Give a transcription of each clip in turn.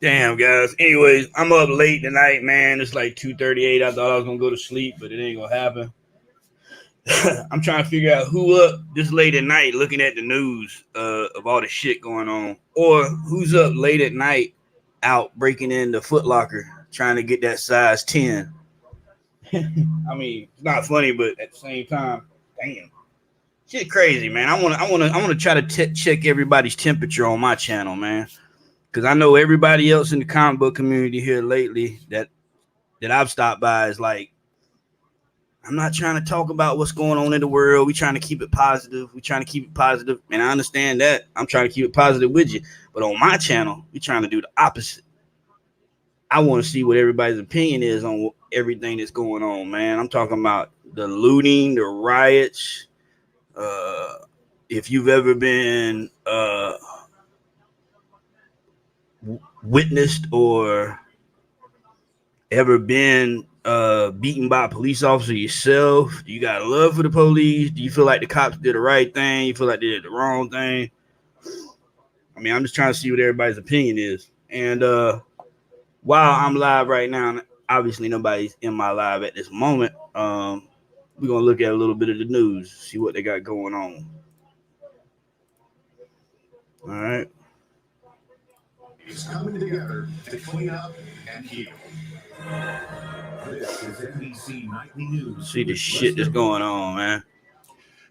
Damn, guys. Anyways, I'm up late tonight, man. It's like 2:38. I thought I was gonna go to sleep, but it ain't gonna happen. I'm trying to figure out who up this late at night looking at the news of all the shit going on, or who's up late at night out breaking in the Foot Locker trying to get that size 10. I mean, it's not funny, but at the same time, damn, shit crazy, man. I want to try to check everybody's temperature on my channel, man, because I know everybody else in the comic book community here lately that I've stopped by is like, I'm not trying to talk about what's going on in the world. We trying to keep it positive. We trying to keep it positive, and I understand that. I'm trying to keep it positive with you, but on my channel, we trying to do the opposite. I want to see what everybody's opinion is on everything that's going on, man. I'm talking about the looting, the riots. Uh, if you've ever been witnessed or ever been beaten by a police officer yourself? Do you got love for the police? Do you feel like the cops did the right thing? You feel like they did the wrong thing? I mean, I'm just trying to see what everybody's opinion is. And while I'm live right now, obviously nobody's in my live at this moment. We're gonna look at a little bit of the news, see what they got going on. All right. It's coming together to clean up and heal. This is NBC Nightly News. See the shit that's going on, man.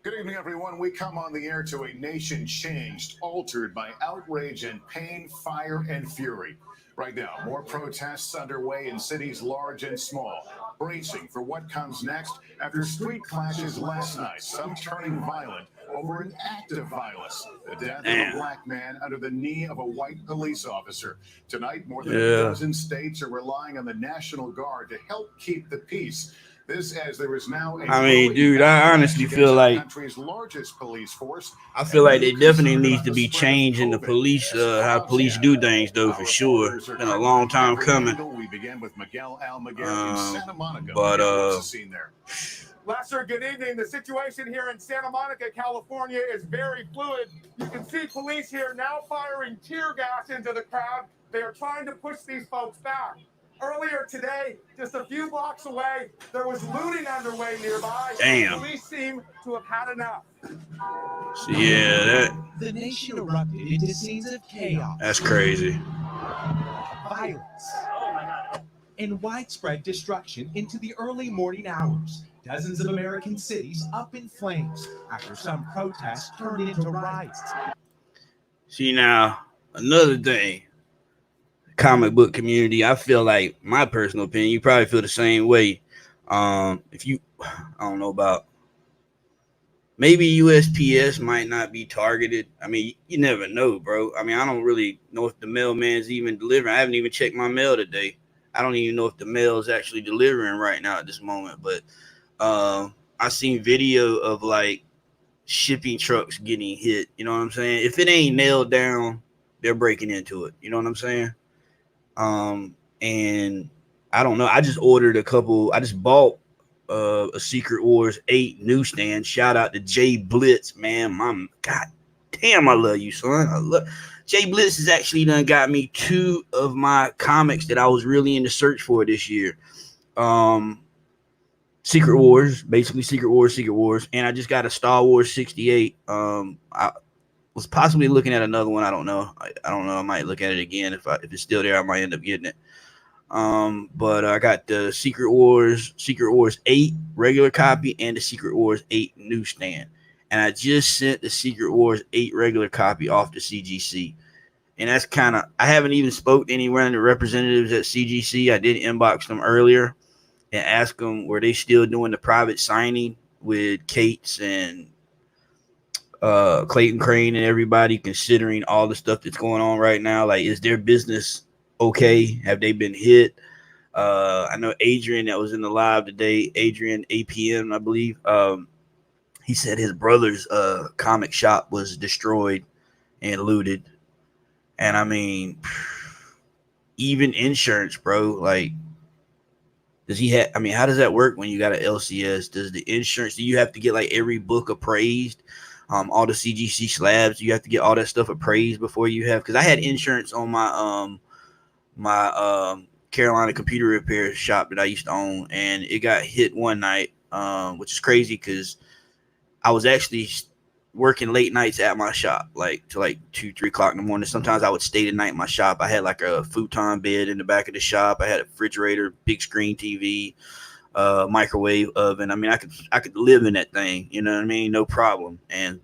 Good evening, everyone. We come on the air to a nation changed, altered by outrage and pain, fire, and fury. Right now, more protests underway in cities large and small, bracing for what comes next after street clashes last night, some turning violent over an act of violence, the death of a black man under the knee of a white police officer. Tonight, more than a dozen states are relying on the National Guard to help keep the peace. This, as there is now I mean, dude, I honestly feel like country's largest police force. I feel like there definitely needs to be change in the police, how police do things, though, for sure. It's been a long time coming. We began with Miguel Almaguer in Santa Monica. But Lester, good evening. The situation here in Santa Monica, California is very fluid. You can see police here now firing tear gas into the crowd. They are trying to push these folks back. Earlier today, just a few blocks away, there was looting underway nearby. Damn. Police seem to have had enough. So yeah, the nation erupted into scenes of chaos. That's crazy. Violence. And widespread destruction into the early morning hours. Dozens of American cities up in flames after some protests turned into riots. See now, another thing. Comic book community, I feel like, my personal opinion, you probably feel the same way. If you, I don't know about, maybe USPS might not be targeted. I mean, you never know, bro. I mean, I don't really know if the mailman's even delivering. I haven't even checked my mail today. I don't even know if the mail is actually delivering right now at this moment. But I seen video of like shipping trucks getting hit. You know what I'm saying? If it ain't nailed down, they're breaking into it. You know what I'm saying? And I don't know. I just ordered a couple. I just bought a Secret Wars 8 newsstand. Shout out to Jay Blitz, man. My God damn, I love you, son. I love Jay Blitz has actually done got me 2 of my comics that I was really in the search for this year. Secret Wars, basically Secret Wars, and I just got a Star Wars 68. I was possibly looking at another one. I don't know. I don't know. I might look at it again. If it's still there, I might end up getting it. But I got the Secret Wars 8 regular copy and the Secret Wars 8 newsstand. And I just sent the Secret Wars 8 regular copy off to CGC. And that's kind of, I haven't even spoke to any one of the representatives at CGC. I did inbox them earlier and ask them, were they still doing the private signing with Cates and Clayton Crane and everybody, considering all the stuff that's going on right now? Like, is their business okay? Have they been hit? I know Adrian that was in the live today, Adrian APM, I believe. He said his brother's comic shop was destroyed and looted. And I mean, even insurance, bro, like, does he have, I mean, how does that work when you got an LCS? Does the insurance, do you have to get like every book appraised? All the CGC slabs, you have to get all that stuff appraised before you have, because I had insurance on Carolina computer repair shop that I used to own, and it got hit one night, which is crazy because I was actually working late nights at my shop, like to like 2, 3 o'clock in the morning. Sometimes I would stay the night in my shop. I had like a futon bed in the back of the shop. I had a refrigerator, big screen TV, microwave oven. I mean, I could live in that thing. You know what I mean? No problem. And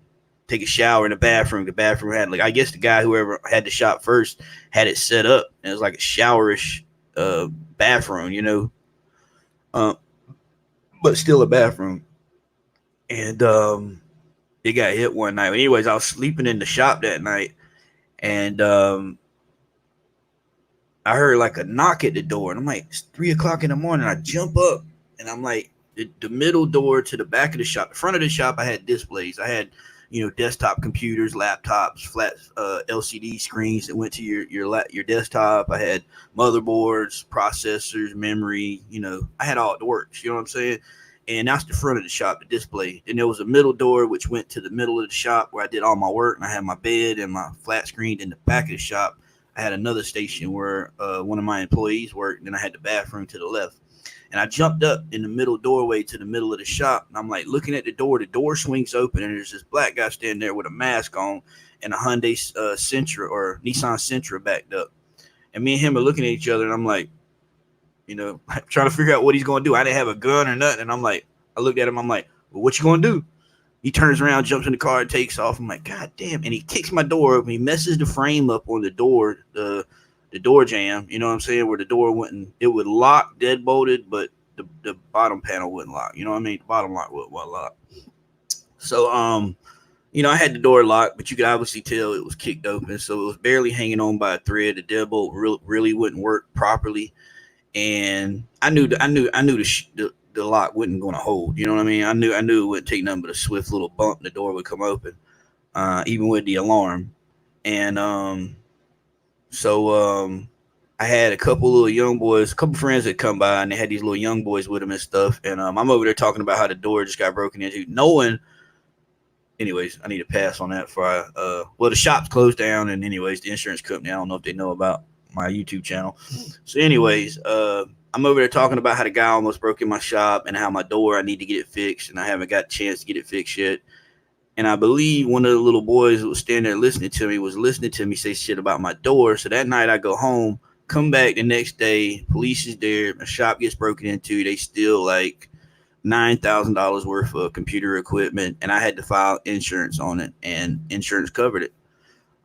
take a shower in the bathroom. The bathroom had like, I guess the guy whoever had the shop first had it set up, and it was like a showerish bathroom. You know, uh, but still a bathroom. And it got hit one night. Anyways, I was sleeping in the shop that night, and I heard like a knock at the door, and I'm like, it's 3 o'clock in the morning. I jump up, and I'm like, the middle door to the back of the shop. The front of the shop, I had displays. I had, you know, desktop computers, laptops, flat LCD screens that went to your desktop. I had motherboards, processors, memory. You know, I had all the works. You know what I'm saying? And that's the front of the shop, the display. Then there was a middle door which went to the middle of the shop where I did all my work, and I had my bed and my flat screen. In the back of the shop, I had another station where one of my employees worked, and then I had the bathroom to the left. And I jumped up in the middle doorway to the middle of the shop, and I'm like looking at the door swings open, and there's this black guy standing there with a mask on and a Hyundai Sentra or Nissan Sentra backed up. And me and him are looking at each other, and I'm like, you know, trying to figure out what he's going to do. I didn't have a gun or nothing. And I'm like, I looked at him. I'm like, well, what you going to do? He turns around, jumps in the car, and takes off. I'm like, God damn. And he kicks my door open. He messes the frame up on the door, the door jamb. You know what I'm saying? Where the door wouldn't, it would lock dead bolted, but the bottom panel wouldn't lock. You know what I mean? The bottom lock wouldn't lock. So, you know, I had the door locked, but you could obviously tell it was kicked open. So it was barely hanging on by a thread. The deadbolt really wouldn't work properly. And I knew the lock wasn't going to hold. You know what I mean? I knew it wouldn't take nothing but a swift little bump, and the door would come open, even with the alarm. And so I had a couple little young boys, a couple friends that come by, and they had these little young boys with them and stuff. And I'm over there talking about how the door just got broken into. Anyways, I need to pass on that before well, the shop's closed down, and anyways, the insurance company, I don't know if they know about my YouTube channel. So anyways, I'm over there talking about how the guy almost broke in my shop and how my door, I need to get it fixed, and I haven't got a chance to get it fixed yet. And I believe one of the little boys who was standing there listening to me say shit about my door. So that night I go home, come back the next day, police is there, my shop gets broken into, they steal like $9,000 worth of computer equipment, and I had to file insurance on it, and insurance covered it.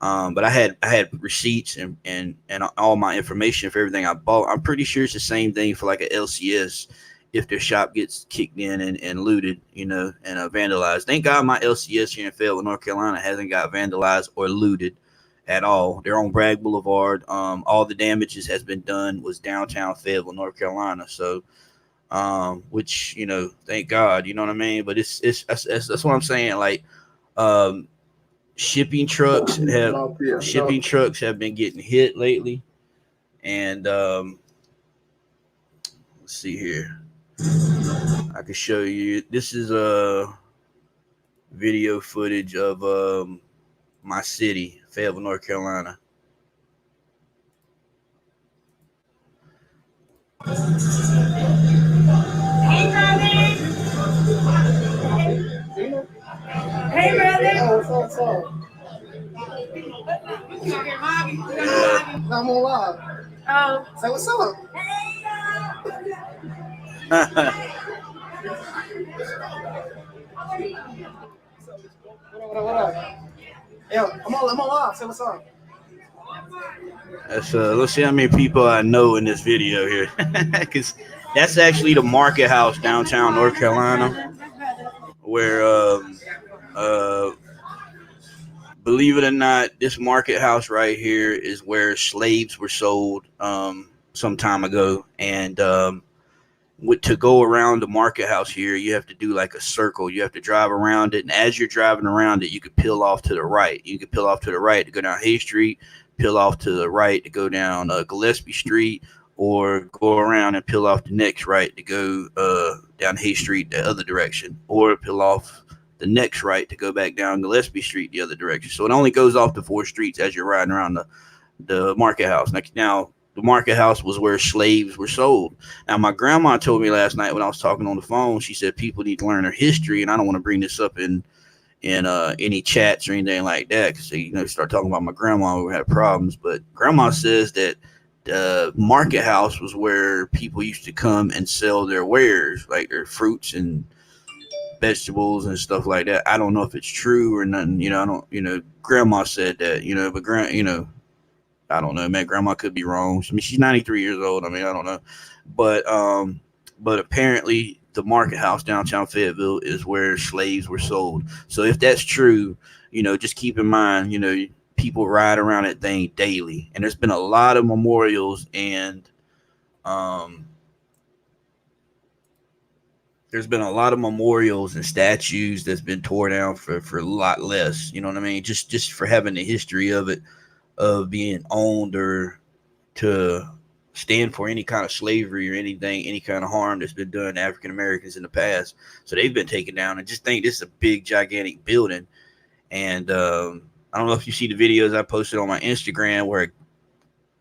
But I had receipts and all my information for everything I bought. I'm pretty sure it's the same thing for like a LCS if their shop gets kicked in and looted, you know, and vandalized. Thank God my LCS here in Fayetteville, North Carolina hasn't got vandalized or looted at all. They're on Bragg Boulevard. All the damages has been done was downtown Fayetteville, North Carolina. So, which, you know, thank God, you know what I mean? But that's what I'm saying. Like, shipping trucks have been getting hit lately, and let's see here. I can show you. This is a video footage of my city, Fayetteville, North Carolina. Hey, brother. Hey, brother. What's up? I'm on live. Oh. Say what's up. What up? Yo, I'm on live. Say what's up. Let's see how many people I know in this video here, because that's actually the Market House downtown North Carolina, where believe it or not, this Market House right here is where slaves were sold some time ago. And to go around the Market House here, you have to do like a circle. You have to drive around it, and as you're driving around it, you could peel off to the right. You could peel off to the right to go down Hay Street, peel off to the right to go down Gillespie Street, or go around and peel off the next right to go down Hay Street the other direction, or peel off the next right to go back down Gillespie Street the other direction. So it only goes off the 4 streets as you're riding around the Market House. Now, the market house was where slaves were sold. Now, my grandma told me last night when I was talking on the phone, she said people need to learn their history, and I don't want to bring this up in any chats or anything like that because start talking about my grandma, we had problems. But grandma says that the market house was where people used to come and sell their wares, like their fruits and vegetables and stuff like that. I don't know if it's true or nothing. I don't. Grandma said that. But I don't know, man. Grandma could be wrong. I mean, she's 93 years old. I mean, I don't know, but apparently the market house downtown Fayetteville is where slaves were sold. So if that's true, just keep in mind, people ride around that thing daily, and there's been a lot of memorials and there's been a lot of memorials and statues that's been tore down for a lot less. You know what I mean? Just for having the history of it, of being owned or to stand for any kind of slavery or anything, any kind of harm that's been done to African Americans in the past. So they've been taken down. And just think this is a big, gigantic building. And I don't know if you see the videos I posted on my Instagram where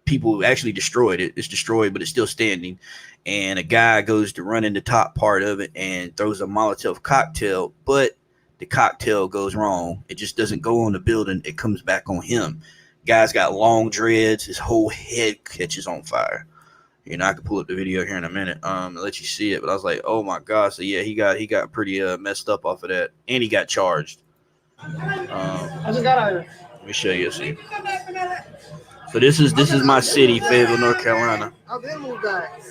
people actually destroyed it. It's destroyed, but it's still standing. And a guy goes to run in the top part of it and throws a Molotov cocktail, but the cocktail goes wrong. It just doesn't go on the building. It comes back on him. Guy's got long dreads. His whole head catches on fire. I could pull up the video here in a minute, and let you see it. But I was like, oh my gosh. So yeah, he got pretty messed up off of that, and he got charged. I just got out of here. Let me show you. See. So this is my city, Fayetteville, North Carolina. I've been moved back.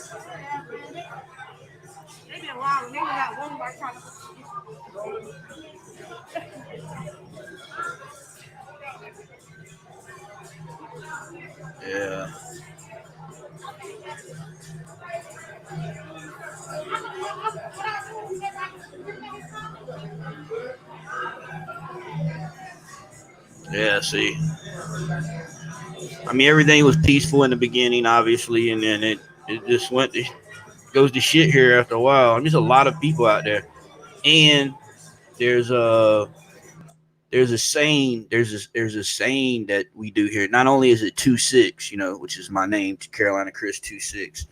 Yeah. Yeah, see. I mean, everything was peaceful in the beginning, obviously, and then it just goes to shit here after a while. There's a lot of people out there, and there's a saying there's a saying that we do here. Not only is it 26, which is my name, Carolina Chris 26.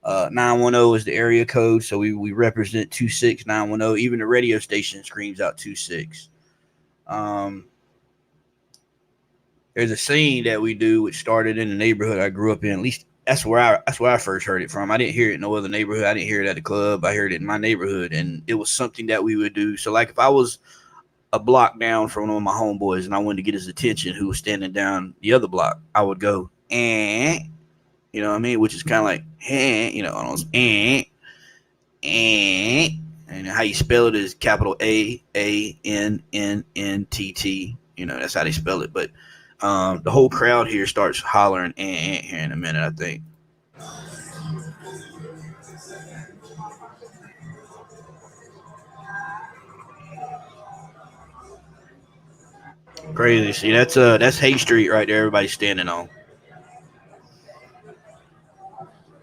910 is the area code, so we represent 26 910. Even the radio station screams out 26. There's a saying that we do, which started in the neighborhood I grew up in. At least that's where I first heard it from. I didn't hear it in no other neighborhood. I didn't hear it at the club. I heard it in my neighborhood, and it was something that we would do. So, like, if I was a block down from one of my homeboys and I wanted to get his attention, who was standing down the other block, I would go, you know what I mean? Which is kind of like, and how you spell it is capital AANNNTT. That's how they spell it. But the whole crowd here starts hollering here in a minute, I think. Crazy. See, that's Hay Street right there. Everybody's standing on.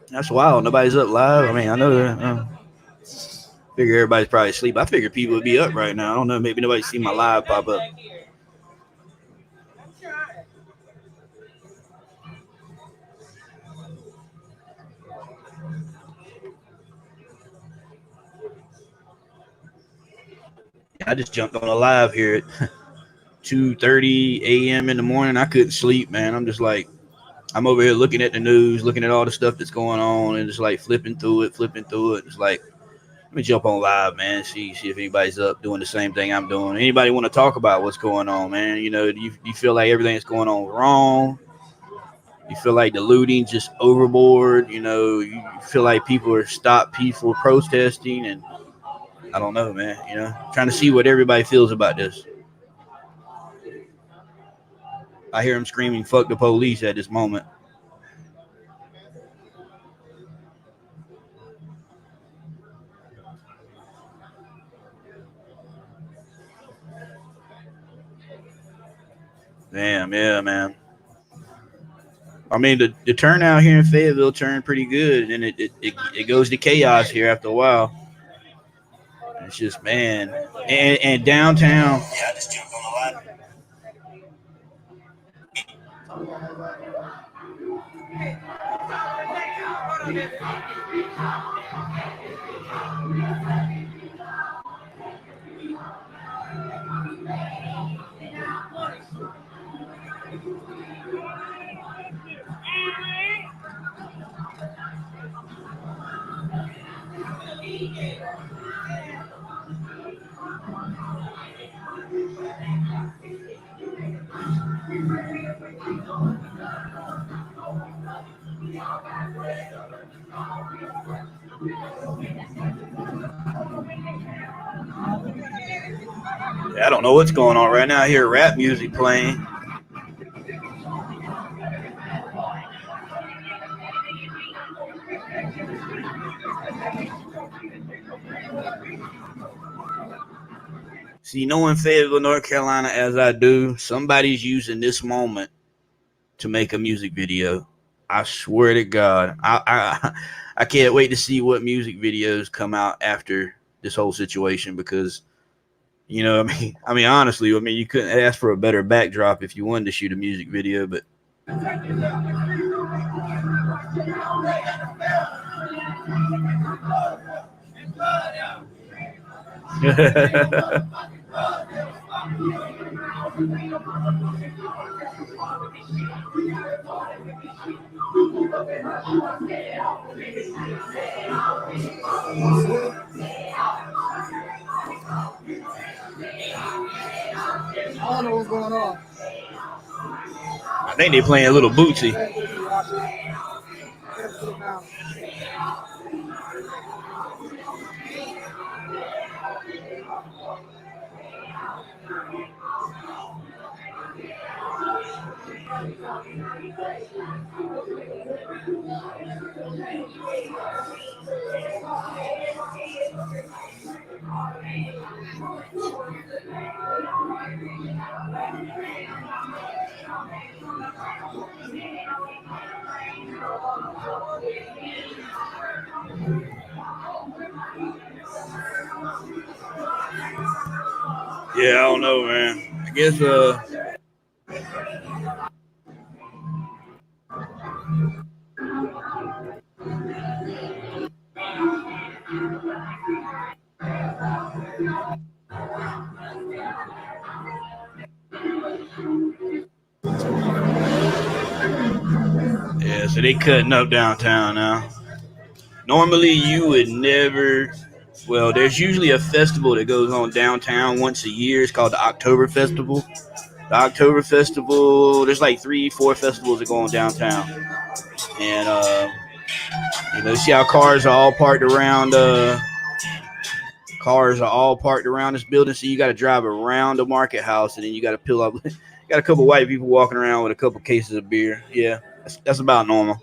That's wild. Nobody's up live. I mean, I know that. Figure everybody's probably asleep. I figure people would be up right now. I don't know. Maybe nobody see my live pop up. I just jumped on a live here at 2:30 a.m. in the morning. I couldn't sleep, man. I'm just like, I'm over here looking at the news, looking at all the stuff that's going on, and just like flipping through it. It's like, let me jump on live, man. See if anybody's up doing the same thing I'm doing. Anybody want to talk about what's going on, man? Do you feel like everything that's going on wrong? You feel like the looting just overboard? You feel like people are stop peaceful protesting, and I don't know, man. Trying to see what everybody feels about this. I hear them screaming, "Fuck the police" at this moment. Damn, yeah, man. I mean, the turnout here in Fayetteville turned pretty good, and it goes to chaos here after a while. It's just, man, and downtown. Yeah, I just jumped on the line. I don't know what's going on right now. I hear rap music playing. See, knowing Fayetteville, North Carolina as I do, somebody's using this moment to make a music video. I swear to God, I can't wait to see what music videos come out after this whole situation because, you know, I mean, honestly, I mean, you couldn't ask for a better backdrop if you wanted to shoot a music video, but. I don't know what's going on. I think they're playing a little Bootsy. Yeah, I don't know, man. I guess yeah, so they cutting up downtown now. Normally you would never, well, there's usually a festival that goes on downtown once a year. It's called the October Festival. The October Festival, there's like 3-4 festivals that go on downtown. And you know, see how cars are all parked around this building, so you got to drive around the market house, and then you got to peel up. Got a couple white people walking around with a couple cases of beer. Yeah, that's about normal.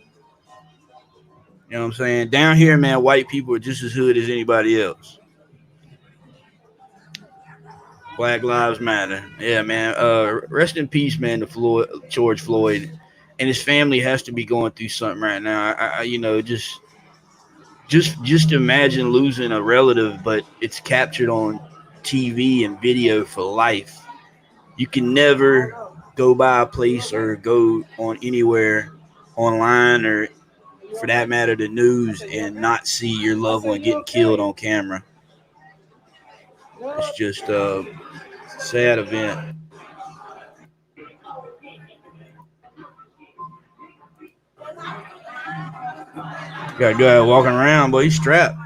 You know what I'm saying? Down here, man, white people are just as hood as anybody else. Black Lives Matter. Yeah, man. Rest in peace, man, to George Floyd, and his family has to be going through something right now. You know, just imagine losing a relative, but it's captured on TV and video for life. You can never go by a place or go on anywhere online or, for that matter, the news and not see your loved one getting killed on camera. It's just a sad event. Got a guy walking around, but he's strapped.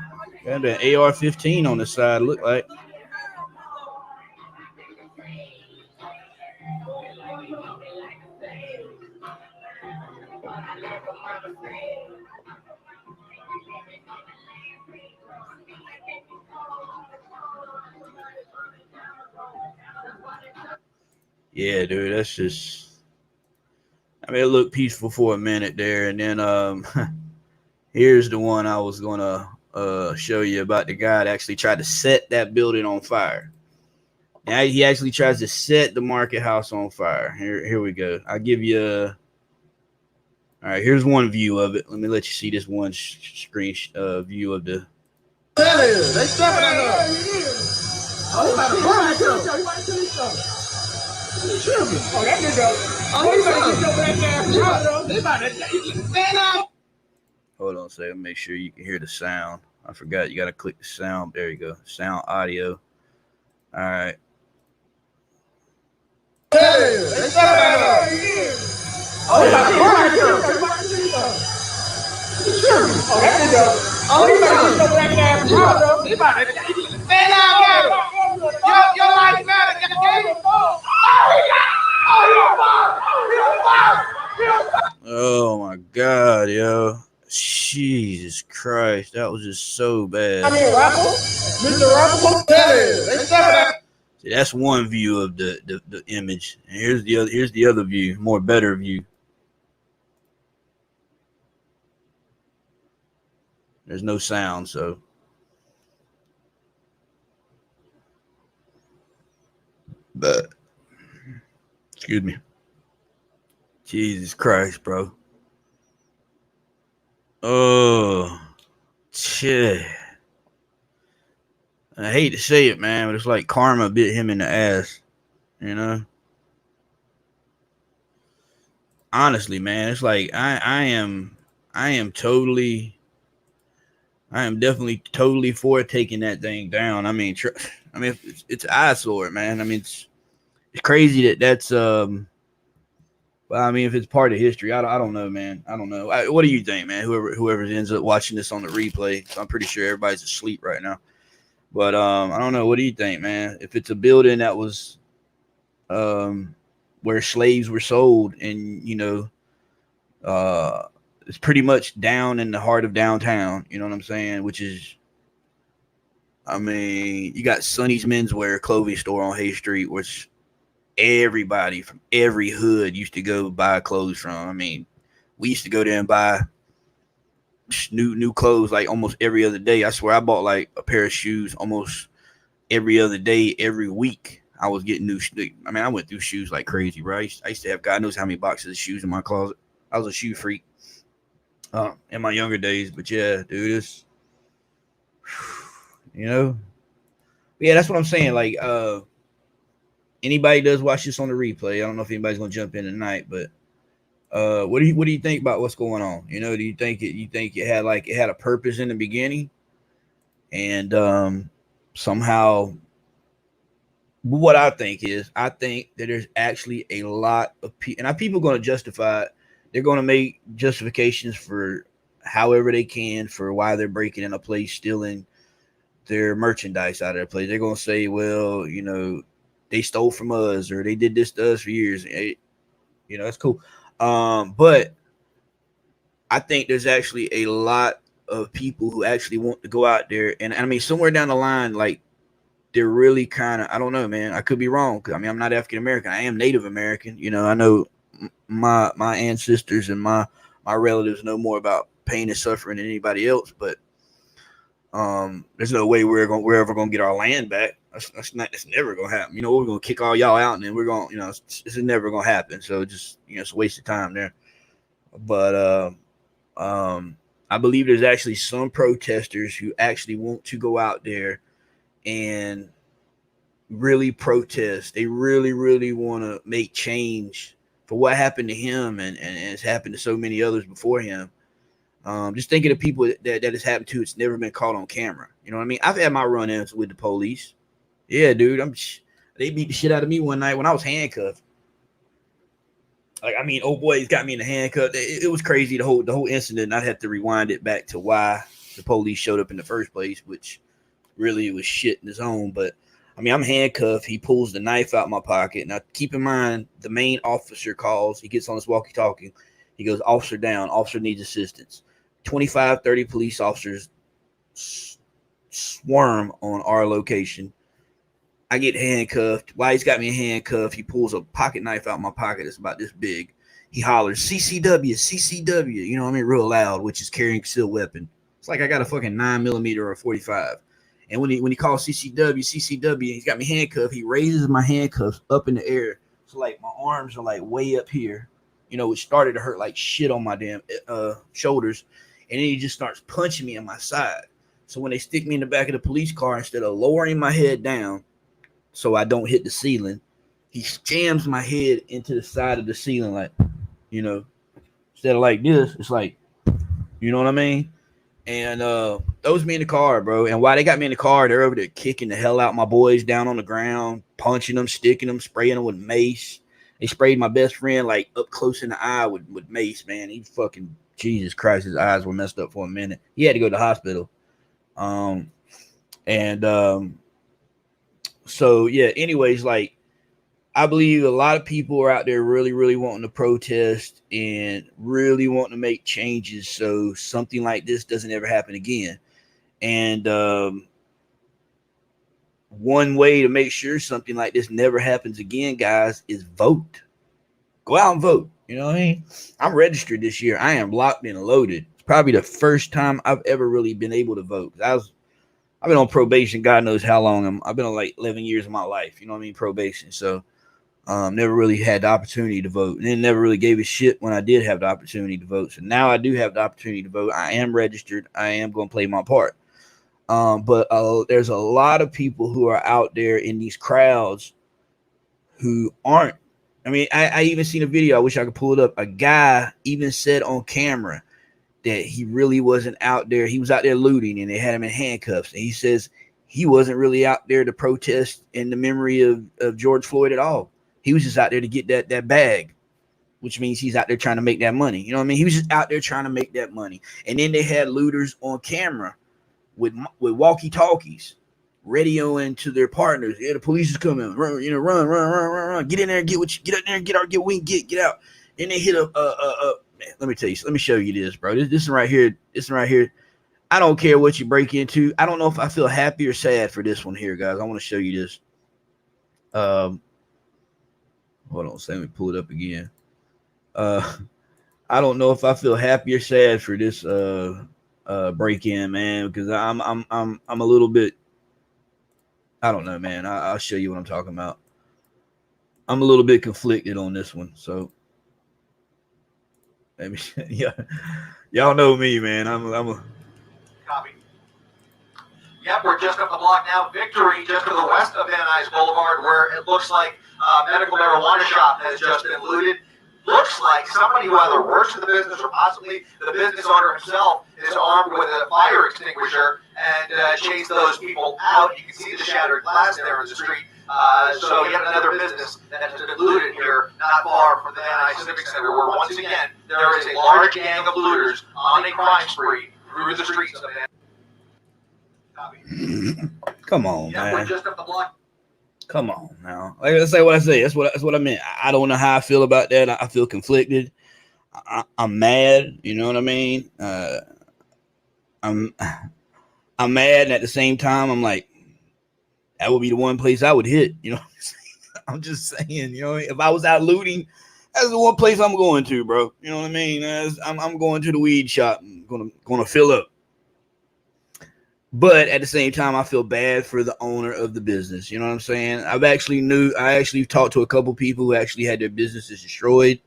Got an AR-15 on the side, look like. Yeah, dude, that's just. I mean, it looked peaceful for a minute there, and then here's the one I was gonna show you about the guy that actually tried to set that building on fire. Now he actually tries to set the market house on fire. Here we go. I'll give you all right, here's one view of it. Let me let you see this one screen view of the. They stepping on us. Oh, he about to burn himself. He about to kill himself. Oh, that nigga. Oh, he about to get your black ass. They about to stand up. Hold on a second. Make sure you can hear the sound. I forgot you got to click the sound. There you go. Sound audio. All right. Oh my God, yo. Jesus Christ. That was just so bad. See, that's one view of the image. And here's the other view, more better view. There's no sound, so but excuse me. Jesus Christ, bro. Oh shit. I hate to say it, man, but it's like karma bit him in the ass, you know? Honestly, man, it's like I am definitely totally for taking that thing down. I mean, it's an eyesore, man. I mean, it's crazy that's well, I mean, if it's part of history, I don't know, man. I don't know. What do you think, man? Whoever ends up watching this on the replay, I'm pretty sure everybody's asleep right now. But I don't know. What do you think, man? If it's a building that was where slaves were sold, and it's pretty much down in the heart of downtown, you know what I'm saying? Which is, I mean, you got Sonny's Menswear clothing store on Hay Street, which everybody from every hood used to go buy clothes from. I mean, we used to go there and buy new clothes like almost every other day. I swear I bought like a pair of shoes almost every other day, every week. I was getting new. I mean, I went through shoes like crazy, bro. I used to have God knows how many boxes of shoes in my closet. I was a shoe freak in my younger days. But yeah, dude, it's, yeah, that's what I'm saying. Like, anybody does watch this on the replay, I don't know if anybody's gonna jump in tonight, but what do you think about what's going on? Do you think it had a purpose in the beginning, and somehow what I think that there's actually a lot of people, and people going to justify it. They're going to make justifications for however they can for why they're breaking in a place, stealing their merchandise out of their place. They're going to say, well, they stole from us, or they did this to us for years. That's cool. But I think there's actually a lot of people who actually want to go out there. And I mean, somewhere down the line, like, they're really kind of, I don't know, man. I could be wrong. I mean, I'm not African American. I am Native American. I know my ancestors and my relatives know more about pain and suffering than anybody else. But there's no way we're ever gonna get our land back. That's never gonna happen. We're gonna kick all y'all out, and then we're gonna, this is never gonna happen. So just, it's a waste of time there. But I believe there's actually some protesters who actually want to go out there and really protest. They really, really want to make change for what happened to him, and it's happened to so many others before him. Just thinking of people that has happened to, it's never been caught on camera. You know what I mean? I've had my run-ins with the police. Yeah, dude. They beat the shit out of me one night when I was handcuffed. Like, I mean, old boys got me in the handcuff. It was crazy, the whole incident. I'd have to rewind it back to why the police showed up in the first place, which really was shit in his own. But I mean, I'm handcuffed. He pulls the knife out of my pocket. Now, keep in mind, the main officer calls. He gets on his walkie-talkie. He goes, "Officer down. Officer needs assistance." 25, 30 police officers swarm on our location. I get handcuffed. While he's got me handcuffed, he pulls a pocket knife out of my pocket. It's about this big. He hollers, "CCW, CCW." You know what I mean? Real loud, which is carrying a concealed weapon. It's like I got a fucking 9mm or a 45. And when he calls CCW, he's got me handcuffed. He raises my handcuffs up in the air. So like my arms are like way up here, which started to hurt like shit on my damn shoulders. And then he just starts punching me in my side. So when they stick me in the back of the police car, instead of lowering my head down so I don't hit the ceiling, he jams my head into the side of the ceiling, like, instead of like this, it's like, You know what I mean? And those me in the car, bro. And while they got me in the car, they're over there kicking the hell out my boys down on the ground, punching them, sticking them, spraying them with mace. They sprayed my best friend like up close in the eye with mace, man. He fucking Jesus Christ, his eyes were messed up for a minute. He had to go to the hospital. And so yeah, anyways, like I believe a lot of people are out there really, really wanting to protest and really wanting to make changes so something like this doesn't ever happen again. And one way to make sure something like this never happens again, guys, is vote. Go out and vote. You know what I mean? I'm registered this year. I am locked and loaded. It's probably the first time I've ever really been able to vote. I've been on probation, God knows how long. I've been on like 11 years of my life. You know what I mean? Probation. So never really had the opportunity to vote, and then never really gave a shit when I did have the opportunity to vote. So now I do have the opportunity to vote. I am registered. I am going to play my part. But there's a lot of people who are out there in these crowds who aren't. I mean, I even seen a video. I wish I could pull it up. A guy even said on camera that he really wasn't out there. He was out there looting, and they had him in handcuffs. And he says he wasn't really out there to protest in the memory of George Floyd at all. He was just out there to get that bag, which means he's out there trying to make that money. You know what I mean? He was just out there trying to make that money. And then they had looters on camera with walkie-talkies, radioing to their partners. Yeah, the police is coming. Run, run. Get in there and get what you get in there and get what we can get out. Then they hit let me tell you. Let me show you this, bro. This one right here. This one right here. I don't care what you break into. I don't know if I feel happy or sad for this one here, guys. I want to show you this. Hold on, let me pull it up again. I don't know if I feel happy or sad for this break in, man, because I'm a little bit. I don't know, man. I'll show you what I'm talking about. I'm a little bit conflicted on this one, so let me. Yeah, y'all know me, man. I'm a. Copy. Yep, we're just up the block now. Victory, just to the west of Van Nuys Boulevard, where it looks like a medical marijuana shop has just been looted. Looks like somebody who either works in the business or possibly the business owner himself is armed with a fire extinguisher and chased those people out. You can see the shattered glass there in the street. So yet another business that has been looted here, not far from the Van Nuys Civic Center, where once again there is a large gang of looters on a crime spree through the streets of Van Nuys. Come on, yeah, man. We're just up the block. Come on now. Like I say what I say. That's what I meant. I don't know how I feel about that. I feel conflicted. I'm mad. You know what I mean? I'm mad, and at the same time, I'm like, that would be the one place I would hit. You know what I'm saying? I'm just saying, you know, if I was out looting, that's the one place I'm going to, bro. You know what I mean? I'm going to the weed shop. I'm gonna fill up. But at the same time, I feel bad for the owner of the business. You know what I'm saying? I actually talked to a couple people who actually had their businesses destroyed.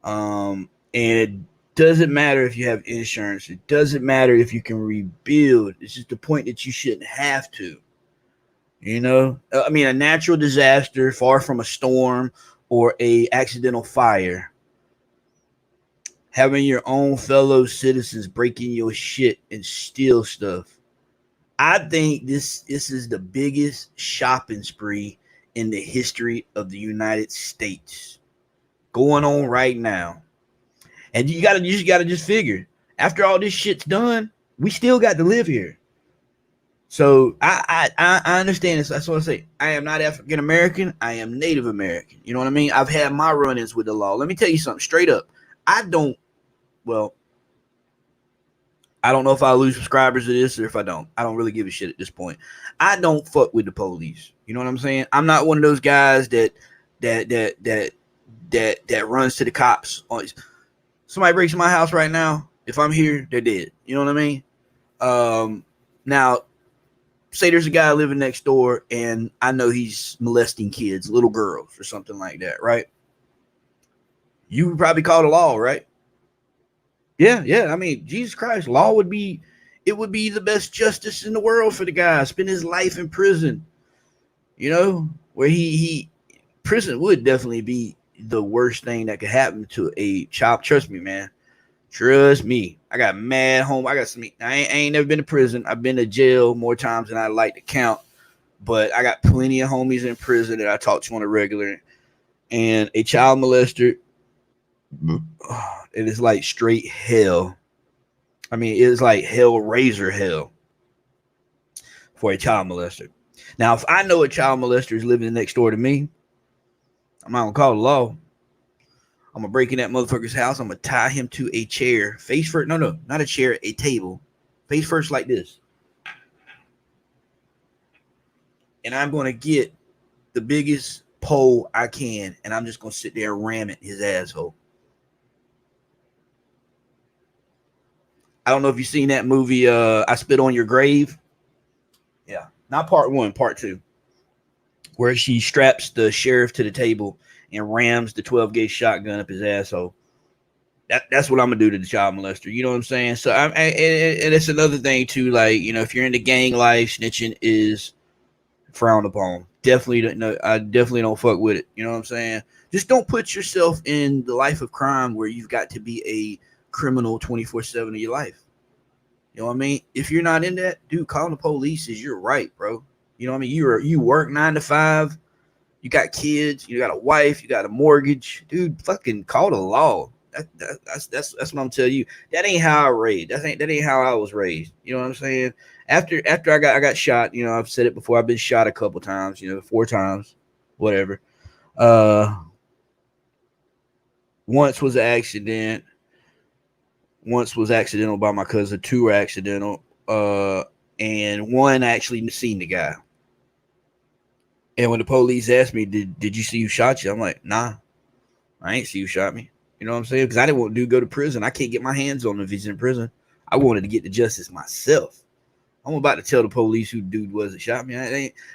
And it doesn't matter if you have insurance. It doesn't matter if you can rebuild. It's just the point that you shouldn't have to. You know? I mean, a natural disaster, far from a storm or a accidental fire. Having your own fellow citizens breaking your shit and steal stuff. I think this is the biggest shopping spree in the history of the United States going on right now. And you just gotta figure, after all this shit's done, we still got to live here. So I understand this. That's what I say. I am not African American. I am Native American. You know what I mean? I've had my run-ins with the law. Let me tell you something straight up. I don't know if I lose subscribers to this or if I don't. I don't really give a shit at this point. I don't fuck with the police. You know what I'm saying? I'm not one of those guys that runs to the cops. Somebody breaks my house right now. If I'm here, they're dead. You know what I mean? Now, say there's a guy living next door and I know he's molesting kids, little girls or something like that, right? You would probably call the law, right? Yeah. I mean, Jesus Christ, law would be the best justice in the world for the guy. Spend his life in prison, you know, where prison would definitely be the worst thing that could happen to a child. Trust me, man. Trust me. I got mad home. I got some. I ain't never been to prison. I've been to jail more times than I like to count. But I got plenty of homies in prison that I talk to on a regular. And a child molester, it is like straight hell. I mean, it is like hell razor hell for a child molester. Now, if I know a child molester is living next door to me, I'm not gonna call the law. I'm gonna break in that motherfucker's house. I'm gonna tie him to a chair, face first. No, not a chair, a table, face first like this. And I'm gonna get the biggest pole I can, and I'm just gonna sit there and ram it his asshole. I don't know if you've seen that movie, I Spit on Your Grave. Yeah, not part 1, part 2, where she straps the sheriff to the table and rams the 12-gauge shotgun up his asshole. That's what I'm gonna do to the child molester. You know what I'm saying? So, and it's another thing too. Like, you know, if you're into gang life, snitching is frowned upon. Definitely, no, I definitely don't fuck with it. You know what I'm saying? Just don't put yourself in the life of crime where you've got to be a criminal 24/7 of your life. You know what I mean? If you're not in that, dude, calling the police is your right, bro. You know what I mean? You work 9 to 5. You got kids, you got a wife, you got a mortgage, dude. Fucking call the law. That's what I'm telling you. That ain't how I raised. That ain't how I was raised. You know what I'm saying? After I got shot, you know, I've said it before. I've been shot a couple times, you know, 4 times, whatever. Once was an accident. Once was accidental by my cousin. 2 were accidental. And 1 actually seen the guy. And when the police asked me, did you see who shot you? I'm like, nah, I ain't see who shot me. You know what I'm saying? Because I didn't want to go to prison. I can't get my hands on him if he's in prison. I wanted to get the justice myself. I'm about to tell the police who dude was that shot me.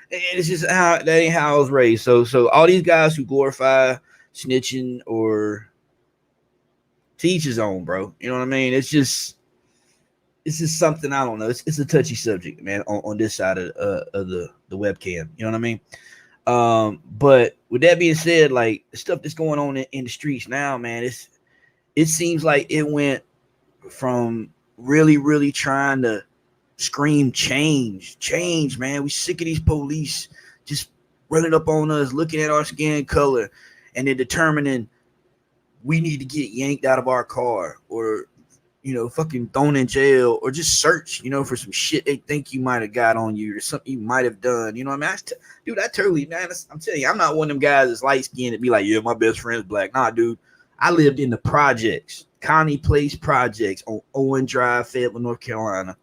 It's just that ain't how I was raised. So all these guys who glorify snitching or to each his own, bro. You know what I mean? It's just something, I don't know. It's a touchy subject, man, on this side of the webcam. You know what I mean? But with that being said, like the stuff that's going on in the streets now, man, it seems like it went from really, really trying to scream change, man. We sick of these police just running up on us, looking at our skin color, and then determining we need to get yanked out of our car, or, you know, fucking thrown in jail, or just search, you know, for some shit they think you might have got on you or something you might have done. You know what I mean? Dude, I totally, man, I'm telling you, I'm not one of them guys that's light skinned and be like, yeah, my best friend's black. Nah, dude, I lived in the projects, Connie Place projects on Owen Drive, Fayetteville, North Carolina.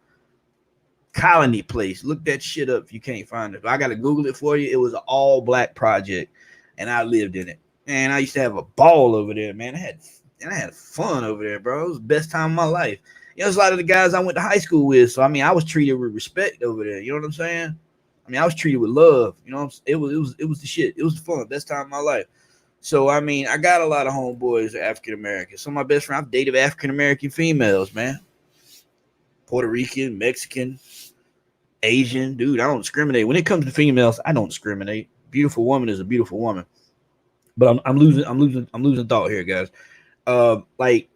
Colony Place. Look that shit up if you can't find it. I got to Google it for you. It was an all black project, and I lived in it. And I used to have a ball over there, man. I had fun over there, bro. It was the best time of my life. You know, there's a lot of the guys I went to high school with. So, I mean, I was treated with respect over there. You know what I'm saying? I mean, I was treated with love. You know, it was the shit. It was the fun. Best time of my life. So, I mean, I got a lot of homeboys African American. Some of my best friends, I've dated African American females, man. Puerto Rican, Mexican, Asian, dude. I don't discriminate. When it comes to females, I don't discriminate. Beautiful woman is a beautiful woman. But I'm losing thought here, guys. Like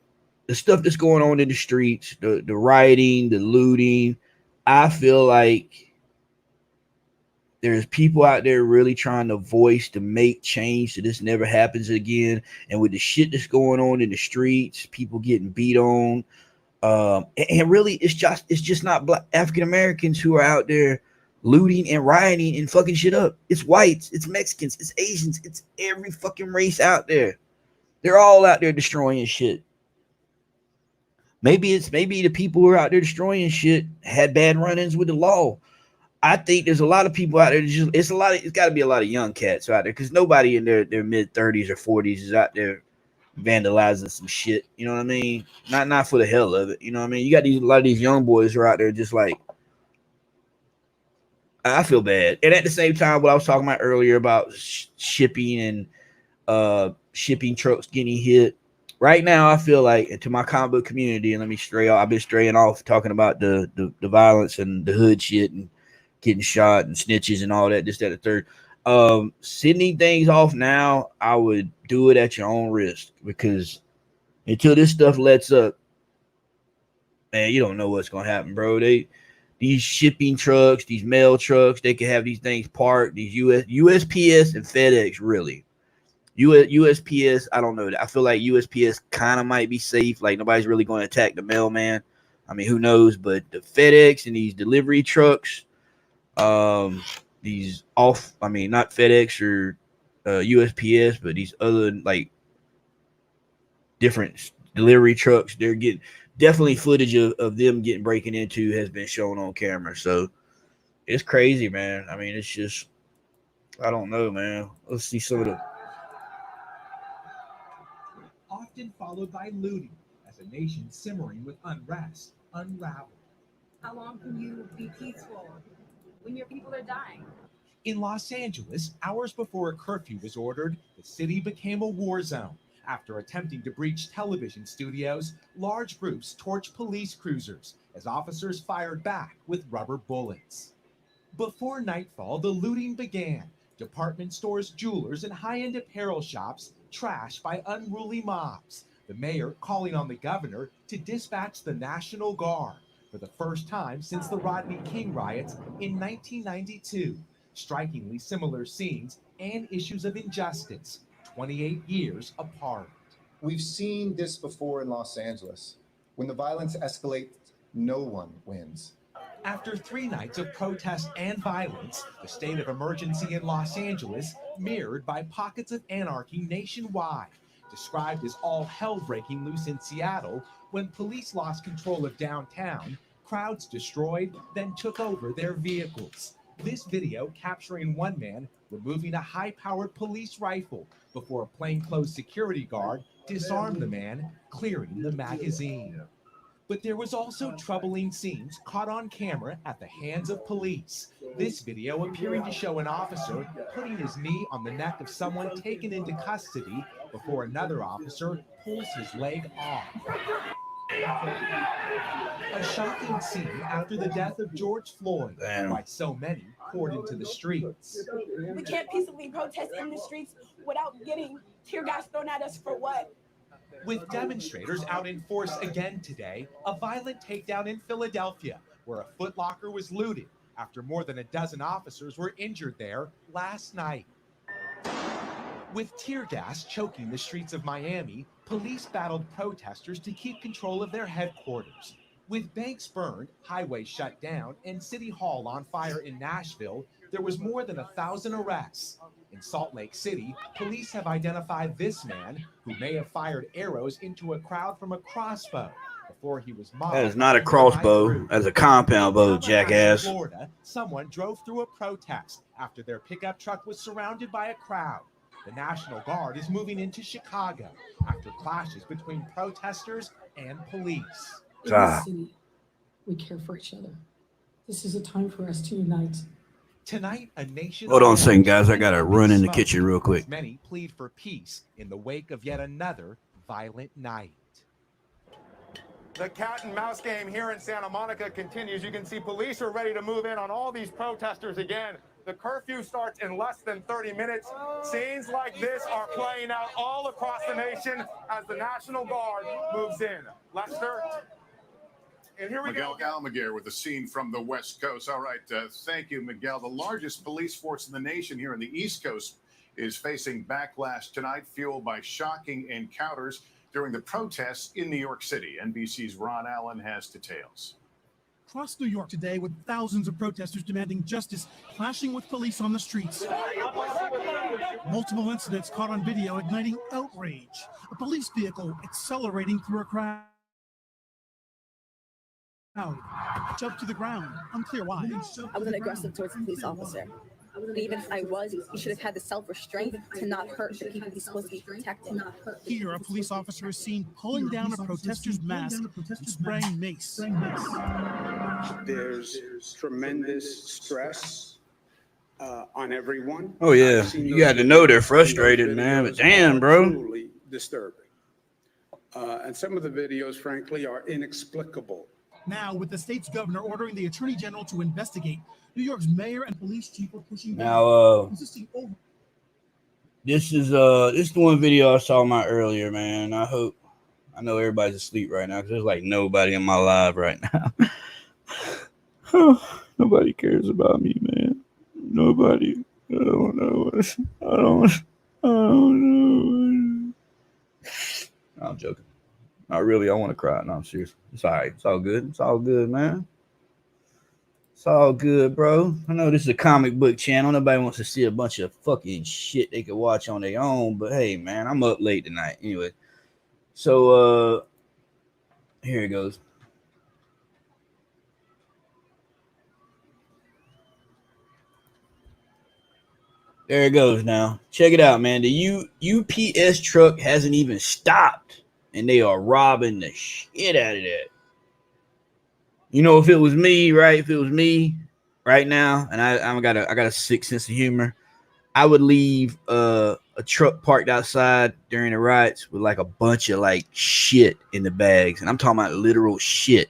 the stuff that's going on in the streets, the rioting, the looting, I feel like there's people out there really trying to voice to make change so this never happens again. And with the shit that's going on in the streets, people getting beat on, and really it's just not black African Americans who are out there looting and rioting and fucking shit up. It's whites, it's Mexicans, it's Asians, it's every fucking race out there. They're all out there destroying shit. Maybe the people who are out there destroying shit had bad run-ins with the law. I think there's a lot of people out there. It's got to be a lot of young cats out there, because nobody in their mid 30s or 40s is out there vandalizing some shit. You know what I mean? Not for the hell of it. You know what I mean? You got a lot of these young boys who are out there just like, I feel bad. And at the same time, what I was talking about earlier about shipping and shipping trucks getting hit. Right now, I feel like, and to my comic book community, and let me stray off. I've been straying off talking about the violence and the hood shit and getting shot and snitches and all that, this, that, and the third. Sending things off now, I would do it at your own risk, because until this stuff lets up, man, you don't know what's gonna happen, bro. These shipping trucks, these mail trucks, they can have these things parked. These USPS and FedEx, really. USPS, I don't know. I feel like USPS kind of might be safe. Like nobody's really going to attack the mailman. I mean, who knows? But the FedEx and these delivery trucks, these I mean, not FedEx or USPS, but these other like different delivery trucks, they're getting definitely footage of them getting breaking into has been shown on camera. So it's crazy, man. I mean, it's just, I don't know, man. Let's see some of the. Often followed by looting, as a nation simmering with unrest unraveled. How long can you be peaceful when your people are dying? In Los Angeles, hours before a curfew was ordered, the city became a war zone. After attempting to breach television studios, large groups torched police cruisers as officers fired back with rubber bullets. Before nightfall, the looting began. Department stores, jewelers, and high-end apparel shops trashed by unruly mobs. The mayor calling on the governor to dispatch the National Guard for the first time since the Rodney King riots in 1992. Strikingly similar scenes and issues of injustice, 28 years apart. We've seen this before in Los Angeles. When the violence escalates, no one wins. After 3 nights of protest and violence, the state of emergency in Los Angeles mirrored by pockets of anarchy nationwide, described as all hell breaking loose in Seattle when police lost control of downtown, crowds destroyed, then took over their vehicles. This video capturing one man removing a high-powered police rifle before a plainclothes security guard disarmed the man, clearing the magazine. But there was also troubling scenes caught on camera at the hands of police. This video appearing to show an officer putting his knee on the neck of someone taken into custody before another officer pulls his leg off. A shocking scene after the death of George Floyd, why so many poured into the streets. We can't peacefully protest in the streets without getting tear gas thrown at us for what? With demonstrators out in force again today, a violent takedown in Philadelphia, where a Foot Locker was looted after more than a dozen officers were injured there last night. With tear gas choking the streets of Miami, police battled protesters to keep control of their headquarters. With banks burned, highways shut down, and City Hall on fire in Nashville, there was more than 1,000 arrests. In Salt Lake City, police have identified this man who may have fired arrows into a crowd from a crossbow before he was mobbed. That is not a crossbow. That's a compound bow, jackass. In Florida, someone drove through a protest after their pickup truck was surrounded by a crowd. The National Guard is moving into Chicago after clashes between protesters and police. In this city, we care for each other. This is a time for us to unite. Tonight, a nation. Hold on a second, guys. I gotta run in the kitchen real quick. Many plead for peace in the wake of yet another violent night. The cat and mouse game here in Santa Monica continues. You can see police are ready to move in on all these protesters again. The curfew starts in less than 30 minutes. Scenes like this are playing out all across the nation as the National Guard moves in. Lester? And here we Miguel go. Almaguer with a scene from the West Coast. All right, thank you, Miguel. The largest police force in the nation here in the East Coast is facing backlash tonight, fueled by shocking encounters during the protests in New York City. NBC's Ron Allen has details. Across New York today, with thousands of protesters demanding justice, clashing with police on the streets. Multiple incidents caught on video igniting outrage. A police vehicle accelerating through a crowd. Jumped to the ground. Unclear why. I wasn't aggressive towards the police officer. But even if I was, he should have had the self-restraint to not hurt the people he's supposed to be protecting. Here, a police officer is seen pulling down a protester's mask and spraying mace. There's tremendous stress on everyone. Oh yeah, you got to know they're frustrated, man. But damn, bro. Truly disturbing. And some of the videos, frankly, are inexplicable. Now, with the state's governor ordering the attorney general to investigate, New York's mayor and police chief are pushing back. Now, this is the one video I saw my earlier, man. I I know everybody's asleep right now because there's like nobody in my live right now. Nobody cares about me, man. Nobody. I don't know. I don't know. I'm joking. Not really. I want to cry. No, I'm serious. It's all right. It's all good. It's all good, man. It's all good, bro. I know this is a comic book channel. Nobody wants to see a bunch of fucking shit they could watch on their own. But hey, man, I'm up late tonight. Anyway. So here it goes. There it goes now. Check it out, man. The UPS truck hasn't even stopped, and they are robbing the shit out of that. You know, if it was me, right? If it was me right now, and I got a sick sense of humor, I would leave a truck parked outside during the riots with like a bunch of like shit in the bags, and I'm talking about literal shit.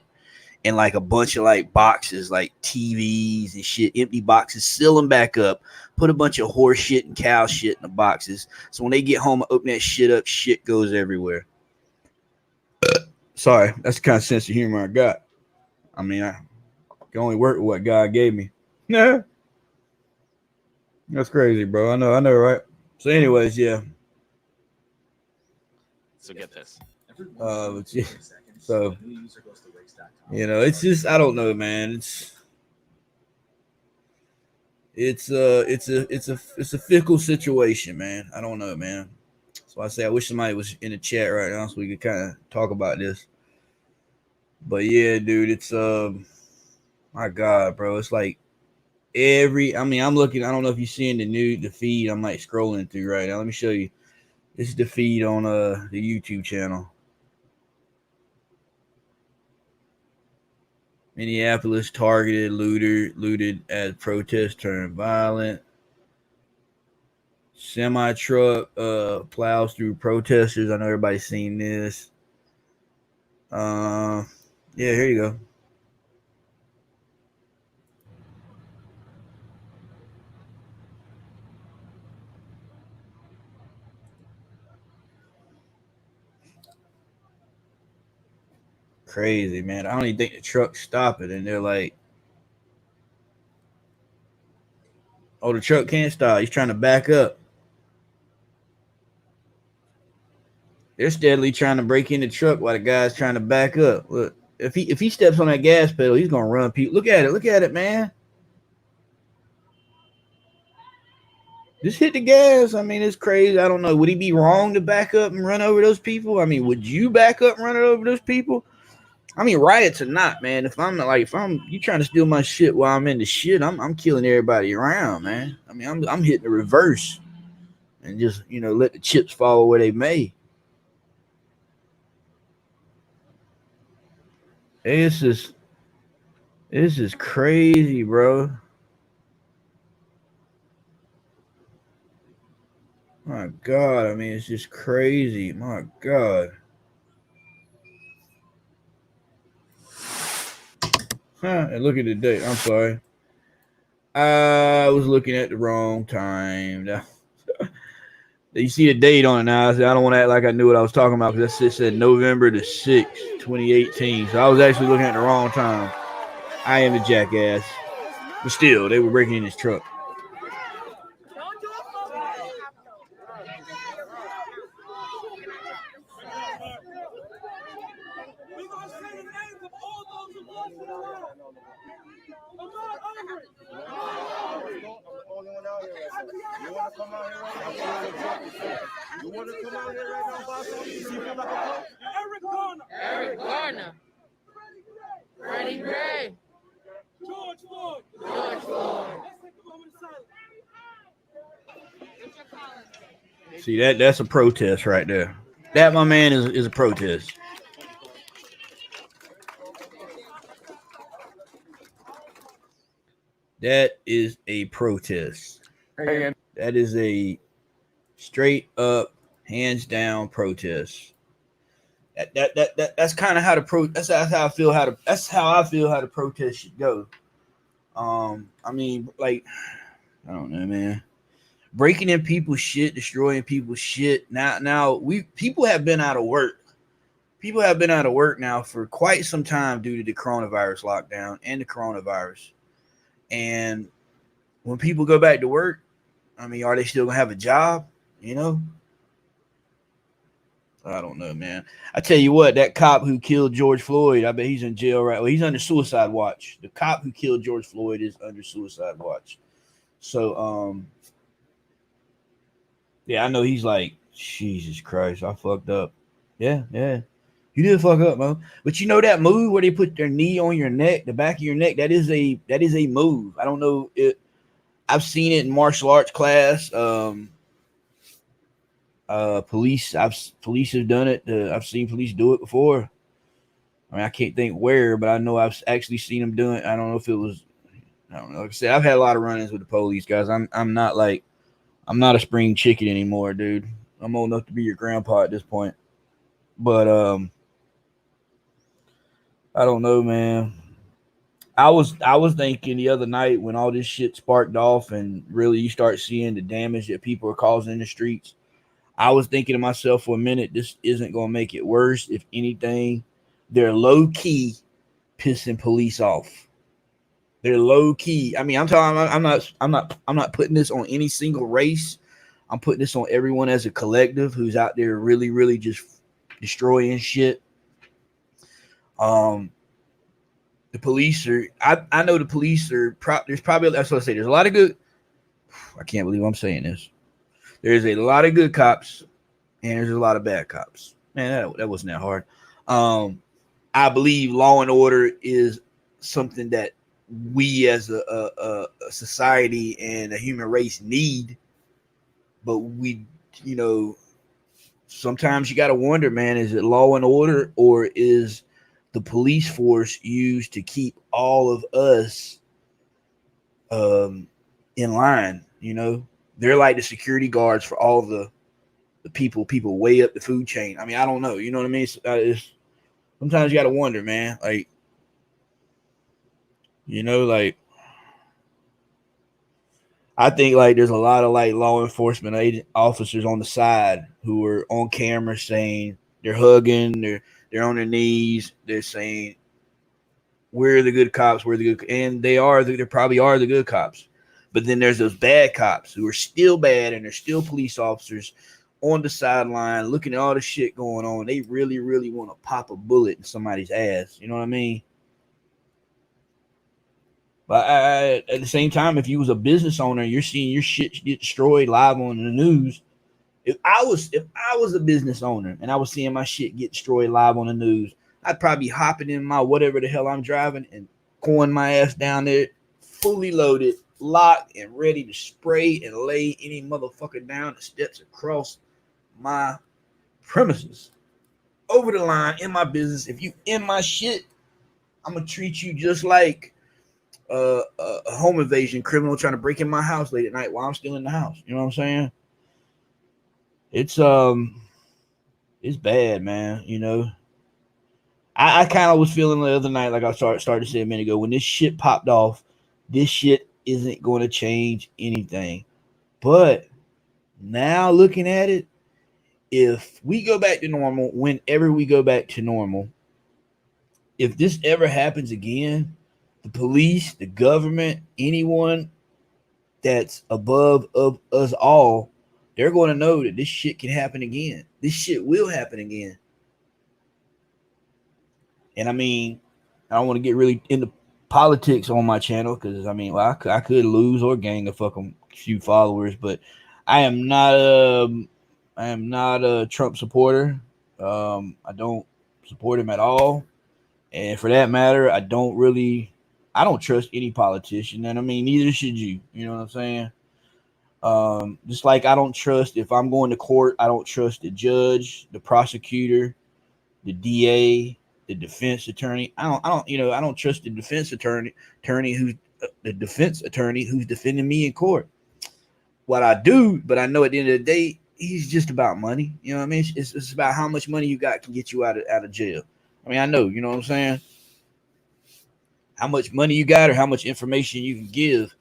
And like a bunch of like boxes, like TVs and shit, empty boxes, seal them back up, put a bunch of horse shit and cow shit in the boxes. So when they get home, open that shit up, shit goes everywhere. Sorry, that's the kind of sense of humor I got. I mean, I can only work with what God gave me. Yeah. That's crazy, bro. I know, right? So anyways, yeah. So get this. But yeah, so you know, it's just I don't know, man. It's a fickle situation, man. I don't know, man. So I say I wish somebody was in the chat right now so we could kind of talk about this. But yeah, dude, it's my God, bro. It's like I'm looking, I don't know if you're seeing the feed I'm like scrolling through right now. Let me show you. This is the feed on the YouTube channel. Minneapolis targeted looted as protest turned violent. Semi-truck plows through protesters. I know everybody's seen this. Yeah, here you go. Crazy, man. I don't even think the truck's stopping, and they're like, "Oh, the truck can't stop. He's trying to back up." They're steadily trying to break in the truck while the guy's trying to back up. Look, if he steps on that gas pedal, he's gonna run people. Look at it, man. Just hit the gas. I mean, it's crazy. I don't know. Would he be wrong to back up and run over those people? I mean, would you back up and run over those people? I mean, riots or not, man. If you trying to steal my shit while I'm in the shit, I'm killing everybody around, man. I mean, I'm hitting the reverse and just let the chips fall where they may. This is crazy, bro. My God, I mean, it's just crazy. My God. And look at the date. I'm sorry. I was looking at the wrong time. You see the date on it now. I don't want to act like I knew what I was talking about because it said November the 6th, 2018. So I was actually looking at the wrong time. I am a jackass. But still, they were breaking in his truck. You want to come out here right now, boss? Eric Garner. Freddie Gray. George Floyd. See, that's a protest right there. That, my man, is a protest. That is a protest. That is a straight up, hands down protest. That's kind of how that's how I feel how the protest should go. I mean, like, I don't know, man. Breaking in people's shit, destroying people's shit. Now people have been out of work people have been out of work now for quite some time due to the coronavirus lockdown and the coronavirus. And when people go back to work, I mean, are they still gonna have a job? You know, I don't know, man. I tell you what, that cop who killed George Floyd, I bet he's in jail right. Well, he's under suicide watch. The cop who killed George Floyd is under suicide watch. So, yeah, I know he's like, Jesus Christ, I fucked up. Yeah, yeah. You did fuck up, man. But you know that move where they put their knee on your neck, the back of your neck, that is a move. I don't know it. I've seen it in martial arts class. Police have done it. I've seen police do it before. I mean, I can't think where, but I know I've actually seen them doing it. I don't know if it was. I don't know. Like I said, I've had a lot of run-ins with the police guys. I'm not a spring chicken anymore, dude. I'm old enough to be your grandpa at this point. But I don't know, man. I was thinking the other night when all this shit sparked off and really you start seeing the damage that people are causing in the streets. I was thinking to myself for a minute, this isn't going to make it worse. If anything, they're low key pissing police off. They're low key. I mean, I'm not putting this on any single race. I'm putting this on everyone as a collective who's out there really, really just destroying shit. The police are. I know the police are. There's probably, that's what I say. There's a lot of good. I can't believe I'm saying this. There's a lot of good cops, and there's a lot of bad cops. Man, that wasn't that hard. I believe law and order is something that we as a society and a human race need. But we, sometimes you got to wonder, man, is it law and order or is the police force used to keep all of us in line? They're like the security guards for all the people way up the food chain. I mean, I don't know. You know what I mean? Sometimes you got to wonder, man. Like, I think like there's a lot of like law enforcement officers on the side who are on camera saying they're hugging, they're on their knees, they're saying we're the good cops, and they probably are the good cops. But then there's those bad cops who are still bad and they're still police officers on the sideline looking at all the shit going on. They really, really want to pop a bullet in somebody's ass. You know what I mean? But at the same time, if you was a business owner, you're seeing your shit get destroyed live on the news. If I was a business owner and I was seeing my shit get destroyed live on the news, I'd probably be hopping in my whatever the hell I'm driving and coin my ass down there, fully loaded, locked, and ready to spray and lay any motherfucker down the steps across my premises. Over the line in my business. If you in my shit, I'm gonna treat you just like a home invasion criminal trying to break in my house late at night while I'm still in the house. You know what I'm saying? It's bad, man. I kind of was feeling the other night, like I started to say a minute ago, when this shit popped off, this shit isn't going to change anything. But now looking at it, if we go back to normal, whenever we go back to normal, if this ever happens again, the police, the government, anyone that's above of us all, they're going to know that this shit can happen again. This shit will happen again. And I mean, I don't want to get really into politics on my channel because I mean, well, I could lose or gain a fucking few followers, but I am not a Trump supporter. I don't support him at all, and for that matter, I don't trust any politician, and I mean, neither should you. You know what I'm saying? Just like I don't trust, if I'm going to court, I don't trust the judge, the prosecutor, the DA, the defense attorney. I don't trust the defense attorney who's defending me in court. What I do, but I know at the end of the day, he's just about money. You know what I mean? It's about how much money you got can get you out of jail. I mean, I know, you know what I'm saying? How much money you got or how much information you can give.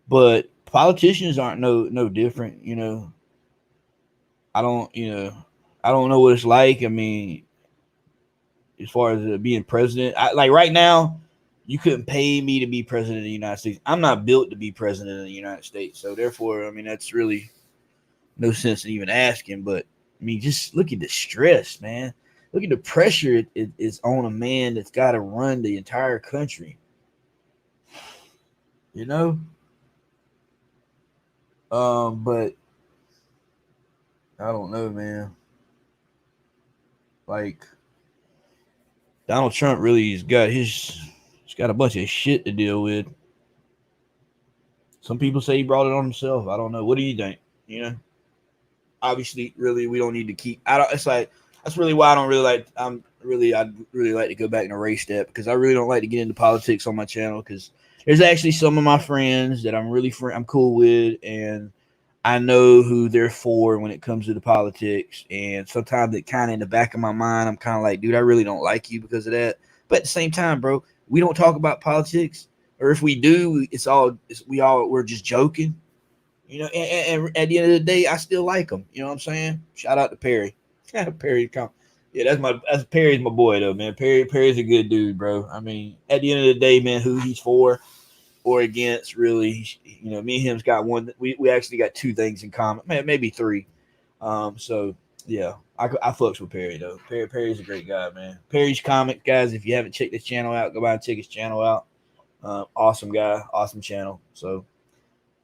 But politicians aren't no different, I don't know what it's like. I mean, as far as being president. Like right now, you couldn't pay me to be president of the United States. I'm not built to be president of the United States. So therefore, I mean, that's really no sense in even asking. But I mean, just look at the stress, man. Look at the pressure it is on a man that's got to run the entire country. You know? But I don't know, man. Like Donald Trump really he's got a bunch of shit to deal with. Some people say he brought it on himself. I don't know. What do you think? You know? Obviously, really, we don't need to keep. I don't. It's like that's really why I don't really like. I'd really like to go back and erase that because I really don't like to get into politics on my channel because there's actually some of my friends that I'm cool with and I know who they're for when it comes to the politics. And sometimes it kind of in the back of my mind, I'm kind of like, dude, I really don't like you because of that. But at the same time, bro, we don't talk about politics, or if we do, we're just joking. You know, and at the end of the day, I still like him. You know what I'm saying? Shout out to Perry. Perry, yeah, that's Perry's my boy though, man. Perry's a good dude, bro. I mean, at the end of the day, man, who he's for or against, really, you know, me and him's got one. We actually got two things in common, man, maybe three. So yeah, I fucks with Perry though. Perry's a great guy, man. Perry's Comic, guys. If you haven't checked his channel out, go by and check his channel out. Awesome guy, awesome channel. So.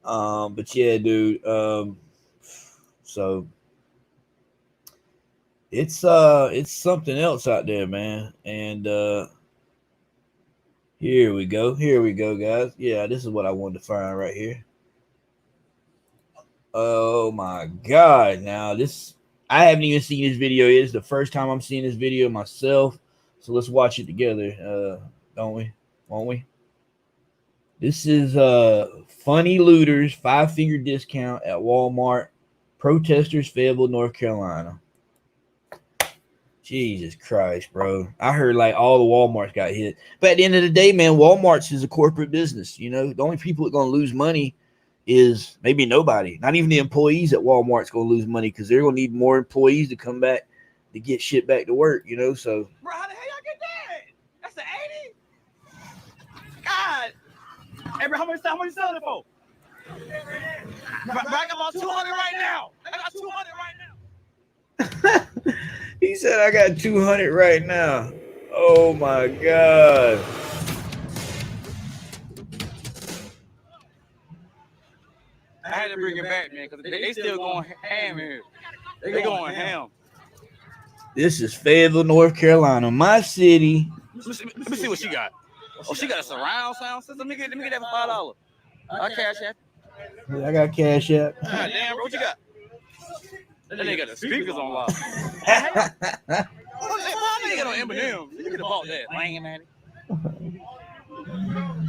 But yeah, dude. So it's something else out there, man. And here we go, guys. Yeah, this is what I wanted to find right here. Oh my god! Now I haven't even seen this video. It's the first time I'm seeing this video myself. So let's watch it together. Don't we? Won't we? This is funny looters 5-figure discount at Walmart. Protesters, Fayetteville, North Carolina. Jesus Christ, bro. I heard like all the Walmarts got hit. But at the end of the day, man, Walmart's is a corporate business. You know, the only people that are going to lose money is maybe nobody. Not even the employees at Walmart's going to lose money because they're going to need more employees to come back to get shit back to work, you know? So, bro, how the hell y'all get that? That's an 80? God. Hey, bro, how much you selling it for? Bro, I got about 200 right now. I got 200 right now. He said, I got 200 right now. Oh, my God. I had to bring it back, man, because they still going ham here. They going ham. This is Fayetteville, North Carolina, my city. Let me see what she got. Oh, she got a surround sound system. Let me get that for $5. I cash app. Yeah, I got cash app. God damn, bro, what you got? That nigga got the speakers on loud. Why nigga on Eminem? You could have bought that. Lame, man.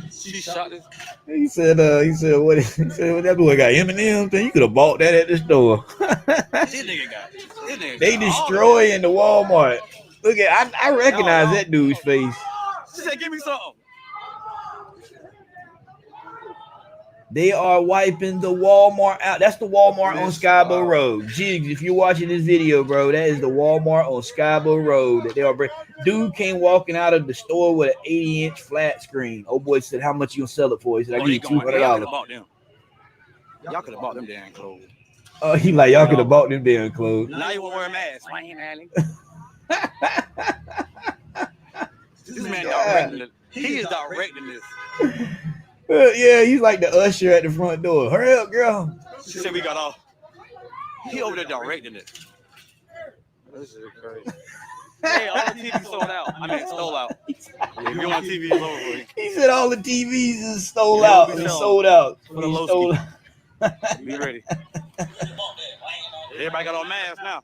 She shot this. He said, what? He said, well, that boy got Eminem. Then you could have bought that at the store. This nigga got. They destroying the Walmart. Look at, I recognize that dude's face. She said, "Give me something." They are wiping the Walmart out. That's the Walmart on Skybo Road. Jigs, if you're watching this video, bro, that is the Walmart on Skybo Road. That they are. Dude came walking out of the store with an 80-inch flat screen. Oh boy said, "How much you gonna sell it for?" He said, "I give you $200." Y'all could have bought them damn clothes. Oh, he like y'all could have bought them damn clothes. Now you won't wear a mask. This man directing it. He is directing this. Yeah, he's like the usher at the front door. Hurry up, girl. She said we got off. He over there directing it. This is crazy. Hey, all the TVs sold out. I mean, stole out. If you want TV, it's over for you. He said all the TVs is stole out and sold out. For the low Be ready. Everybody got on masks now.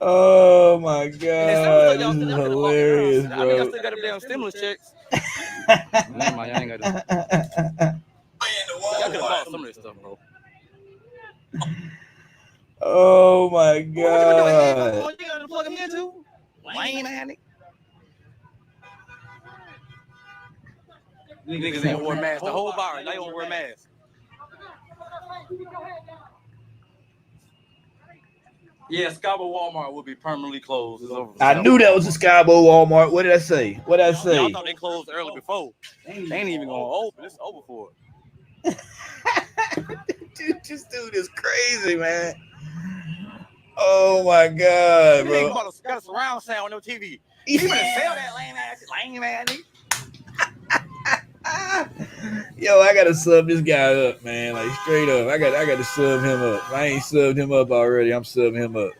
Oh my God, this is hilarious, bro. I think I still got them damn stimulus checks. Never mind, I ain't got them. Y'all could have bought some of this stuff, bro. Oh my God. What you got to plug them into? Lame, man. Niggas ain't wear masks. The whole virus, they don't wear masks. Yeah, Scarborough Walmart will be permanently closed. It's over. I knew that was a Scarborough Walmart. What did I say? What did I say? Y'all thought they closed early before. They ain't even gonna open. It's over for it. Dude, this dude is crazy, man. Oh my God, You bro. got a surround sound on no TV. You better sell that lame ass nigga. Yo, I gotta sub this guy up, man. Like straight up. I got to sub him up. If I ain't subbed him up already, I'm subbing him up.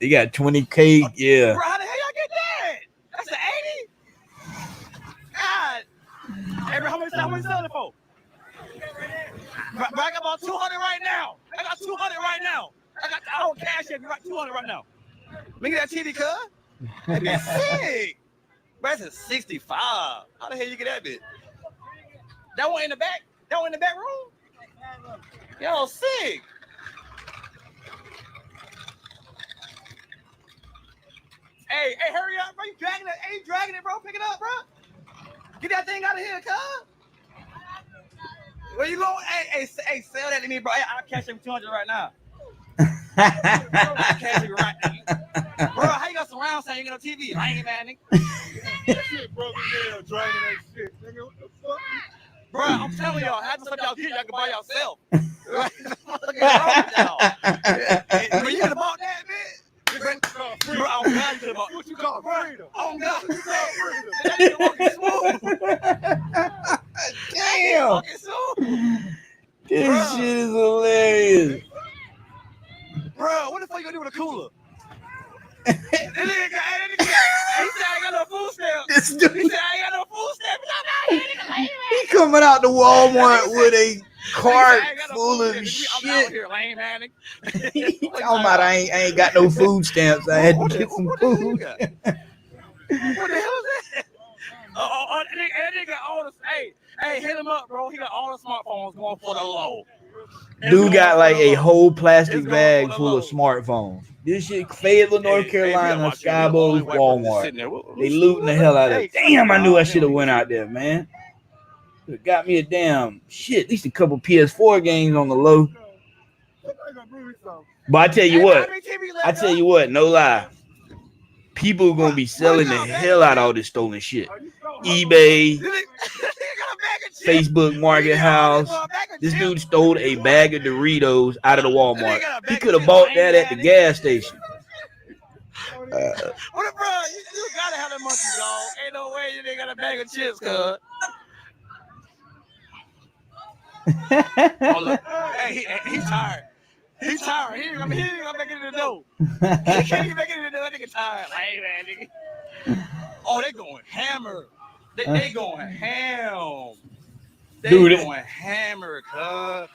He got 20K. Yeah. Bro, how the hell y'all get that? That's the 80? God. Hey, bro, how much selling it for? Bro, I got about 200 right now. I got 200 right now. I don't cash it. You got 200 right now. Look at that TV, cuz. That be sick. Bro, that's a 65. How the hell you get that bit? That one in the back? That one in the back room? Yo, sick. Hey, hurry up, bro. You dragging it. Hey, you dragging it, bro. Pick it up, bro. Get that thing out of here, cuz. Where you going? Hey, sell that to me, bro. Hey, I'll cash you 200 right now. I'll cash you right now. Bro, how you got surround sound? You got no TV? I ain't mad, nigga. That shit broke me down, driving that shit. Nigga, what the fuck? Bro, I'm telling y'all, half the stuff y'all get, y'all can buy yourself. Look at y'all. Bro, you could have bought that, man. Bro, oh God, you could have bought. What you call freedom? Oh God, What you call freedom? that nigga walking smooth. Damn. Walking smooth. This Bro. shit is hilarious. Bro, what the fuck you gonna do with a cooler? That nigga, he said I ain't got no food stamps. This dude, He said I ain't got no food stamps. he coming out the Walmart with a cart full of I'm out shit. here, lame man. He talking about I ain't got no food stamps. I had to get some What the hell you food. got? What the hell is that? That nigga got all the. Hey, hit him up, bro. He got all the smartphones going for the low. Dude got like a whole plastic bag full of smartphones. This shit, Fayetteville, North Carolina, Skybo's Walmart. They looting the hell out of it. Damn, I knew I should have went out there, man. It got me a damn shit. At least a couple PS4 games on the low. But I tell you what, no lie. People are gonna be selling the hell out of all this stolen shit. eBay, Facebook Market House. This dude stole a bag of Doritos out of the Walmart. He could have bought that at the gas station. What, bro? You gotta have the monkey, dog. Ain't no way you ain't got a bag of chips, cuz. Oh, look. Hey, he's tired. He's tired. He ain't gonna make it in the door. He can't even make it in the door. That nigga tired. Hey, man, nigga. Oh, they going hammer. They going ham. They going hammer, cuz.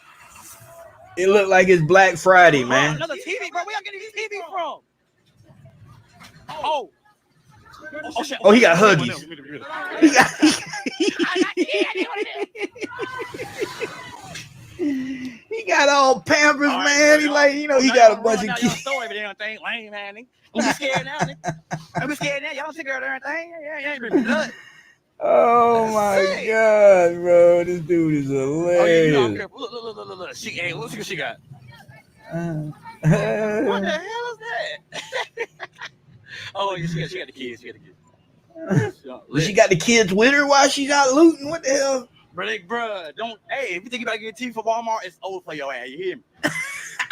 It looked like it's Black Friday, man. Another TV, bro. Where y'all getting this TV from? Oh. Oh, shit. Oh, he got Huggies. He got all Pampers, all right, man. He like, you know, he got a bunch of kids. Store every damn thing, lame man. Don't be scared now, nigga. Don't be scared now. Y'all don't figure out everything. Yeah, ain't really good. Oh my God, bro! This dude is hilarious. Oh, yeah, you know, I'm careful. Look. Hey, let's see what she got. What the hell is that? Oh, yeah, she got the kids. She got the kids with her while she's out looting. What the hell? Bruh, don't. Hey, if you think you about to get a TV for Walmart, it's over for your ass. You hear me?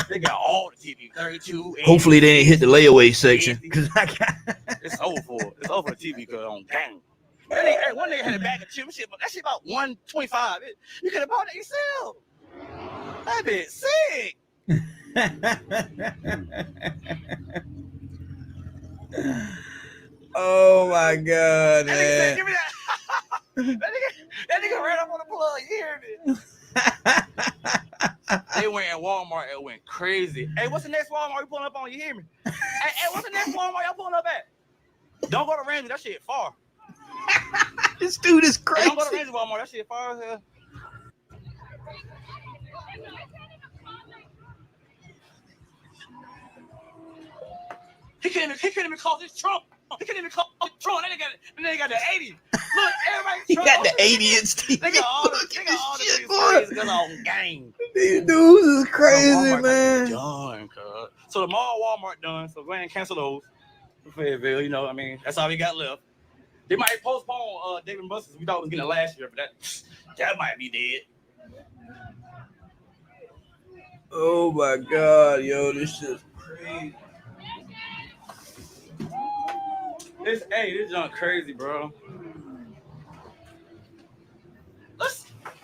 They got all the TV, 32. 80, hopefully they ain't hit the layaway section. It's over for the TV, cause on gang. One nigga had a bag of chips. That shit about $125. You could have bought that yourself. That bitch sick. Oh my God, man. Said, give me that. that nigga ran up on the plug. You hear me? They went at Walmart. It went crazy. Hey, what's the next Walmart you pulling up on? You hear me? Hey, what's the next Walmart y'all pulling up at? Don't go to Ramsey. That shit far. This dude is crazy. Hey, don't go to Ramsey Walmart. That shit far as hell. He couldn't even call this Trump. He couldn't even call it Trump. Then they got the 80. Look, everybody. He got the 80-inch TV. They got all the things on game. These dudes is crazy, man. Done, cuz. So the mall Walmart done. So go ahead and cancel those for Fayetteville. You know, I mean, that's all we got left. They might postpone Dave & Buster's. We thought it was getting it last year, but that might be dead. Oh my God, yo, this shit's crazy. This junk crazy, bro.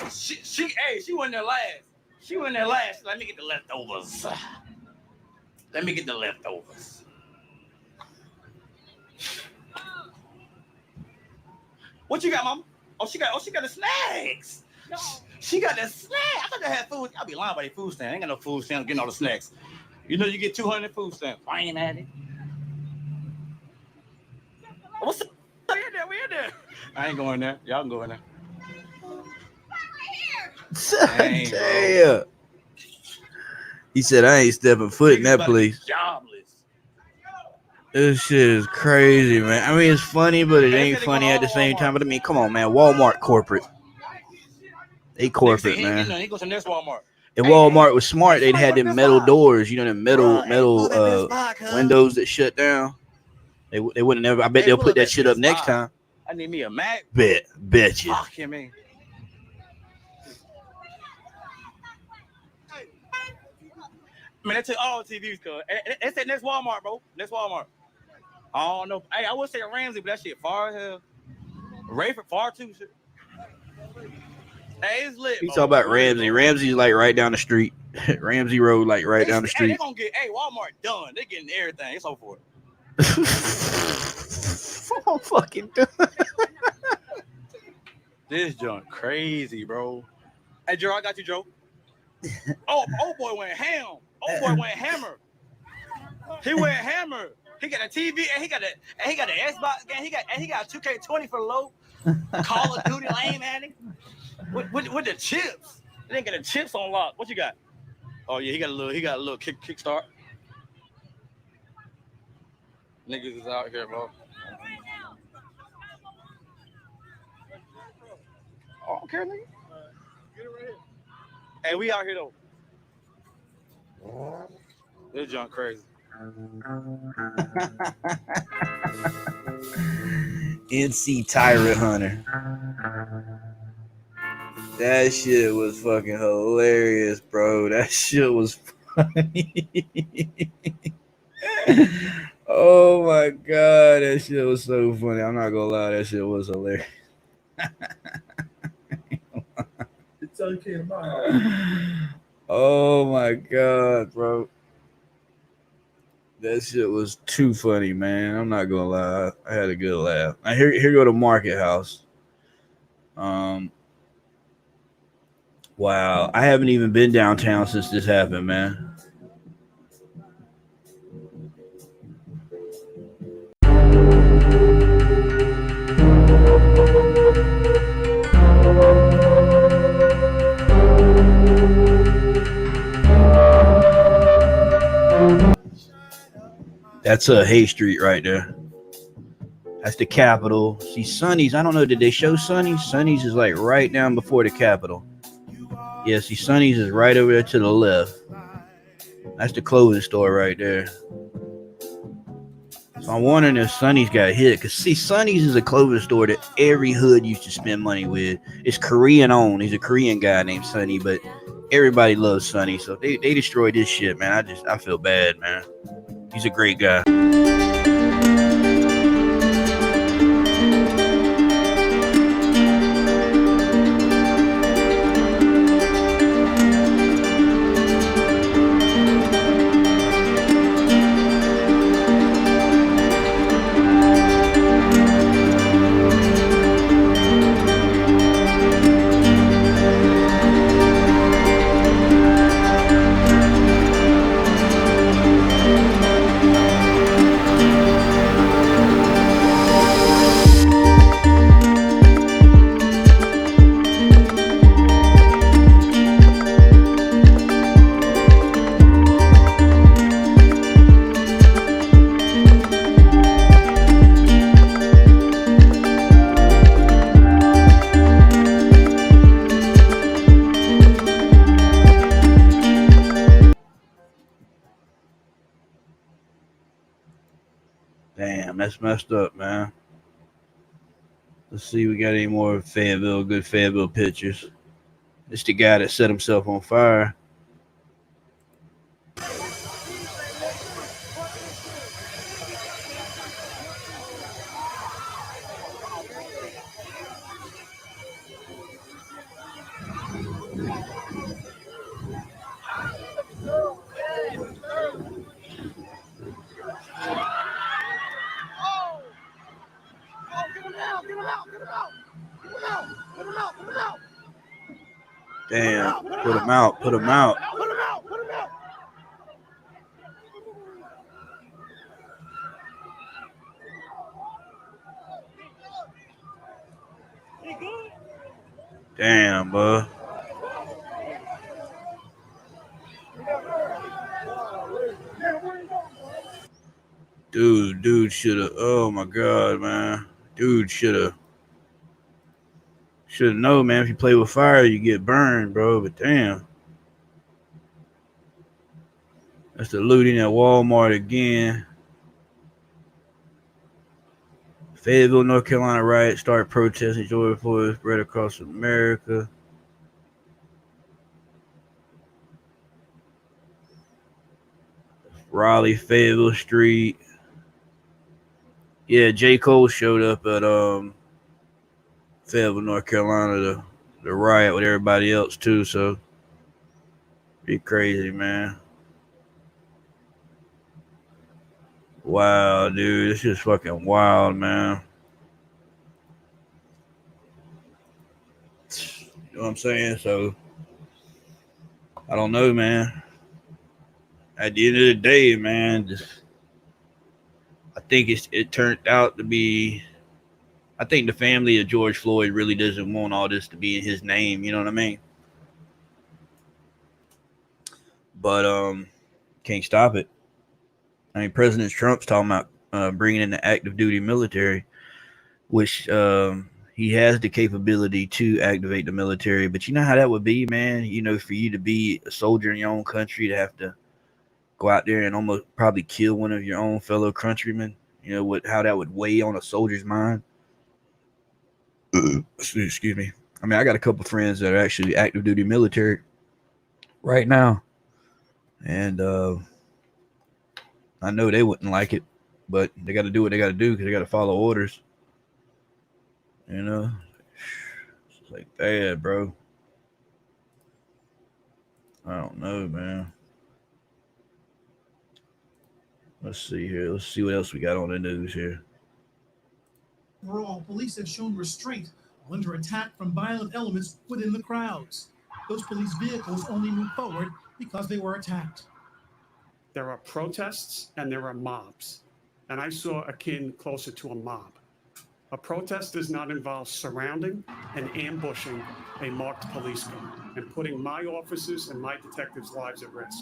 She went there last. She went there last. Let me get the leftovers. What you got, Mama? Oh, she got the snacks. No. She got the snacks. I thought they had food. I'll be lying about the food stand. I ain't got no food stand getting all the snacks. You know you get 200 food stamps. I ain't at it. What's up? We in there. I ain't going there. Y'all can go in there. Damn. He said, I ain't stepping foot in that place. Jobless. This shit is crazy, man. I mean, it's funny, but it ain't funny at the same time. But I mean, come on, man. Walmart corporate. They corporate, man. He goes to next Walmart. If Walmart was smart, they'd have them metal doors, you know, them metal windows that shut down. They wouldn't never. I bet they'll put that shit up next time. I need me a Mac. Bet you. Fuck him, man. Man, they took all TVs, cuz. It's at next Walmart, bro. Next Walmart. I don't know. Hey, I would say Ramsey, but that shit far as hell. Rayford far too, shit. Hey, it's lit. You talk about Ramsey. Ramsey's like right down the street. Ramsey Road, like right down the street. They gonna get, Walmart done. They getting everything. It's over for it. I'm fucking done. This junk crazy, bro. Hey, Joe, I got you, Joe. Oh boy went ham. Oh boy went hammer. He went hammer. He got a TV and he got an Xbox game. He got 2K20 for low. Call of Duty lame at him. With the chips. They didn't get the chips on lock. What you got? Oh yeah, he got a little kickstart. Niggas is out here, bro. I don't care, nigga. Get it right here. Hey, we out here though. This junk crazy. NC Tyrant Hunter. That shit was fucking hilarious, bro. That shit was funny. Oh my God, that shit was so funny. I'm not gonna lie, that shit was hilarious. It's okay tomorrow. Oh my God, bro. That shit was too funny, man. I'm not gonna lie. I had a good laugh. Now here go to Market House. Wow. I haven't even been downtown since this happened, man. That's Hay Street right there. That's the Capitol. See, Sonny's, I don't know, did they show Sonny's? Sonny's is like right down before the Capitol. Yeah, see, Sonny's is right over there to the left. That's the clothing store right there. So I'm wondering if Sonny's got hit. Because, see, Sonny's is a clothing store that every hood used to spend money with. It's Korean owned. He's a Korean guy named Sonny, but everybody loves Sonny. So they destroyed this shit, man. I feel bad, man. He's a great guy. That's messed up, man. Let's see, we got any more good Fayetteville pictures. It's the guy that set himself on fire. Damn, put him out. Damn, bud. Dude should have. Oh my god, man. Dude should have known, man. If you play with fire, you get burned, bro. But damn, that's the looting at Walmart again. Fayetteville, North Carolina riot start protesting Georgia Floyd spread across America. Raleigh, Fayetteville Street. Yeah, J. Cole showed up at Fayetteville, North Carolina to riot with everybody else too, so be crazy, man. Wow, dude, it's just fucking wild, man. You know what I'm saying? So I don't know, man. At the end of the day, man, I think it turned out to be. I think the family of George Floyd really doesn't want all this to be in his name. You know what I mean? But can't stop it. I mean, President Trump's talking about bringing in the active duty military, which he has the capability to activate the military. But you know how that would be, man. You know, for you to be a soldier in your own country, to have to go out there and almost probably kill one of your own fellow countrymen. You know how that would weigh on a soldier's mind. Excuse me. I mean, I got a couple friends that are actually active duty military right now, and I know they wouldn't like it, but they got to do what they got to do because they got to follow orders. You know, it's like bad, bro. I don't know, man. Let's see here. Let's see what else we got on the news here. Overall, police have shown restraint under attack from violent elements within the crowds. Those police vehicles only moved forward because they were attacked. There are protests and there are mobs. And I saw akin closer to a mob. A protest does not involve surrounding and ambushing a marked police car and putting my officers and my detectives' lives at risk.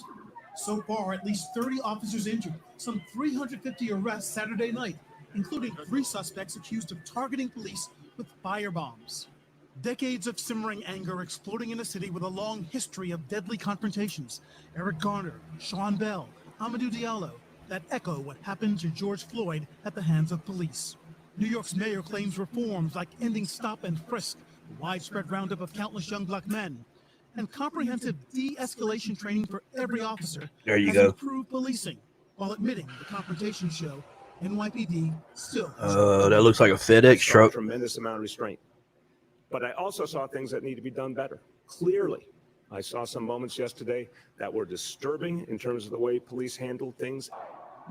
So far, at least 30 officers injured, some 350 arrests Saturday night, including 3 suspects accused of targeting police with firebombs. Decades of simmering anger exploding in a city with a long history of deadly confrontations. Eric Garner, Sean Bell, Amadou Diallo, that echo what happened to George Floyd at the hands of police. New York's mayor claims reforms like ending stop and frisk, the widespread roundup of countless young black men, and comprehensive de-escalation training for every officer there you has go. improved policing, while admitting the confrontation show NYPD still. That looks like a FedEx truck. Tremendous amount of restraint. But I also saw things that need to be done better. Clearly, I saw some moments yesterday that were disturbing in terms of the way police handled things.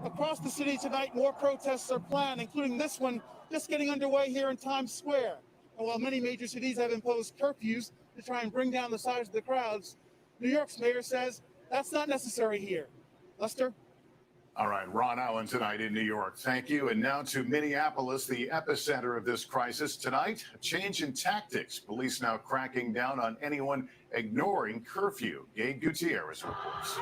Across the city tonight, more protests are planned, including this one just getting underway here in Times Square. And while many major cities have imposed curfews to try and bring down the size of the crowds, New York's mayor says that's not necessary here. Lester? All right, Ron Allen tonight in New York. Thank you. And now to Minneapolis, the epicenter of this crisis. Tonight, a change in tactics. Police now cracking down on anyone ignoring curfew. Gabe Gutierrez reports.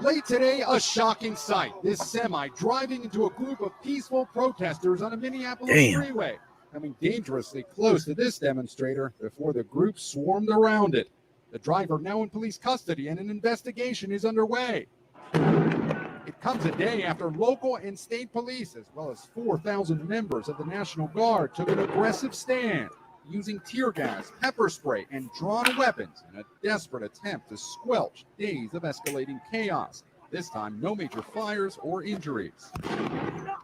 Late today, a shocking sight. This semi driving into a group of peaceful protesters on a Minneapolis freeway, coming dangerously close to this demonstrator before the group swarmed around it. The driver now in police custody and an investigation is underway. It comes a day after local and state police, as well as 4,000 members of the National Guard, took an aggressive stand, using tear gas, pepper spray, and drawn weapons in a desperate attempt to squelch days of escalating chaos. This time, no major fires or injuries.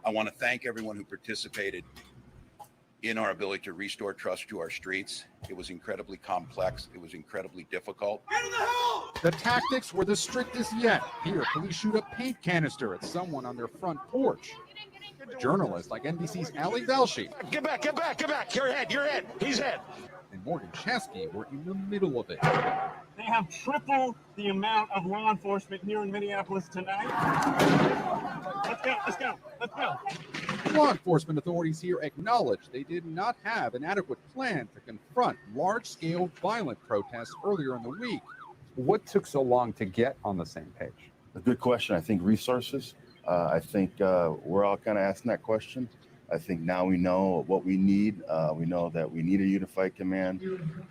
I want to thank everyone who participated in our ability to restore trust to our streets. It was incredibly complex. It was incredibly difficult. The tactics were the strictest yet. Here, police shoot a paint canister at someone on their front porch. Journalists like NBC's Ali Velshi. Get back, get back, get back. Your head. He's head. And Morgan Chesky were in the middle of it. They have tripled the amount of law enforcement here in Minneapolis tonight. Let's go. Law enforcement authorities here acknowledge they did not have an adequate plan to confront large-scale violent protests earlier in the week. What took so long to get on the same page? A good question. I think resources. I think we're all kind of asking that question. I think now we know what we need. We know that we need a unified command.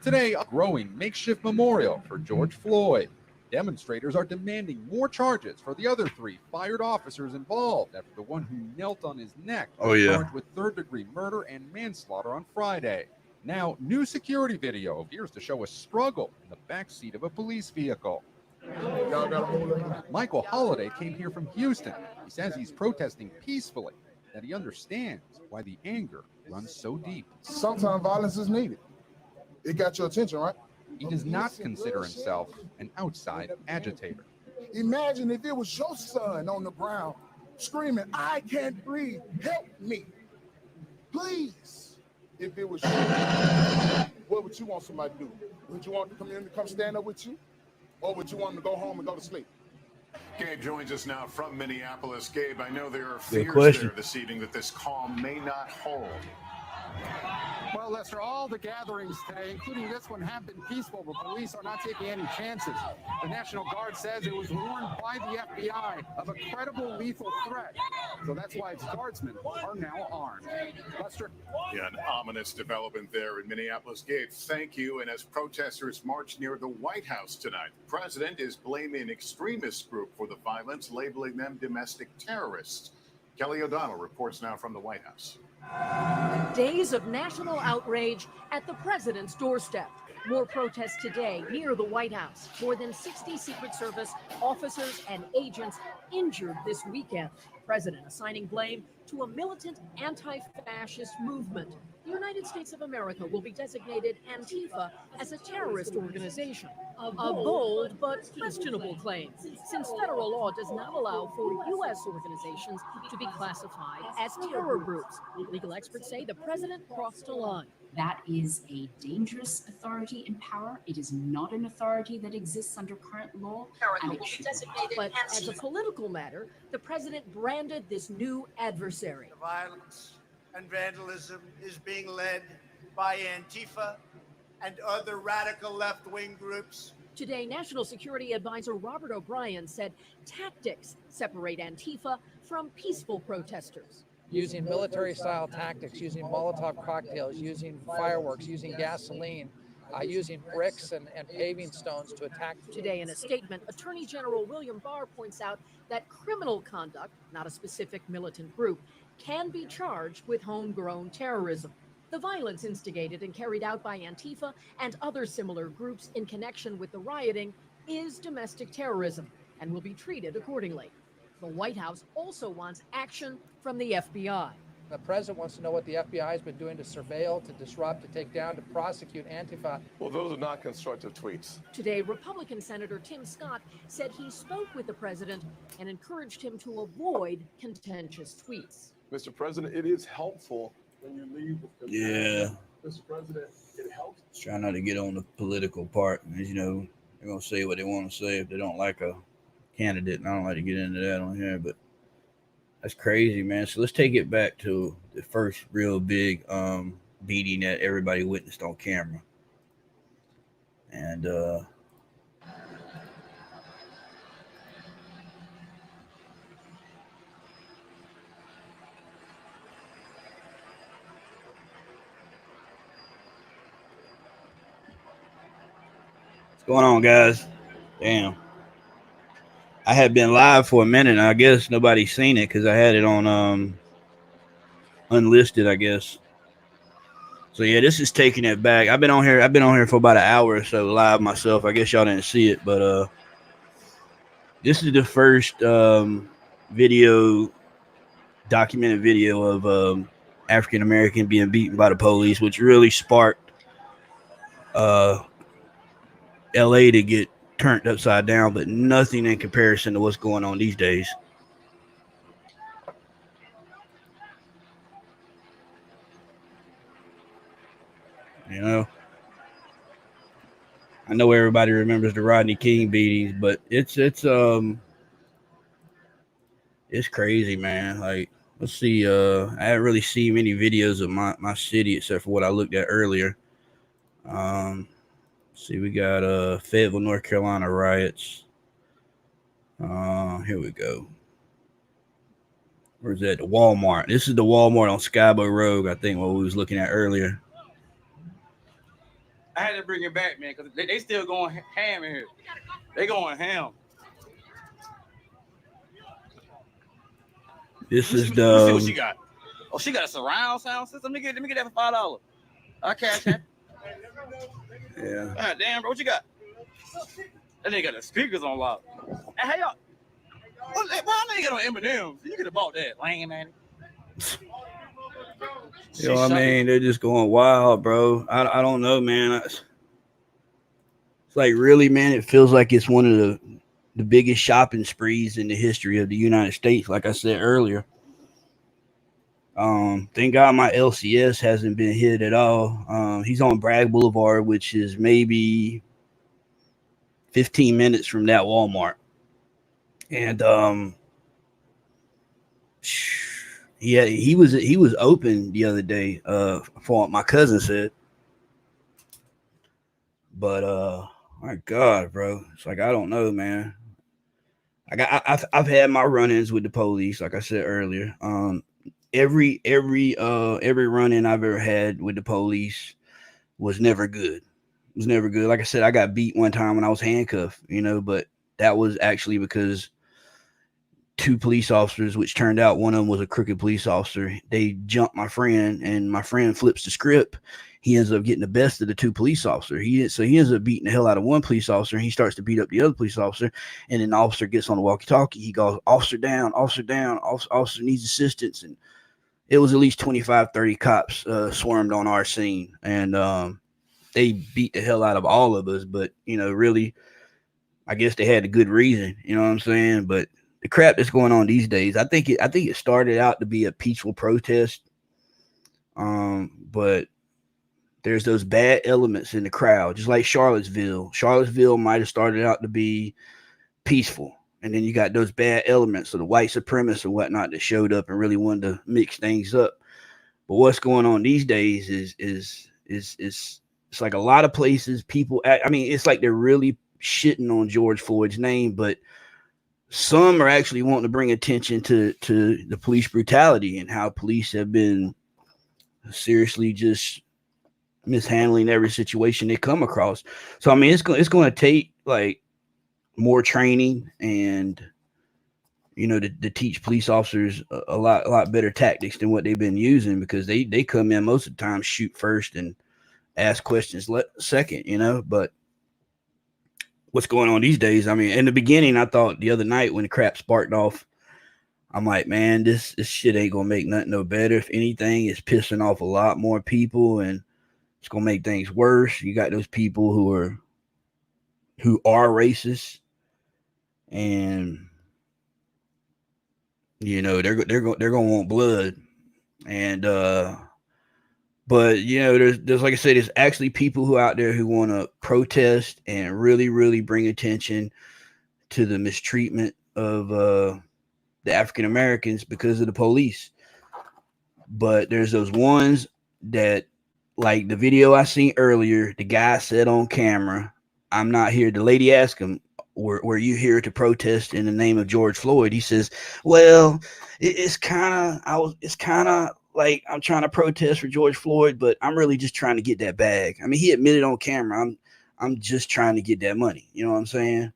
Today, a growing makeshift memorial for George Floyd. Demonstrators are demanding more charges for the other 3 fired officers involved after the one who knelt on his neck was charged with third-degree murder and manslaughter on Friday. Now, new security video appears to show a struggle in the backseat of a police vehicle. Michael Holliday came here from Houston. He says he's protesting peacefully, that he understands why the anger runs so deep. Sometimes violence is needed. It got your attention, right? He does not consider himself an outside agitator. Imagine if it was your son on the ground screaming, "I can't breathe, help me, please." If it was you, what would you want somebody to do? Would you want the community to come stand up with you? Or would you want them to go home and go to sleep? Gabe joins us now from Minneapolis. Gabe, I know there are fears there this evening that this calm may not hold. Well, Lester, all the gatherings today, including this one, have been peaceful, but police are not taking any chances. The National Guard says it was warned by the FBI of a credible lethal threat. So that's why its guardsmen are now armed. Lester? Yeah, an ominous development there in Minneapolis. Gabe, thank you. And as protesters march near the White House tonight, the president is blaming an extremist group for the violence, labeling them domestic terrorists. Kelly O'Donnell reports now from the White House. Days of national outrage at the president's doorstep. More protests today near the White House. More than 60 Secret Service officers and agents injured this weekend. President assigning blame to a militant anti-fascist movement. The United States of America will be designated Antifa as a terrorist organization. A bold but questionable claim, since federal law does not allow for U.S. organizations to be classified as terror groups. Legal experts say the president crossed a line. That is a dangerous authority in power. It is not an authority that exists under current law. And it should But as a political matter, the president branded this new adversary. The violence and vandalism is being led by Antifa and other radical left-wing groups. Today, National Security Advisor Robert O'Brien said tactics separate Antifa from peaceful protesters. Using military-style tactics, using Molotov cocktails, using fireworks, using gasoline, using bricks and paving stones to attack. Today, in a statement, Attorney General William Barr points out that criminal conduct, not a specific militant group, can be charged with homegrown terrorism. The violence instigated and carried out by Antifa and other similar groups in connection with the rioting is domestic terrorism and will be treated accordingly. The White House also wants action from the FBI. The president wants to know what the FBI has been doing to surveil, to disrupt, to take down, to prosecute Antifa. Well, those are not constructive tweets. Today, Republican Senator Tim Scott said he spoke with the president and encouraged him to avoid contentious tweets. Mr. President, it is helpful when you leave with Mr. President, it helps. Try not to get on the political part. As you know, they're going to say what they want to say if they don't like a candidate, and I don't like to get into that on here, but that's crazy, man. So let's take it back to the first real big beating that everybody witnessed on camera. And what's going on, guys? Damn. I had been live for a minute, and I guess nobody's seen it because I had it on unlisted, I guess. So yeah, this is taking it back. I've been on here for about an hour or so live myself. I guess y'all didn't see it, but this is the first documented video of African American being beaten by the police, which really sparked LA to get turned upside down, but nothing in comparison to what's going on these days. You know, I know everybody remembers the Rodney King beatings, but it's crazy, man. Like, let's see, I haven't really seen many videos of my city except for what I looked at earlier. See, we got Fayetteville, North Carolina riots. Here we go. Where's that? The Walmart. This is the Walmart on Skybo Road, I think, what we was looking at earlier. I had to bring it back, man, because they still going ham in here. They going ham. This is Let me see what the she got. Oh, she got a surround sound system. Let me get that for $5. I cash that. Yeah. God damn, bro, what you got? That nigga got the speakers on lock. Hey, how y'all? Why I ain't got on Eminem? You could have bought that, lame man. You know what I mean? They're just going wild, bro. I don't know, man. It's like, really, man, it feels like it's one of the biggest shopping sprees in the history of the United States, like I said earlier. Thank God my LCS hasn't been hit at all. He's on Bragg Boulevard, which is maybe 15 minutes from that Walmart. And yeah, he was open the other day, for what my cousin said. But my God, bro, it's like, I don't know, man. I've had my run-ins with the police, like I said earlier. Every run-in I've ever had with the police was never good. It was never good. Like I said, I got beat one time when I was handcuffed, but that was actually because two police officers, which turned out one of them was a crooked police officer, they jumped my friend, and my friend flips the script. He ends up getting the best of the two police officers. He ends up beating the hell out of one police officer, and he starts to beat up the other police officer. And then the officer gets on the walkie-talkie. He goes, officer down, officer needs assistance. And it was at least 25, 30 cops swarmed on our scene. And they beat the hell out of all of us. But, really, I guess they had a good reason. You know what I'm saying? But the crap that's going on these days, I think it started out to be a peaceful protest. But there's those bad elements in the crowd, just like Charlottesville. Charlottesville might have started out to be peaceful, and then you got those bad elements of the white supremacists and whatnot that showed up and really wanted to mix things up. But what's going on these days is it's like a lot of places people. It's like they're really shitting on George Floyd's name, but some are actually wanting to bring attention to the police brutality and how police have been seriously just mishandling every situation they come across. So it's going to take like more training and to teach police officers a lot better tactics than what they've been using, because they come in most of the time, shoot first and ask questions second. But what's going on these days, in the beginning, I thought the other night when the crap sparked off, I'm like, man, this shit ain't gonna make nothing no better. If anything, it's pissing off a lot more people, and it's gonna make things worse. You got those people who are racist, and they're gonna want blood. And but there's like I said, there's actually people who out there who want to protest and really, really bring attention to the mistreatment of the African Americans because of the police. But there's those ones that, like the video I seen earlier, the guy said on camera, I'm not here. The lady asked him, were you here to protest in the name of George Floyd? He says, well, it's kind of like I'm trying to protest for George Floyd, but I'm really just trying to get that bag. He admitted on camera, I'm just trying to get that money. You know what I'm saying?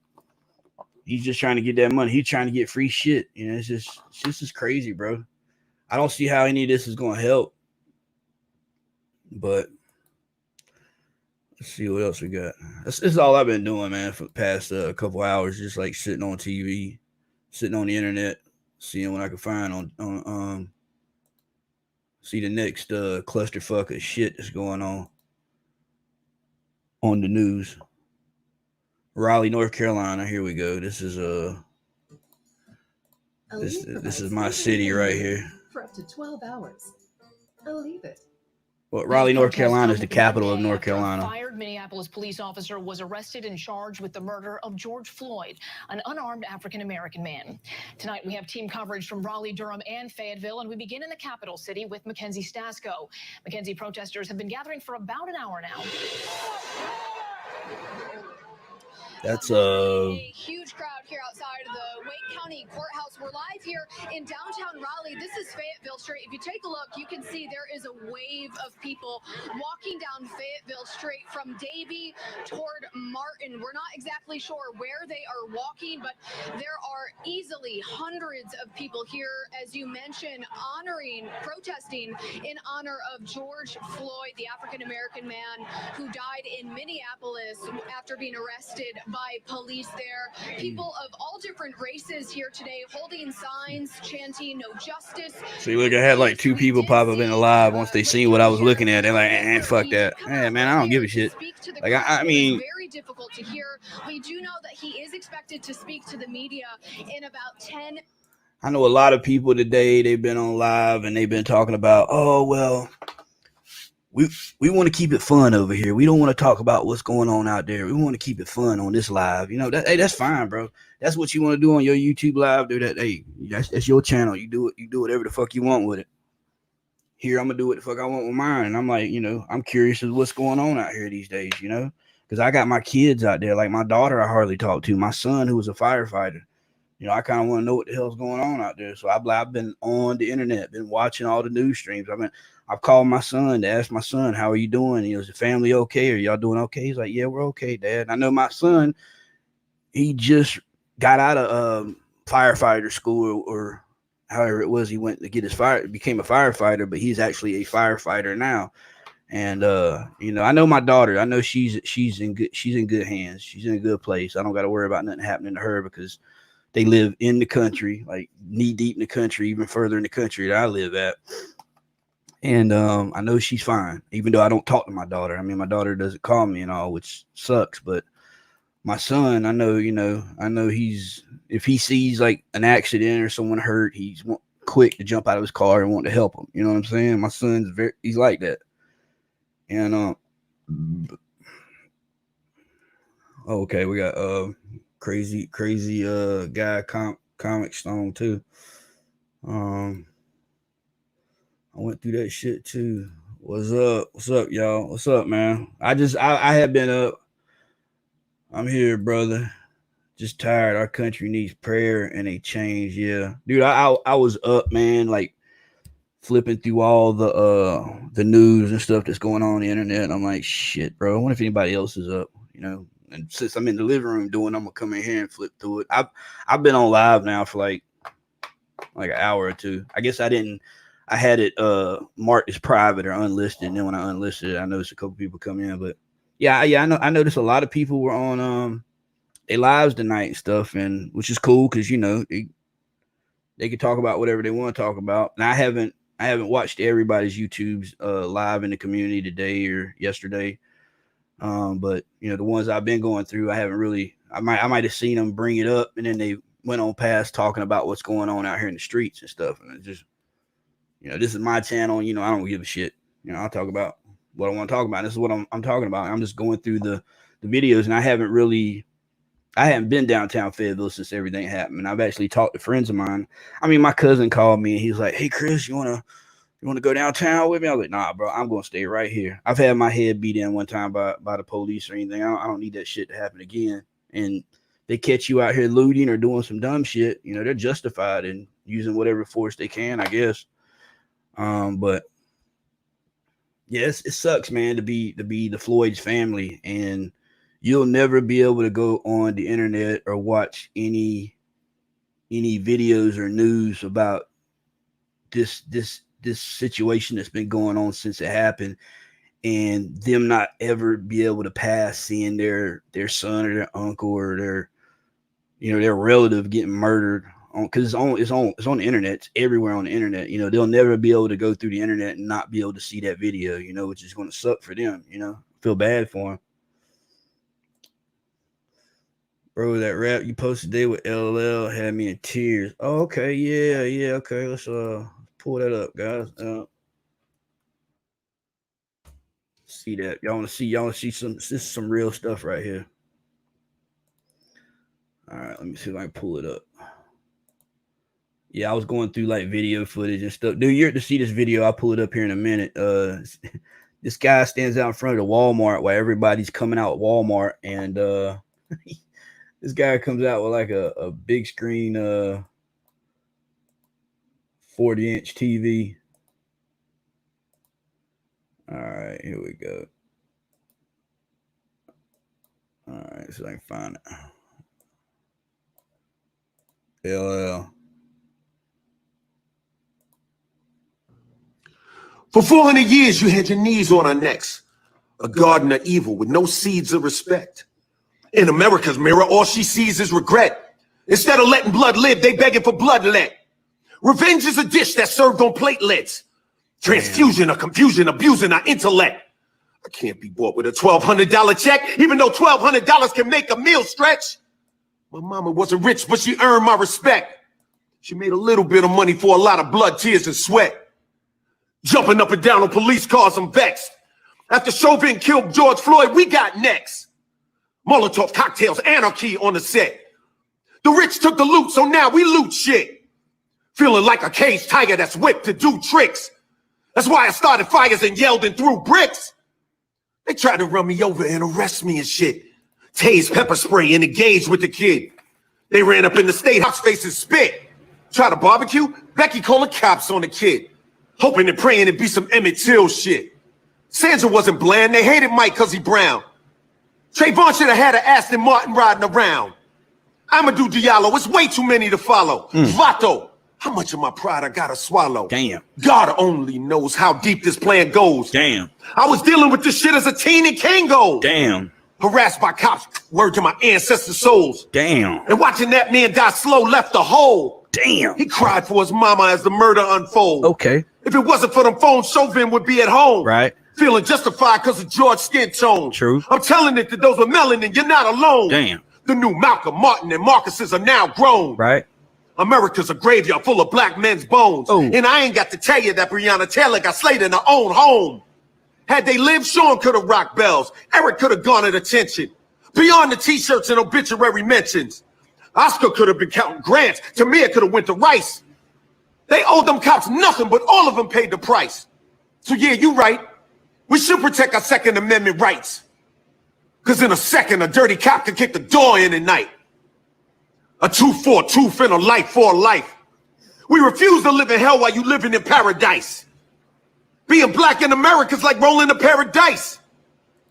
He's just trying to get that money. He's trying to get free shit. You know, it's just crazy, bro. I don't see how any of this is going to help. But let's see what else we got. This is all I've been doing, man, for the past couple hours. Just like sitting on TV, sitting on the internet, seeing what I can find on see the next clusterfuck of shit that's going on the news. Raleigh, North Carolina. Here we go. This is this is my city right here. For up to 12 hours. Believe it. Well, Raleigh, North Carolina is the capital of North Carolina. A fired Minneapolis police officer was arrested and charged with the murder of George Floyd, an unarmed African-American man. Tonight, we have team coverage from Raleigh, Durham, and Fayetteville, and we begin in the capital city with Mackenzie Stasko. Mackenzie, protesters have been gathering for about an hour now. That's a huge crowd here outside of the Wake County Courthouse. We're live here in downtown Raleigh. This is Fayetteville Street. If you take a look, you can see there is a wave of people walking down Fayetteville Street from Davie toward Martin. We're not exactly sure where they are walking, but there are easily hundreds of people here, as you mentioned, protesting in honor of George Floyd, the African-American man who died in Minneapolis after being arrested by police there. People of all different races here today holding signs, chanting no justice. See, look, I had like 2 people pop up in the live once they seen what I was looking at. They're like, fuck that. Hey, man, I don't give a shit. Like, I mean, very difficult to hear. We do know that he is expected to speak to the media in about 10. I know a lot of people today, they've been on live and they've been talking about, oh, well, we want to keep it fun over here. We don't want to talk about what's going on out there. We want to keep it fun on this live. You know, hey, that's fine, bro. That's what you want to do on your YouTube live. Do that. Hey, that's your channel. You do whatever the fuck you want with it. Here, I'm gonna do what the fuck I want with mine. And I'm like, you know, I'm curious as what's going on out here these days, you know, because I got my kids out there. Like my daughter, I hardly talk to. My son, who was a firefighter. You know, I kind of want to know what the hell's going on out there. So I've been on the internet, been watching all the news streams. I've called my son to ask my son, how are you doing? You know, is the family okay? Are y'all doing okay? He's like, yeah, we're okay, Dad. I know my son, he just got out of firefighter school or however it was. He went to get his became a firefighter, but he's actually a firefighter now. And you know, I know my daughter. I know she's in good hands. She's in a good place. I don't got to worry about nothing happening to her because they live in the country, like knee deep in the country, even further in the country that I live at. And I know she's fine, even though I don't talk to my daughter. I mean, my daughter doesn't call me and all, which sucks. But my son, I know if he sees like an accident or someone hurt, he's quick to jump out of his car and want to help him. You know what I'm saying? My son's he's like that. And okay, we got crazy guy comic stone too. I went through that shit too. What's up, y'all? What's up, man? I have been up. I'm here, brother. Just tired. Our country needs prayer and a change. Yeah, dude. I was up, man. Like flipping through all the news and stuff that's going on the internet. I'm like, shit, bro. I wonder if anybody else is up. You know. And since I'm in the living room doing, I'm gonna come in here and flip through it. I've been on live now for like an hour or two. I guess I had it marked as private or unlisted, and then when I unlisted it, I noticed a couple people come in. But yeah, I noticed a lot of people were on their lives tonight and stuff, and which is cool because you know they can talk about whatever they want to talk about. And I haven't watched everybody's YouTube's live in the community today or yesterday. But you know, the ones I've been going through, I haven't really, I might have seen them bring it up and then they went on past talking about what's going on out here in the streets and stuff. And it just, you know, this is my channel, you know, I don't give a shit. You know, I'll talk about what I want to talk about. This is what I'm talking about. I'm just going through the videos and I haven't been downtown Fayetteville since everything happened. I've actually talked to friends of mine. I mean, my cousin called me and he's like, hey Chris, you want to go downtown with me? I was like, nah, bro, I'm going to stay right here. I've had my head beat in one time by the police or anything. I don't need that shit to happen again. And they catch you out here looting or doing some dumb shit, you know, they're justified in using whatever force they can, I guess. But yes, it sucks, man, to be the Floyd's family and you'll never be able to go on the internet or watch any videos or news about this situation that's been going on since it happened, and them not ever be able to pass seeing their son or their uncle or their relative getting murdered on, because it's on the internet. It's everywhere on the internet. They'll never be able to go through the internet and not be able to see that video, which is going to suck for them. Feel bad for them. Bro, that rap you posted today with LL had me in tears. Oh, okay, yeah, okay. Let's pull that up, guys. See that? Y'all want to see some? This is some real stuff right here. All right, let me see if I can pull it up. Yeah, I was going through like video footage and stuff. Dude, you're to see this video. I'll pull it up here in a minute. This guy stands out in front of the Walmart while everybody's coming out at Walmart, and this guy comes out with like a big screen 40-inch TV. All right, here we go. All right, so I can find it. LL. For 400 years, you had your knees on our necks, a garden of evil with no seeds of respect. In America's mirror, all she sees is regret. Instead of letting blood live, they begging for bloodlet. Revenge is a dish that's served on platelets. Transfusion of confusion, abusing our intellect. I can't be bought with a $1,200 check, even though $1,200 can make a meal stretch. My mama wasn't rich, but she earned my respect. She made a little bit of money for a lot of blood, tears, and sweat. Jumping up and down on police cars, I'm vexed. After Chauvin killed George Floyd, we got next. Molotov cocktails, anarchy on the set. The rich took the loot, so now we loot shit. Feeling like a caged tiger that's whipped to do tricks. That's why I started fires and yelled and threw bricks. They tried to run me over and arrest me and shit. Tase pepper spray and engage with the kid. They ran up in the state house faces spit. Try to barbecue, Becky calling cops on the kid. Hoping and praying it'd be some Emmett Till shit. Sandra wasn't bland, they hated Mike cause he brown. Trayvon should have had an Aston Martin riding around. Amadou Diallo, it's way too many to follow. Vato, how much of my pride I gotta swallow? Damn. God only knows how deep this plan goes. Damn. I was dealing with this shit as a teen in Kango. Damn. Harassed by cops, word to my ancestors' souls. Damn. And watching that man die slow left a hole. Damn. He cried for his mama as the murder unfolds. Okay. If it wasn't for them phones, Chauvin would be at home. Right. Feeling justified because of George's skin tone. True. I'm telling it to those with melanin, you're not alone. Damn. The new Malcolm, Martin, and Marcus's are now grown. Right. America's a graveyard full of black men's bones. Oh. And I ain't got to tell you that Breonna Taylor got slayed in her own home. Had they lived, Sean could have rocked bells. Eric could have garnered attention. Beyond the t-shirts and obituary mentions. Oscar could have been counting grants. Tamir could have went to Rice. They owed them cops nothing, but all of them paid the price. So yeah, you right. We should protect our Second Amendment rights. Because in a second, a dirty cop can kick the door in at night. A tooth for a tooth and a life for a life. We refuse to live in hell while you living in paradise. Being black in America is like rolling a paradise.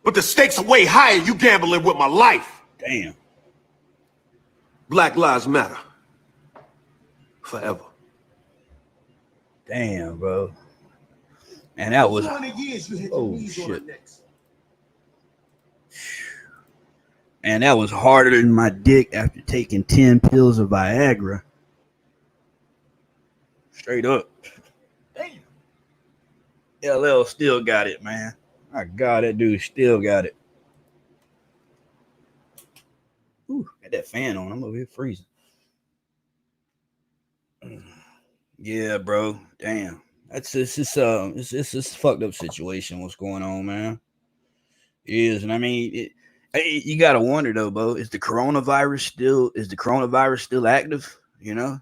But the stakes are way higher, you gambling with my life. Damn. Black lives matter. Forever. Damn, bro. And that was, oh shit. And that was harder than my dick after taking 10 pills of Viagra. Straight up. Damn. LL still got it, man. My God, that dude still got it. Ooh, got that fan on. I'm over here freezing. Yeah, bro. Damn. It's a fucked up situation. What's going on, man? It is, and I mean, you gotta wonder though, bro. Is the coronavirus still active? You know,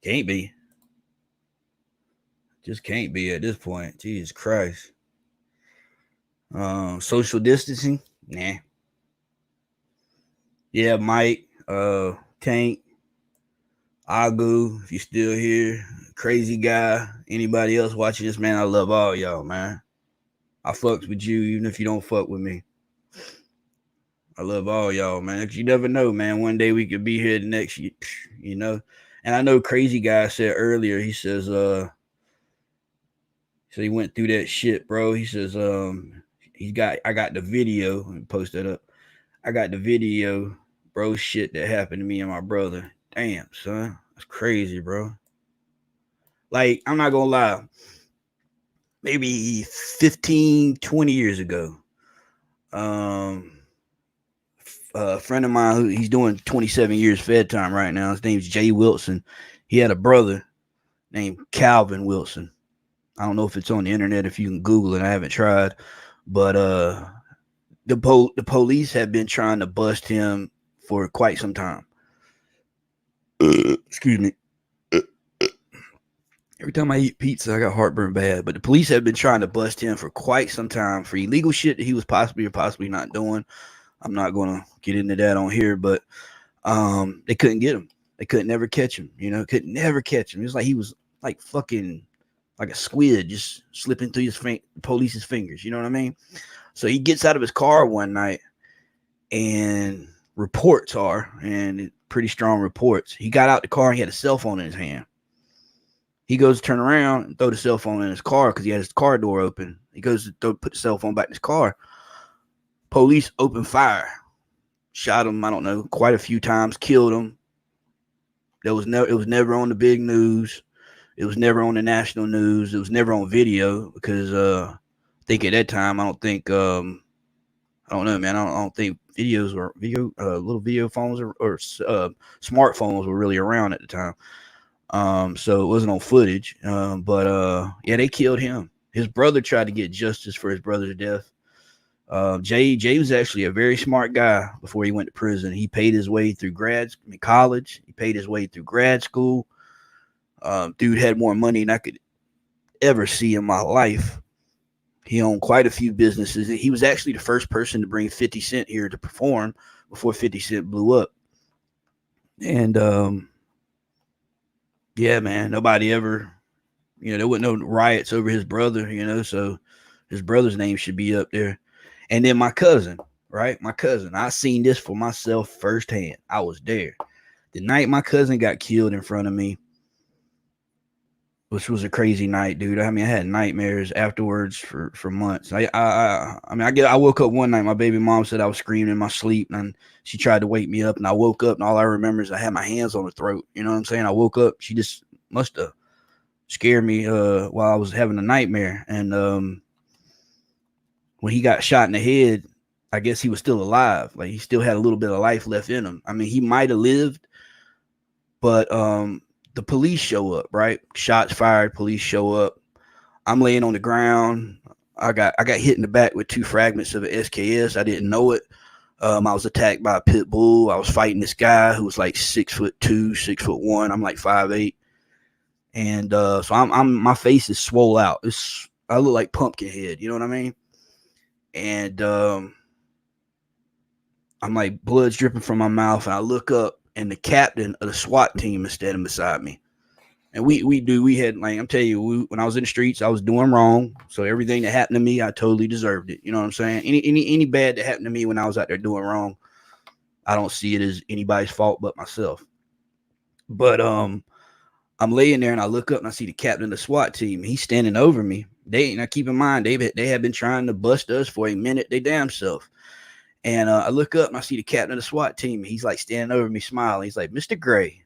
can't be. Just can't be at this point. Jesus Christ. Social distancing, nah. Yeah, Mike, Tank, Agu, if you're still here, crazy guy, anybody else watching this, man, I love all y'all, man. I fucks with you, even if you don't fuck with me. I love all y'all, man. 'Cause you never know, man. One day we could be here the next year, you know. And I know Crazy Guy said earlier, he says, so he went through that shit, bro. He says, I got the video and post that up. I got the video, bro. Shit that happened to me and my brother. Damn, son, that's crazy, bro. Like, I'm not gonna lie. Maybe 15, 20 years ago, um, a friend of mine who he's doing 27 years Fed time right now. His name's Jay Wilson. He had a brother named Calvin Wilson. I don't know if it's on the internet, if you can Google it. I haven't tried, but the police have been trying to bust him for quite some time. Excuse me. Every time I eat pizza, I got heartburn bad. But the police have been trying to bust him for quite some time for illegal shit that he was possibly or possibly not doing. I'm not going to get into that on here, but they couldn't get him. They couldn't never catch him. You know, could never catch him. It was like he was like fucking like a squid just slipping through his police's fingers. You know what I mean? So he gets out of his car one night, and reports are, and pretty strong reports, he got out the car and he had a cell phone in his hand. He goes to turn around and throw the cell phone in his car because he had his car door open. He goes to put the cell phone back in his car. Police opened fire, shot him, I don't know, quite a few times, killed him. It was never on the big news. It was never on the national news. It was never on video because I think at that time, I don't know, man. I don't think little video phones or smartphones were really around at the time. So it wasn't on footage. But yeah, they killed him. His brother tried to get justice for his brother's death. Jay was actually a very smart guy before he went to prison. He paid his way through college. He paid his way through grad school. Dude had more money than I could ever see in my life. He owned quite a few businesses. He was actually the first person to bring 50 Cent here to perform before 50 Cent blew up. And yeah, man, nobody ever, there wasn't no riots over his brother, so his brother's name should be up there. And then my cousin, right? My cousin, I seen this for myself firsthand. I was there. The night my cousin got killed in front of me, which was a crazy night, dude. I mean, I had nightmares afterwards for months. I woke up one night. My baby mom said I was screaming in my sleep, and she tried to wake me up. And I woke up, and all I remember is I had my hands on her throat. You know what I'm saying? I woke up. She just must have scared me while I was having a nightmare. And when he got shot in the head, I guess he was still alive. Like he still had a little bit of life left in him. I mean, he might have lived, but the police show up, right? Shots fired, police show up. I'm laying on the ground. I got hit in the back with 2 fragments of an SKS. I didn't know it. I was attacked by a pit bull. I was fighting this guy who was like 6'2", 6'1". I'm like 5'8". And so I'm my face is swole out. I look like Pumpkinhead, you know what I mean? And I'm like blood's dripping from my mouth, and I look up, and the captain of the SWAT team is standing beside me. And we had, like, I'm telling you, when I was in the streets, I was doing wrong. So everything that happened to me, I totally deserved it. You know what I'm saying? Any bad that happened to me when I was out there doing wrong, I don't see it as anybody's fault but myself. But I'm laying there and I look up and I see the captain of the SWAT team. He's standing over me. Now keep in mind, they have been trying to bust us for a minute, they damn self. And I look up and I see the captain of the SWAT team. He's like standing over me, smiling. He's like, Mr. Gray,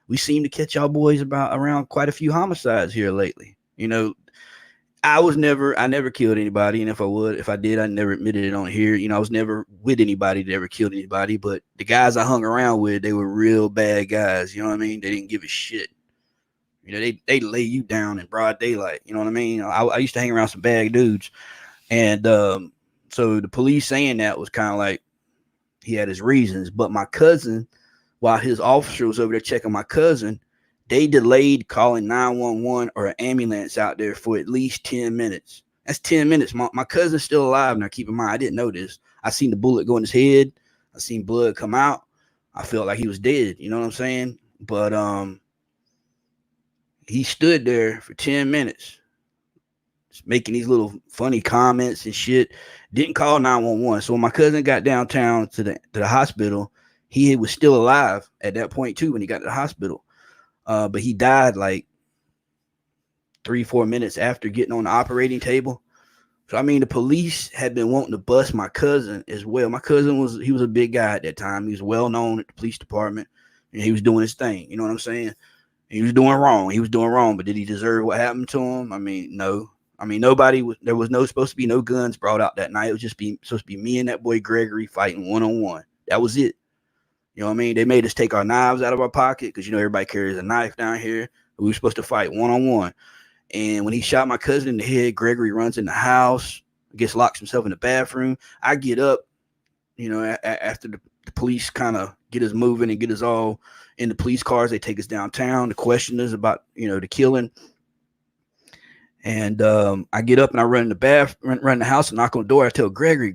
we seem to catch y'all boys around quite a few homicides here lately. I never killed anybody. And if I did, I never admitted it on here. I was never with anybody that ever killed anybody. But the guys I hung around with, they were real bad guys. You know what I mean? They didn't give a shit. They lay you down in broad daylight. You know what I mean? I used to hang around some bad dudes. And so the police saying that was kind of like he had his reasons. But my cousin, while his officer was over there checking my cousin, they delayed calling 911 or an ambulance out there for at least 10 minutes. That's 10 minutes. My cousin's still alive. Now, keep in mind, I didn't know this. I seen the bullet go in his head. I seen blood come out. I felt like he was dead. You know what I'm saying? But he stood there for 10 minutes making these little funny comments and shit. Didn't call 911. So when my cousin got downtown to the hospital, he was still alive at that point too when he got to the hospital. But he died like 3-4 minutes after getting on the operating table. So I mean, the police had been wanting to bust my cousin as well. My cousin was a big guy at that time. He was well known at the police department, and he was doing his thing. You know what I'm saying? He was doing wrong. He was doing wrong, but did he deserve what happened to him? I mean, no. I mean, there was supposed to be no guns brought out that night. It was just supposed to be me and that boy Gregory fighting one-on-one. That was it. You know what I mean? They made us take our knives out of our pocket because, everybody carries a knife down here. We were supposed to fight one-on-one. And when he shot my cousin in the head, Gregory runs in the house, gets locks himself in the bathroom. I get up, after the police kind of get us moving and get us all in the police cars. They take us downtown to question us about, the killing. And I get up and I run in the house and knock on the door. I tell Gregory,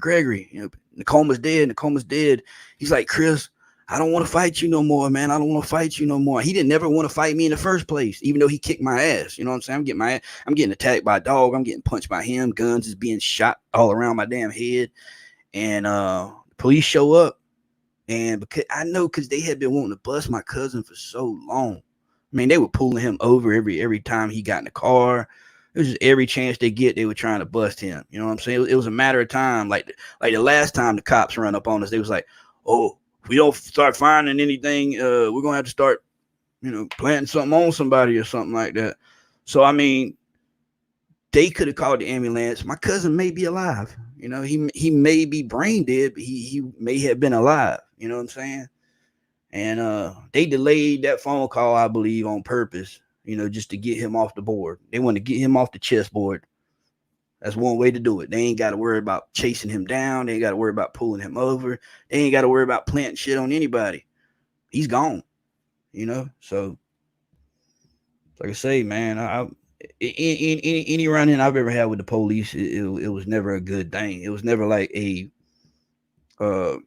Nakoma's dead. He's like, Chris, I don't want to fight you no more, man. I don't want to fight you no more. He didn't never want to fight me in the first place, even though he kicked my ass. You know what I'm saying? I'm getting attacked by a dog. I'm getting punched by him. Guns is being shot all around my damn head. And police show up. And because they had been wanting to bust my cousin for so long. I mean, they were pulling him over every time he got in the car. It was just every chance they get, they were trying to bust him. You know what I'm saying? It was a matter of time. Like the last time the cops run up on us, they was like, oh, if we don't start finding anything, we're going to have to start, planting something on somebody or something like that. So, I mean, they could have called the ambulance. My cousin may be alive. He may be brain dead, but he may have been alive. You know what I'm saying? And they delayed that phone call, I believe, on purpose, just to get him off the board. They want to get him off the chessboard. That's one way to do it. They ain't got to worry about chasing him down. They ain't got to worry about pulling him over. They ain't got to worry about planting shit on anybody. He's gone, So, like I say, man, any run-in I've ever had with the police, it was never a good thing. It was never like a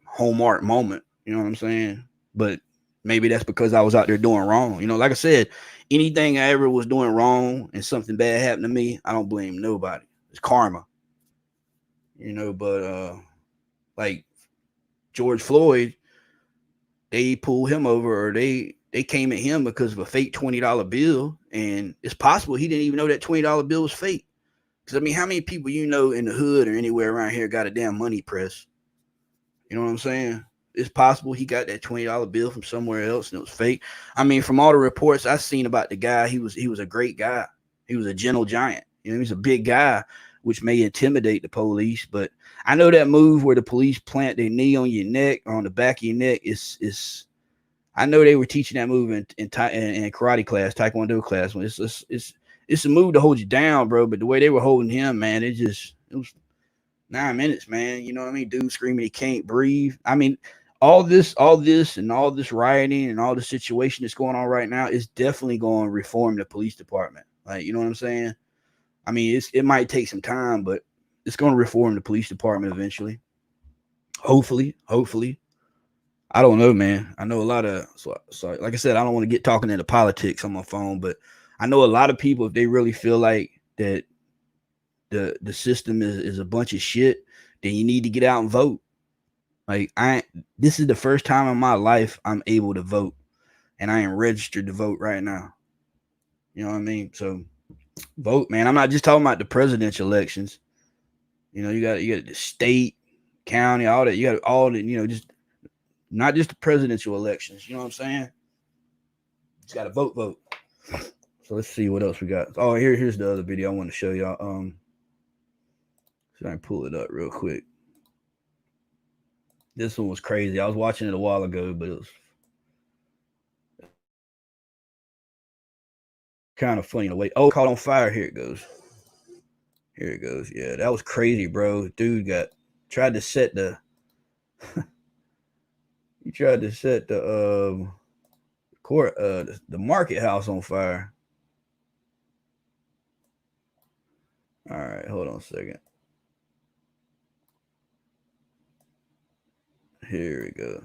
hallmark moment. You know what I'm saying? But maybe that's because I was out there doing wrong. Like I said, anything I ever was doing wrong and something bad happened to me, I don't blame nobody. It's karma. But like George Floyd, they pulled him over, or they came at him because of a fake $20 bill. And it's possible he didn't even know that $20 bill was fake. Because, I mean, how many people in the hood or anywhere around here got a damn money press? You know what I'm saying? It's possible he got that $20 bill from somewhere else and it was fake. I mean, from all the reports I've seen about the guy, he was a great guy. He was a gentle giant. He's a big guy, which may intimidate the police. But I know that move where the police plant their knee on your neck or on the back of your neck is. I know they were teaching that move in karate class, taekwondo class. It's a move to hold you down, bro. But the way they were holding him, man, it was 9 minutes, man. You know what I mean? Dude screaming he can't breathe. I mean, all this and all this rioting and all the situation that's going on right now is definitely going to reform the police department. Like, you know what I'm saying? I mean, it might take some time, but it's going to reform the police department eventually. Hopefully. I don't know, man. I know a lot of so like I said, I don't want to get talking into politics on my phone, but I know a lot of people, if they really feel like that the system is a bunch of shit, then you need to get out and vote. Like this is the first time in my life I'm able to vote, and I am registered to vote right now. You know what I mean? So vote, man. I'm not just talking about the presidential elections. You got the state, county, all that. You got all the, just not just the presidential elections. You know what I'm saying? Just got to vote. So let's see what else we got. Oh, here's the other video I want to show y'all. So I can pull it up real quick. This one was crazy. I was watching it a while ago, but it was kind of funny in a way. Oh, caught on fire. Here it goes. Yeah, that was crazy, bro. Dude tried to set the court the market house on fire. All right, hold on a second. Here we go.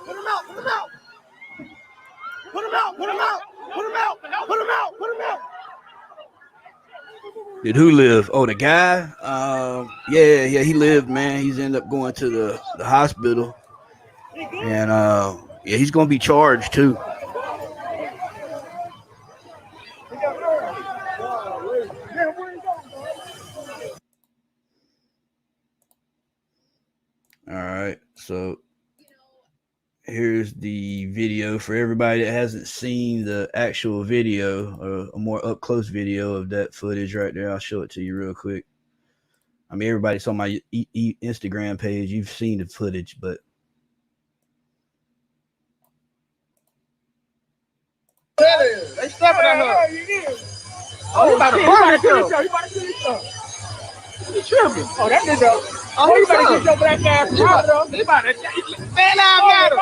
Put him out. Put him out. Put him out. Put him out. Put him out. Put him out. Put him out. Did who live? Oh, the guy? Yeah, he lived, man. He's ended up going to the hospital. And yeah, he's gonna be charged too. All right, so here's the video for everybody that hasn't seen the actual video, or a more up close video of that footage right there. I'll show it to you real quick. I mean, everybody's on my Instagram page. You've seen the footage, but They stepping on her. Oh, he about to burn that girl. He about to kill himself. He tripping. Oh, that nigga. Oh, he about to get your black ass out of him. He about to. Man, life matter.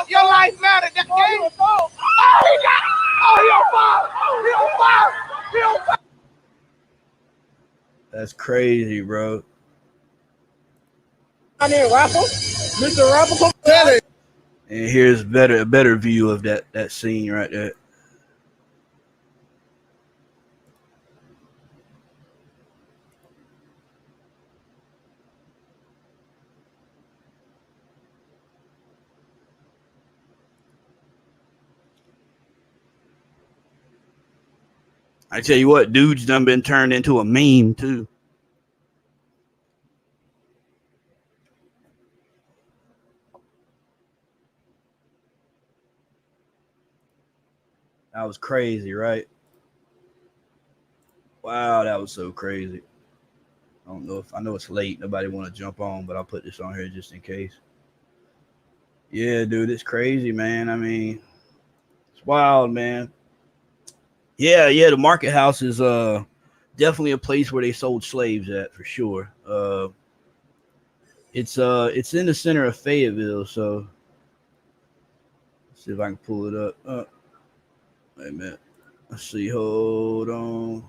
Your life matter. That game. Oh, he got it. Oh, he on fire. He on fire. He on fire. that's crazy, bro. I need rapper. Mr. Rapper. And here's a better view of that scene right there. I tell you what, dude's done been turned into a meme too. That was crazy, right? Wow, that was so crazy. I know it's late. Nobody want to jump on, but I'll put this on here just in case. Yeah, dude, it's crazy, man. I mean, it's wild, man. Yeah, the market house is definitely a place where they sold slaves at, for sure. It's in the center of Fayetteville, so let's see if I can pull it up. Wait a minute. Let's see. Hold on.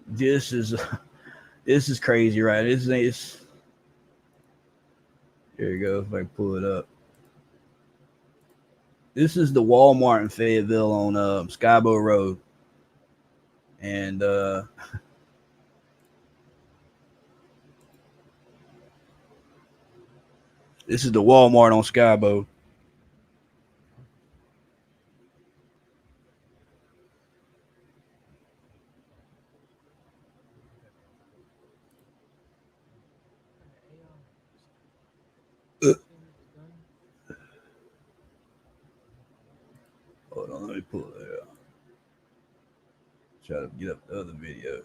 This is crazy, right? It's here you go. If I can pull it up. This is the Walmart in Fayetteville on Skybo Road. And this is the Walmart on Skybo. Hold on, let me pull it out. Try to get up the other video.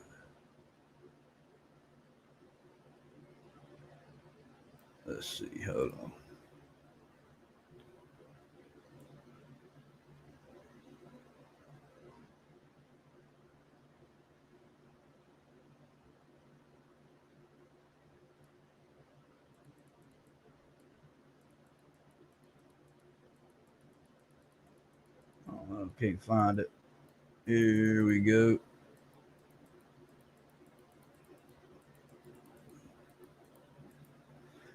Let's see. Hold on. Oh, I can't find it. Here we go.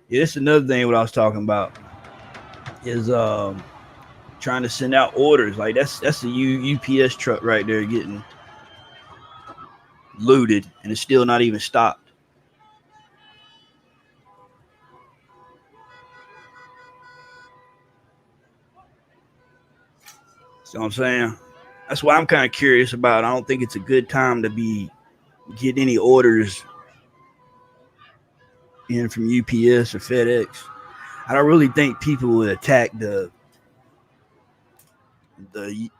Yeah, this is another thing what I was talking about is trying to send out orders. Like that's a UPS truck right there getting looted, and it's still not even stopped. See what I'm saying? That's why I'm kind of curious about. I don't think it's a good time to be getting any orders in from UPS or FedEx. I don't really think people would attack the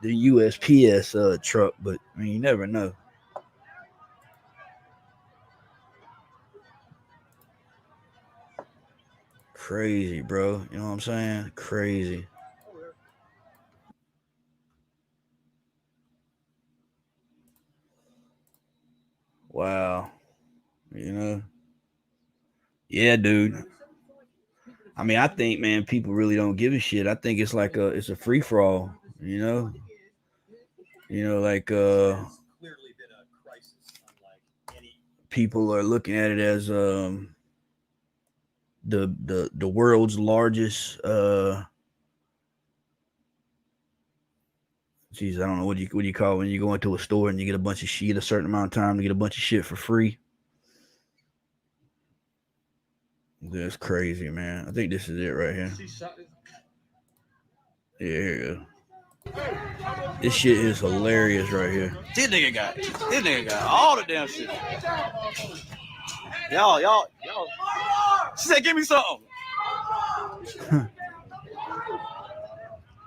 USPS truck, but I mean, you never know. Crazy, bro. You know what I'm saying? Crazy. Wow. You know? Yeah, dude. I mean, I think, man, people really don't give a shit. I think it's like it's a free for all, you know? Like people are looking at it as the world's largest geez, I don't know what do you call it when you go into a store and you get a bunch of shit a certain amount of time to get a bunch of shit for free. That's crazy, man. I think this is it right here. Yeah, here you go. This shit is hilarious right here. This nigga got all the damn shit. Y'all. She said, give me something.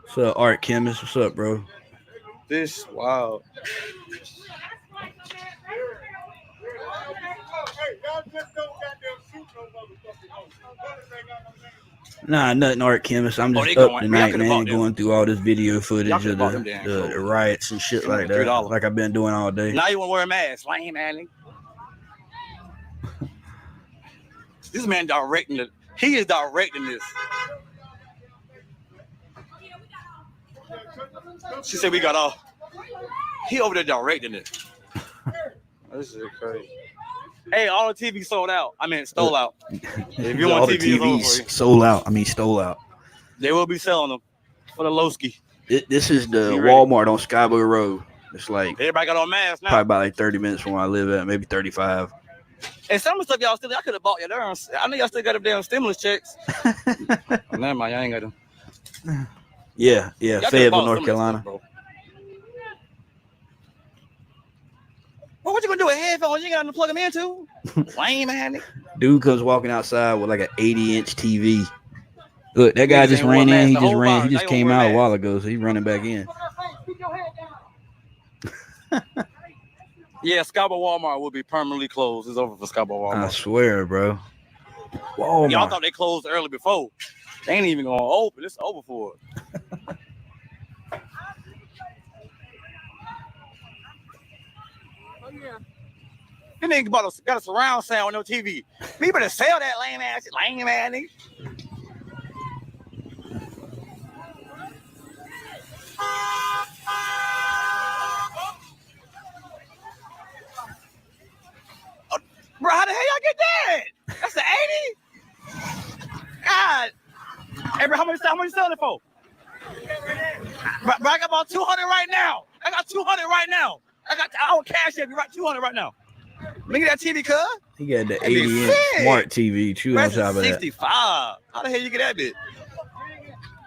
What's up, Art Chemist? What's up, bro? This, wow. Nah, nothing, Art Chemist. I'm just up tonight, man, going through all this video footage of the riots and shit like that, like I've been doing all day. Now you want to wear a mask. Lame, man. This man directing it. He is directing this. She said we got all. He over there directing it. This is crazy. Hey, all the TV sold out. I mean, stole out. If you want all the TVs sold out. I mean, stole out. They will be selling them for the Lowski. This is the Walmart on Scarborough Road. It's like everybody got on masks now. Probably about like 30 minutes from where I live at, maybe 35. And some of the stuff y'all still, I could have bought you there. I know y'all still got them damn stimulus checks. Never mind, y'all ain't got them. Yeah, Fayetteville, North Carolina. Stuff, well, what you gonna do with headphones? You ain't got to plug them into. Lame, man. Dude comes walking outside with like an 80-inch TV. Look, that guy just ran in. He just came out a while ago, so he's running back in. Yeah, Scarborough Walmart will be permanently closed. It's over for Scarborough Walmart. I swear, bro. Walmart. Y'all thought they closed early before. They ain't even gonna open. It's over for it. You nigga got a surround sound on no TV. We better sell that lame ass shit. Lame ass nigga. Bro, how the hell y'all get that? That's the 80? God. Hey, bro, how much you selling it for? Bro, I got about 200 right now. I got 200 right now. I will cash it. You right 200 right now. Look at that TV, cuz. He got the 80-inch smart TV too on top of that. 65. How the hell you get that bit?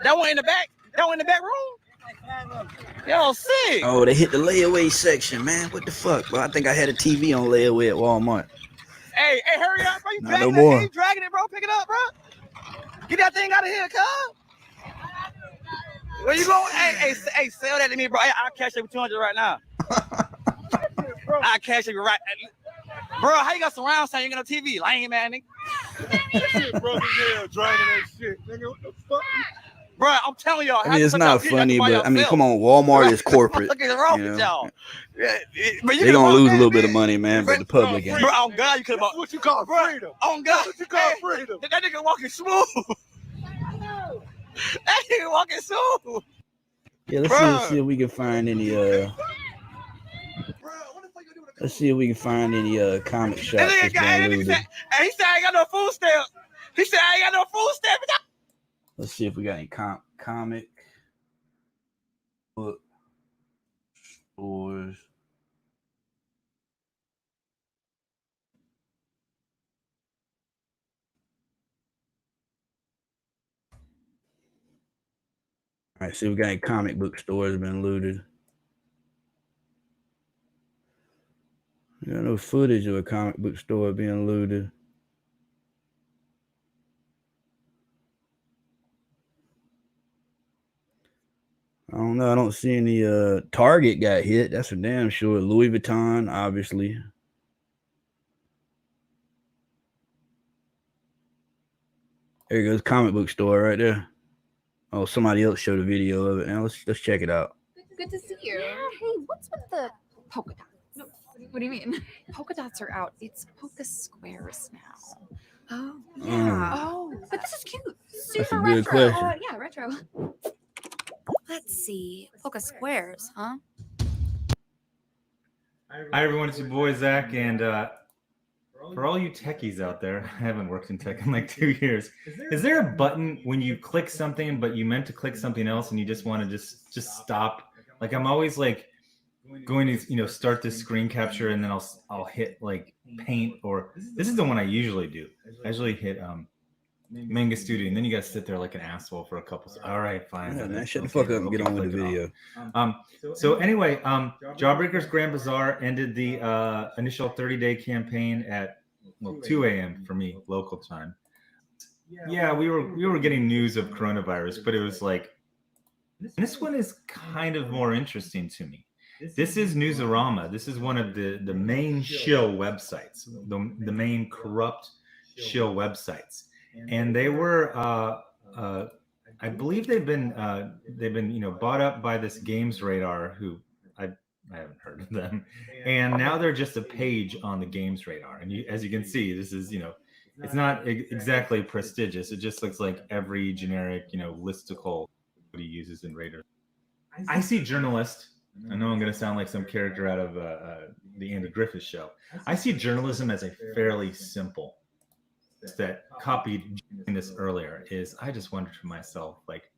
That one in the back? That one in the back room? Y'all sick. Oh, they hit the layaway section, man. What the fuck, bro? I think I had a TV on layaway at Walmart. Hey, hurry up, bro. You Not dragging no more. You dragging it, bro. Pick it up, bro. Get that thing out of here, cuz. Where you going? Hey, sell that to me, bro. I'll cash it with 200 right now. I'll cash it right. Bro, how you got surround sound? You ain't got no TV. Lame, man, nigga. Brother, yeah, dragging that shit. Nigga, what the fuck? Bro, I'm telling y'all. I mean, it's not funny, but I mean, come on, Walmart is corporate. Look at wrong with y'all. They're gonna lose a little bit of money, man, but the public ain't. Bro, on God, you could have bought. What you call freedom? On God, What you call freedom? That nigga walking smooth. That nigga walking smooth. Yeah, let's see if we can find any let's see if we can find any comic shops that's been looted. He said I ain't got no food stamp. He said I ain't got no food stamp. Let's see if we got any comic book stores. All right, see if we got any comic book stores been looted. We got no footage of a comic book store being looted. I don't know. I don't see any Target got hit. That's for damn sure. Louis Vuitton, obviously. There goes comic book store right there. Oh, somebody else showed a video of it. Now let's check it out. Good to see you. Hey, what's with the polka dots? No, what do you mean? Polka dots are out. It's polka squares now. Oh, yeah. Oh, but this is cute. Super a good retro. question. Yeah, retro. Let's see. Polka squares, huh? Hi everyone, it's your boy Zach, and for all you techies out there, I haven't worked in tech in like 2 years. Is there a button when you click something, but you meant to click something else and you just want to just stop? Like I'm always like going to start this screen capture and then I'll hit like paint, or this is the one I usually do. I usually hit Manga Studio, and then you gotta sit there like an asshole for a couple. All right, fine. Yeah, man, shut the fuck up and get on with the video. So anyway, Jawbreakers Grand Bazaar ended the initial 30-day campaign at 2 a.m. for me local time. Yeah, we were getting news of coronavirus, but it was like this one is kind of more interesting to me. This is Newsarama. This is one of the main shill websites, the main corrupt shill websites. And they were, I believe they've been bought up by this Games Radar, who I haven't heard of them, and now they're just a page on the Games Radar. And as you can see, this is it's not exactly prestigious. It just looks like every generic listicle he uses in Radar. I see journalist. I know I'm going to sound like some character out of the Andy Griffith Show. I see journalism as a fairly simple. That copied this earlier is I just wondered to myself, like,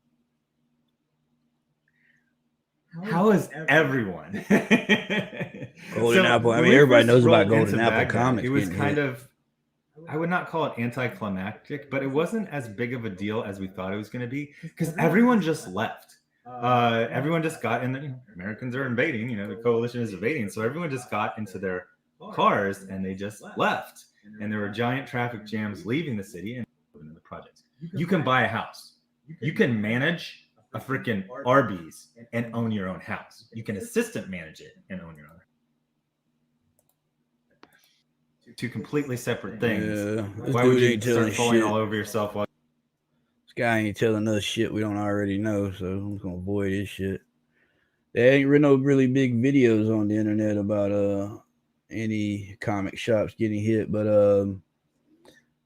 how is everyone Golden Apple? I mean, everybody knows about Golden Apple Baghdad, comics. It was getting kind hit. of, I would not call it anticlimactic, but it wasn't as big of a deal as we thought it was going to be because everyone just left. Everyone just got in. The Americans are invading. The coalition is invading, so everyone just got into their cars and they just left. And there were giant traffic jams leaving the city and moving to the projects. You can buy a house. You can manage a freaking Arby's and own your own house. You can assistant manage it and own your own. Two completely separate things. Yeah, this Why dude would you ain't telling start falling shit. all over yourself? This guy ain't telling us shit we don't already know, so I'm just gonna avoid this shit. There ain't no really big videos on the internet about any comic shops getting hit, but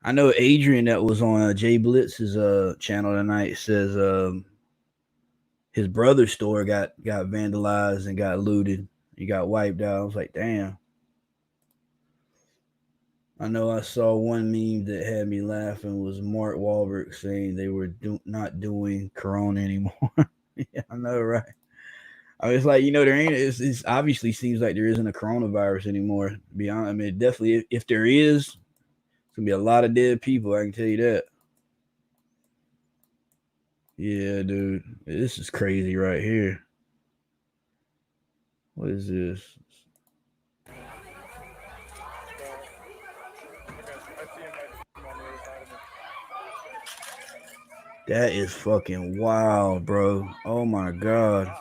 I know Adrian that was on Jay Blitz's channel tonight says his brother's store got vandalized and got looted. He got wiped out. I was like, damn. I know I saw one meme that had me laughing was Mark Wahlberg saying they were not doing Corona anymore. Yeah, I know, right? I was like, there ain't. It's obviously seems like there isn't a coronavirus anymore. To be honest, I mean, definitely, if there is, it's gonna be a lot of dead people. I can tell you that. Yeah, dude, this is crazy right here. What is this? That is fucking wild, bro. Oh my god.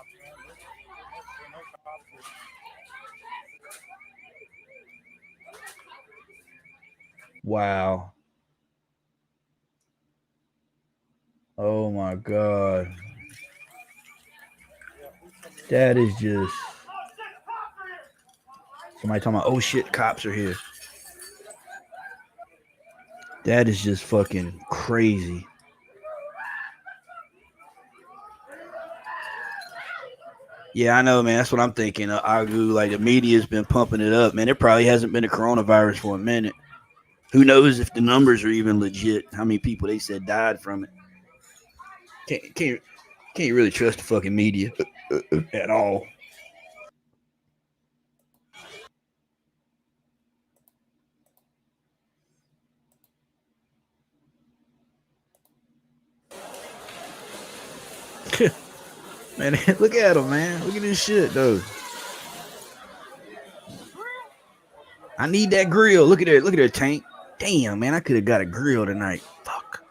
Wow. Oh my god. That is just somebody talking about, oh shit, cops are here. That is just fucking crazy. Yeah, I know, man. That's what I'm thinking. Argue like the media's been pumping it up, man. There probably hasn't been a coronavirus for a minute. Who knows if the numbers are even legit? How many people they said died from it? Can't really trust the fucking media at all. Man, look at him, man. Look at this shit, though. I need that grill. Look at that. Look at that tank. Damn, man. I could have got a grill tonight. Fuck.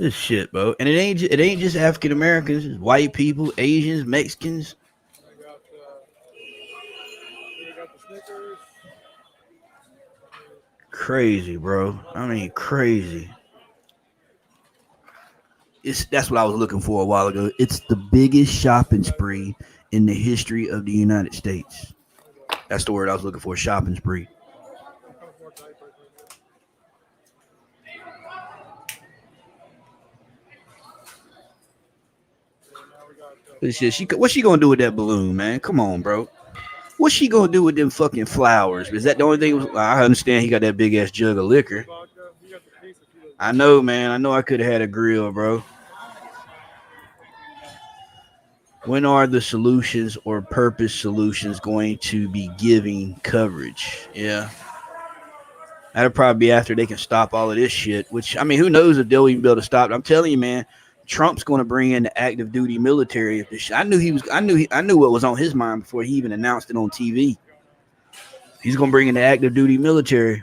This shit, bro. And it ain't just African Americans. It's white people, Asians, Mexicans. Crazy, bro. I mean, crazy. That's what I was looking for a while ago. It's the biggest shopping spree in the history of the United States. That's the word I was looking for, shopping spree. Shit, what's she gonna do with that balloon, man? Come on, bro. What's she gonna do with them fucking flowers? Is that the only thing? I understand he got that big ass jug of liquor. I know, man. I know I could have had a grill, bro. When are the solutions or purpose solutions going to be giving coverage? Yeah. That'll probably be after they can stop all of this shit, which, I mean, who knows if they'll even be able to stop it. I'm telling you, man, Trump's going to bring in the active duty military. If this, I knew what was on his mind before he even announced it on TV. He's going to bring in the active duty military.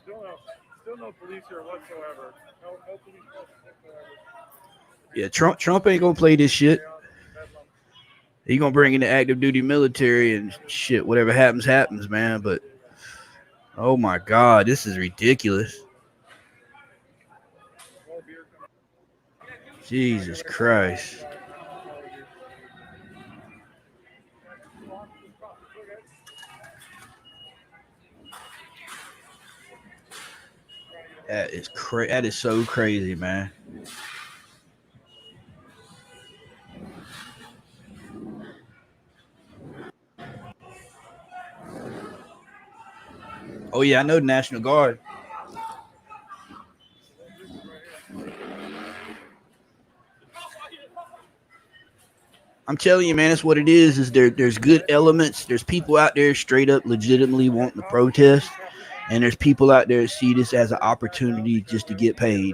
Still no police here whatsoever. No police whatsoever. Yeah, Trump ain't going to play this shit. He going to bring in the active duty military and shit. Whatever happens, happens, man. But, oh, my God, this is ridiculous. Jesus Christ. That is That is so crazy, man. Oh yeah, I know the National Guard. I'm telling you, man, that's what it is. Is there's good elements. There's people out there straight up legitimately wanting to protest. And there's people out there that see this as an opportunity just to get paid.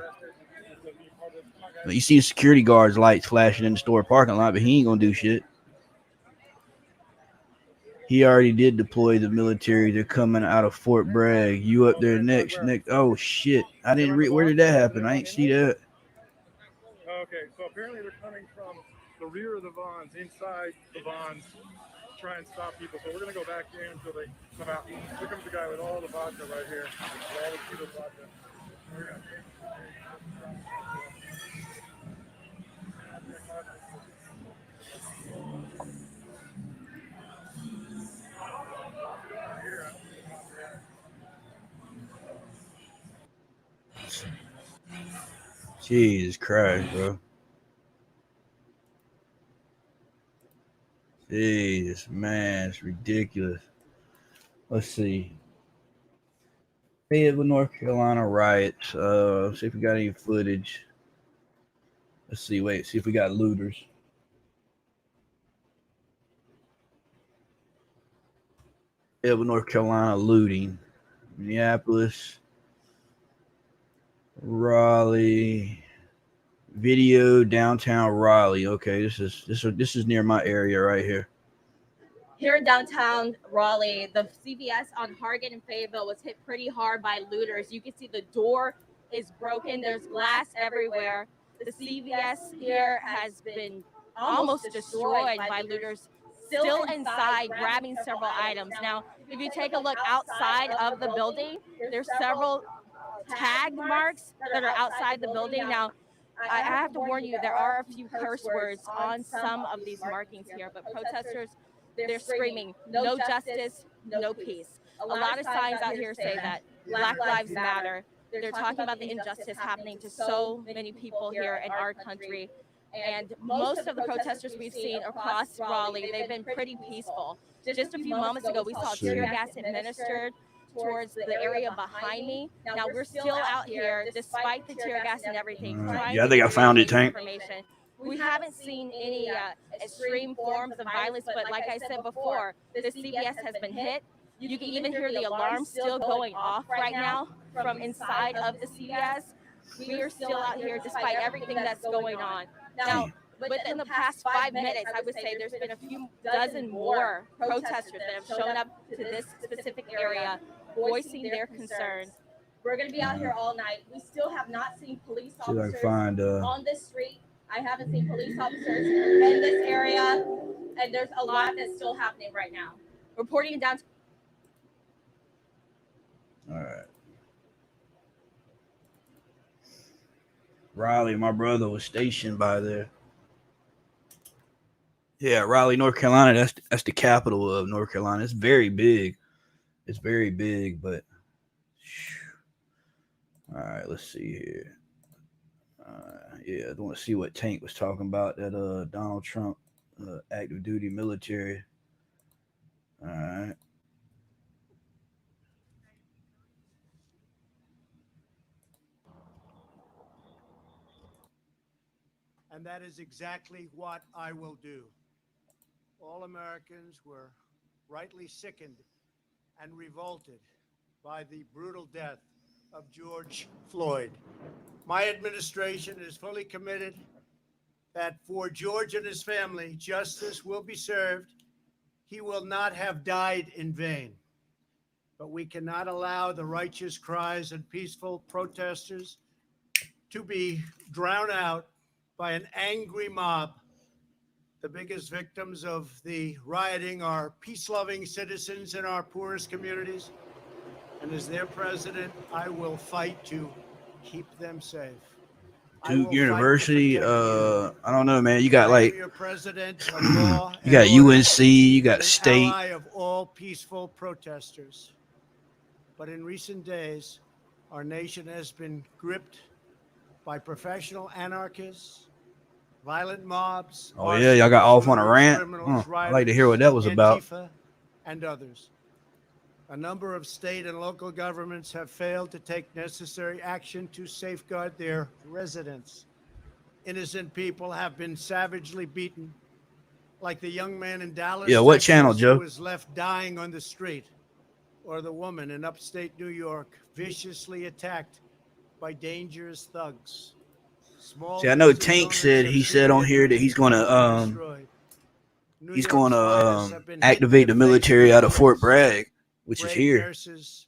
You see the security guards' lights flashing in the store parking lot, but he ain't gonna do shit. He already did deploy the military. They're coming out of Fort Bragg. You up there next? Oh shit! I didn't read. Where did that happen? I ain't see that. Okay, so apparently they're coming from the rear of the Vons, inside the Vons, to try and stop people. So we're gonna go back here until they come out. Here comes the guy with all the vodka right here. All the Cuban vodka. Jesus Christ, bro. Jesus, man, it's ridiculous. Let's see. Fayetteville, North Carolina riots. See if we got any footage. Let's see. Wait, see if we got looters. Fayetteville, North Carolina looting. Minneapolis, Raleigh. Video downtown Raleigh. Okay, this is near my area right here. Here in downtown Raleigh, the CVS on Hargett and Fayetteville was hit pretty hard by looters. You can see the door is broken. There's glass everywhere. The CVS here has been almost destroyed by looters, still inside, grabbing several items. Now, if you take a look outside of the building, there's several tag marks that are outside the building. Now, I have to warn you, there are a few curse words on some of these markings here, but protesters, they're screaming, no justice, no peace. A lot of signs out here say that Black Lives Matter. They're talking about the injustice happening to so many people here in our country. And most of the protesters we've seen across Raleigh, they've been pretty peaceful. Just a few moments ago, we saw tear gas administered towards the area behind me. Now we're still out here, despite the tear gas and everything. Yeah, I think I found it, Tank. We haven't seen any extreme forms of violence, but like I said before, the CVS has been hit. You can even hear the alarm still going off right now from inside of the CVS. We are still out here despite everything that's going on. Now, within the past 5 minutes, I would say there's been a few dozen more protesters that have shown up to this specific area, voicing their concerns. We're going to be out here all night. We still have not seen police officers on this street. I haven't seen police officers in this area, and there's a lot that's still happening right now. Reporting down. All right. Raleigh, my brother was stationed by there. Yeah, Raleigh, North Carolina. That's the capital of North Carolina. It's very big. It's very big, but all right, let's see here. Yeah, I want to see what Tank was talking about. That Donald Trump active duty military. All right. And that is exactly what I will do. All Americans were rightly sickened and revolted by the brutal death of George Floyd. My administration is fully committed that for George and his family, justice will be served. He will not have died in vain. But we cannot allow the righteous cries and peaceful protesters to be drowned out by an angry mob. The biggest victims of the rioting are peace-loving citizens in our poorest communities. And as their president, I will fight to keep them safe. Duke University. I don't know, man. You got I am like your president of law you got and order, UNC, you got an state. ally of all peaceful protesters. But in recent days, our nation has been gripped by professional anarchists, violent mobs, Oh yeah, y'all got off on a shooters, rant. criminals, I'd like to hear what that was about. Antifa, and others. A number of state and local governments have failed to take necessary action to safeguard their residents. Innocent people have been savagely beaten, like the young man in Dallas, Yeah, what Texas, channel, Joe? who was left dying on the street, or the woman in upstate New York viciously attacked by dangerous thugs. Small See, I know business Tank owners said have he seen said on their here that he's gonna property destroyed. New he's York's gonna finest have been hit in activate the military face out with of Fort bullets. Bragg, which is Brave here, nurses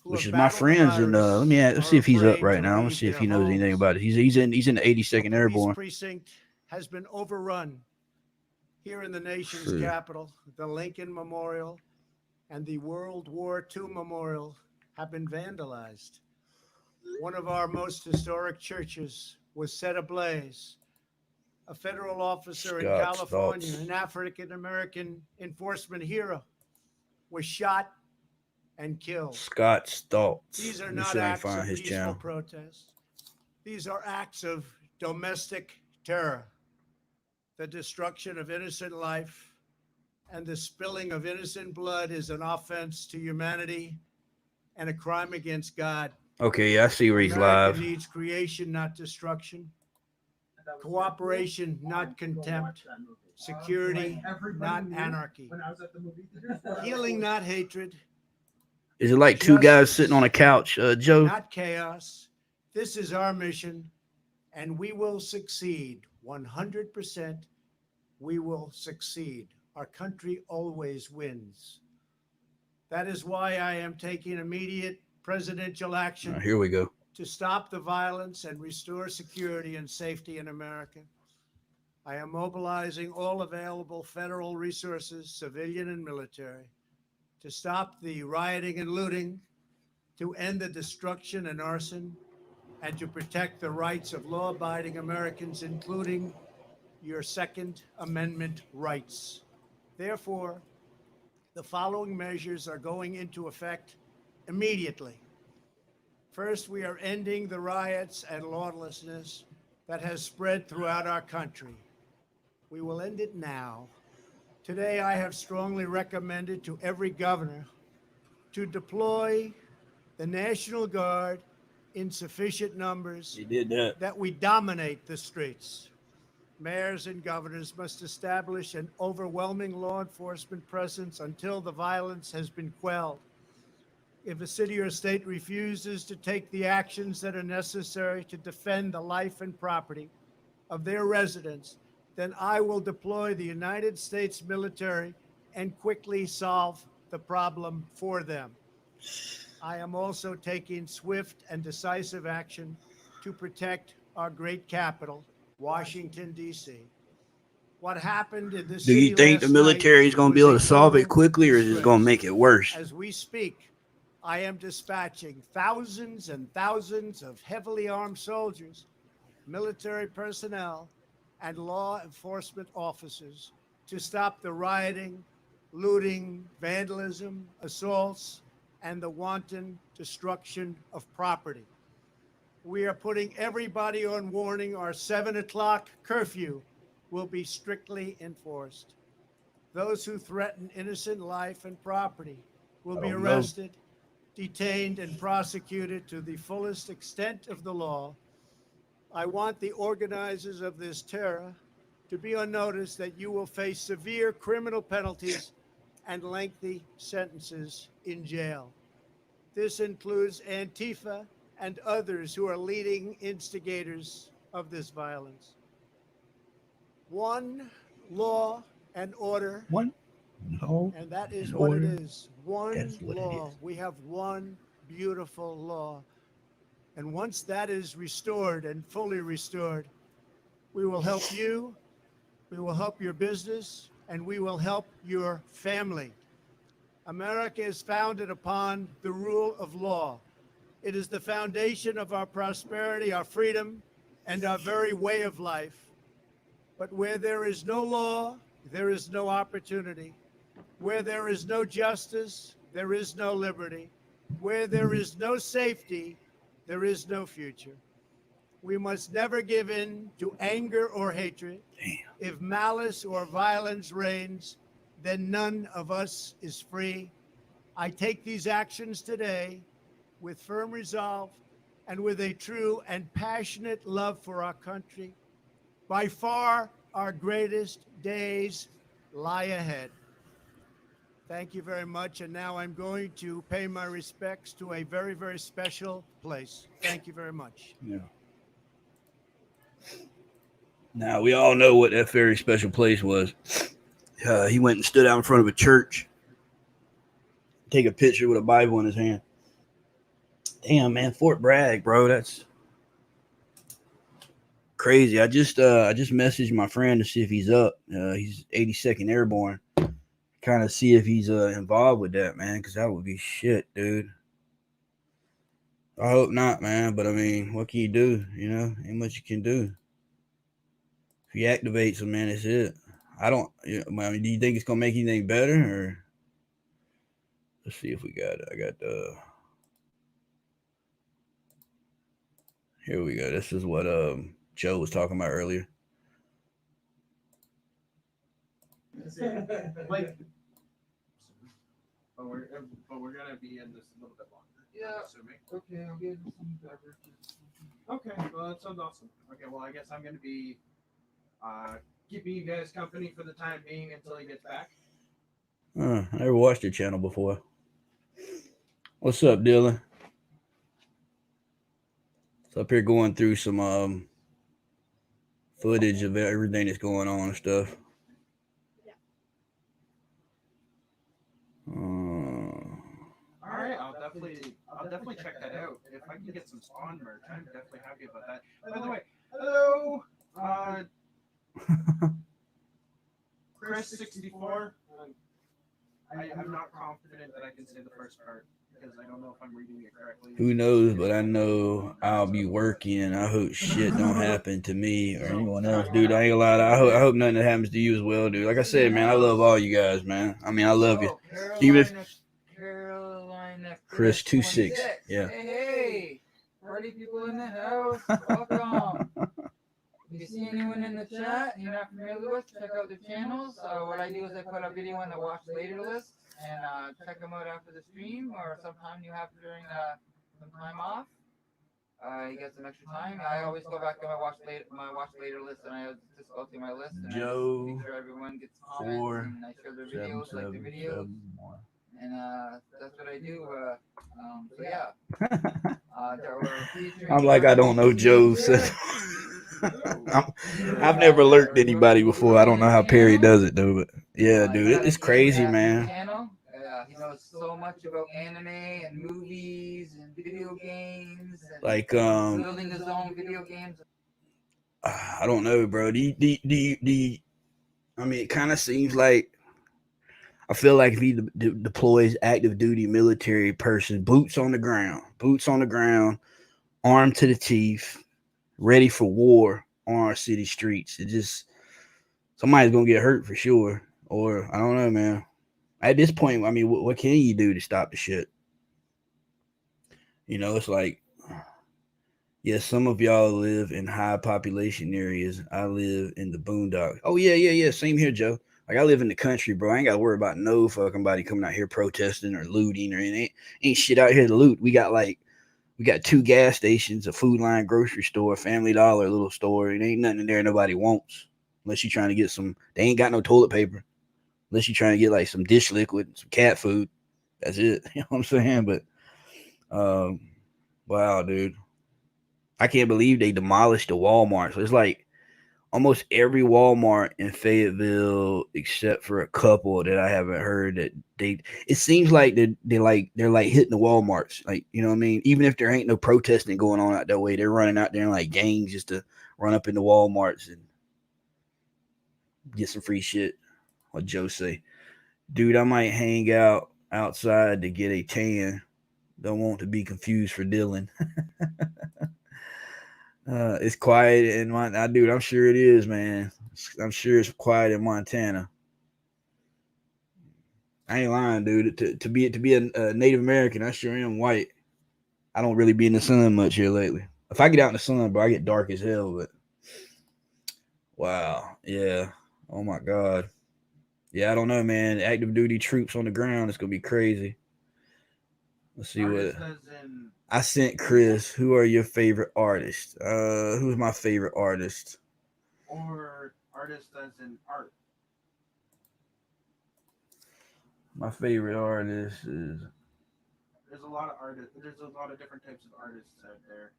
who which have is my battled the friends. And let me see if he's up afraid right to now. I'm gonna leave see if their he knows anything homes. about it. He's in the 82nd Police Airborne. precinct has been overrun. Here in the nation's See. capital, the Lincoln Memorial and the World War II Memorial have been vandalized. One of our most historic churches was set ablaze. A federal officer in Scott California, Stoltz. an African-American enforcement hero, was shot and killed. Scott Stoltz. These are Let me not see if I can acts find of his peaceful channel. protest. These are acts of domestic terror. The destruction of innocent life and the spilling of innocent blood is an offense to humanity and a crime against God. Okay, yeah, I see where he's America live. needs creation, not destruction. Cooperation, not contempt. Security, not anarchy. Healing, not hatred. Is it like two guys sitting on a couch, Joe? Not chaos. This is our mission, and we will succeed 100%. We will succeed. Our country always wins. That is why I am taking immediate presidential action Here we go. to stop the violence and restore security and safety in America. I am mobilizing all available federal resources, civilian and military, to stop the rioting and looting, to end the destruction and arson, and to protect the rights of law-abiding Americans, including your Second Amendment rights. Therefore, the following measures are going into effect immediately. First, we are ending the riots and lawlessness that has spread throughout our country. We will end it now. Today, I have strongly recommended to every governor to deploy the National Guard in sufficient numbers He did that. we dominate the streets. Mayors and governors must establish an overwhelming law enforcement presence until the violence has been quelled. If a city or state refuses to take the actions that are necessary to defend the life and property of their residents, then I will deploy the United States military and quickly solve the problem for them. I am also taking swift and decisive action to protect our great capital, Washington, D.C. What happened in this Do city you think the last military night is going to be was able a to solve it total quickly, or is it going to disgrace. make it worse? As we speak, I am dispatching thousands and thousands of heavily armed soldiers, military personnel, and law enforcement officers to stop the rioting, looting, vandalism, assaults, and the wanton destruction of property. We are putting everybody on warning. Our 7 o'clock curfew will be strictly enforced. Those who threaten innocent life and property will be arrested, detained, and prosecuted to the fullest extent of the law. I want the organizers of this terror to be on notice that you will face severe criminal penalties and lengthy sentences in jail. This includes Antifa and others who are leading instigators of this violence. One law and order. One law and that is and what order. it is. One That's what it law. is. We have one beautiful law. And once that is restored and fully restored, we will help you, we will help your business, and we will help your family. America is founded upon the rule of law. It is the foundation of our prosperity, our freedom, and our very way of life. But where there is no law, there is no opportunity. Where there is no justice, there is no liberty. Where there is no safety, there is no future. We must never give in to anger or hatred. If malice or violence reigns, then none of us is free. I take these actions today with firm resolve and with a true and passionate love for our country. By far, our greatest days lie ahead. Thank you very much. And now I'm going to pay my respects to a very, very special place. Thank you very much. Yeah. Now, we all know what that very special place was. He went and stood out in front of a church, take a picture with a Bible in his hand. Damn, man, Fort Bragg, bro, that's crazy. I just messaged my friend to see if he's up. He's 82nd Airborne. Kind of see if he's involved with that, man, because that would be shit, dude. I hope not, man. But I mean, what can you do? You know, ain't much you can do. If he activates him, man, that's it. I don't. I mean, do you think it's gonna make anything better? Or let's see if we got it. I got the. Here we go. This is what Joe was talking about earlier. Like, but we're gonna be in this a little bit longer. Yeah. Assuming. Okay, I'll get some beverages. Okay, well that sounds awesome. Okay, well I guess I'm gonna be keeping you guys company for the time being until he gets back. I never watched your channel before. What's up, Dylan? So up here going through some footage of everything that's going on and stuff. All right, I'll definitely check that out. If I can get some Spawn merch, I'm definitely happy about that. By the way, hello, Chris64. I'm not confident that I can say the first part because I don't know if I'm reading it correctly. Who knows, but I know I'll be working. I hope shit don't happen to me or anyone else, dude. I ain't gonna lie. I hope nothing that happens to you as well, dude. Like I said, man, I love all you guys, man. I mean, I love you. Even if Carolina Chris 26, 26. yeah. Hey, party people in the house, welcome. If you see anyone in the chat you're not familiar with, check out the channels. What I do is I put a video on the watch later list and check them out after the stream or sometime you have during some time off. You get some extra time. I always go back to my watch later list and I just go through my list and Joe, I make sure everyone gets comments and I share their videos, like their videos. And that's what I do. So yeah. I'm like, I don't know Joe. I've never lurked anybody before. I don't know how Perry does it though, but yeah, dude, it's crazy, man. He knows so much about anime and movies and video games and Like building his own video games. I don't know, bro. I mean, it kind of seems like I feel like if he deploys active duty military person, boots on the ground, armed to the teeth, ready for war on our city streets. It just somebody's gonna get hurt for sure, or I don't know, man. At this point, I mean, what can you do to stop the shit? You know, it's like Yeah, some of y'all live in high population areas. I live in the boondocks. Oh yeah. Same here, Joe. Like I live in the country, bro. I ain't got to worry about no fucking body coming out here protesting or looting or anything. Ain't shit out here to loot. We got two gas stations, a Food Line grocery store, Family Dollar, a little store. It ain't nothing in there nobody wants. Unless you're trying to get some, they ain't got no toilet paper. Unless you're trying to get like some dish liquid, some cat food. That's it. You know what I'm saying? But um, wow, dude. I can't believe they demolished the Walmart. So it's like almost every Walmart in Fayetteville, except for a couple that I haven't heard that they. It seems like they're like hitting the WalMarts, like you know what I mean. Even if there ain't no protesting going on out that way, they're running out there in like gangs just to run up into WalMarts and get some free shit. What Joe say, dude? I might hang out outside to get a tan. Don't want to be confused for Dylan. It's quiet in Montana, dude. I'm sure it is, man. I'm sure it's quiet in Montana. I ain't lying, dude. To be a Native American, I sure am white. I don't really be in the sun much here lately. If I get out in the sun, bro, I get dark as hell. But wow, yeah. Oh my god. Yeah, I don't know, man. Active duty troops on the ground. It's gonna be crazy. Let's see what I sent Chris. Who are your favorite artists? Who's my favorite artist? Or artist as in art. My favorite artist is There's a lot of artists. There's a lot of different types of artists out there.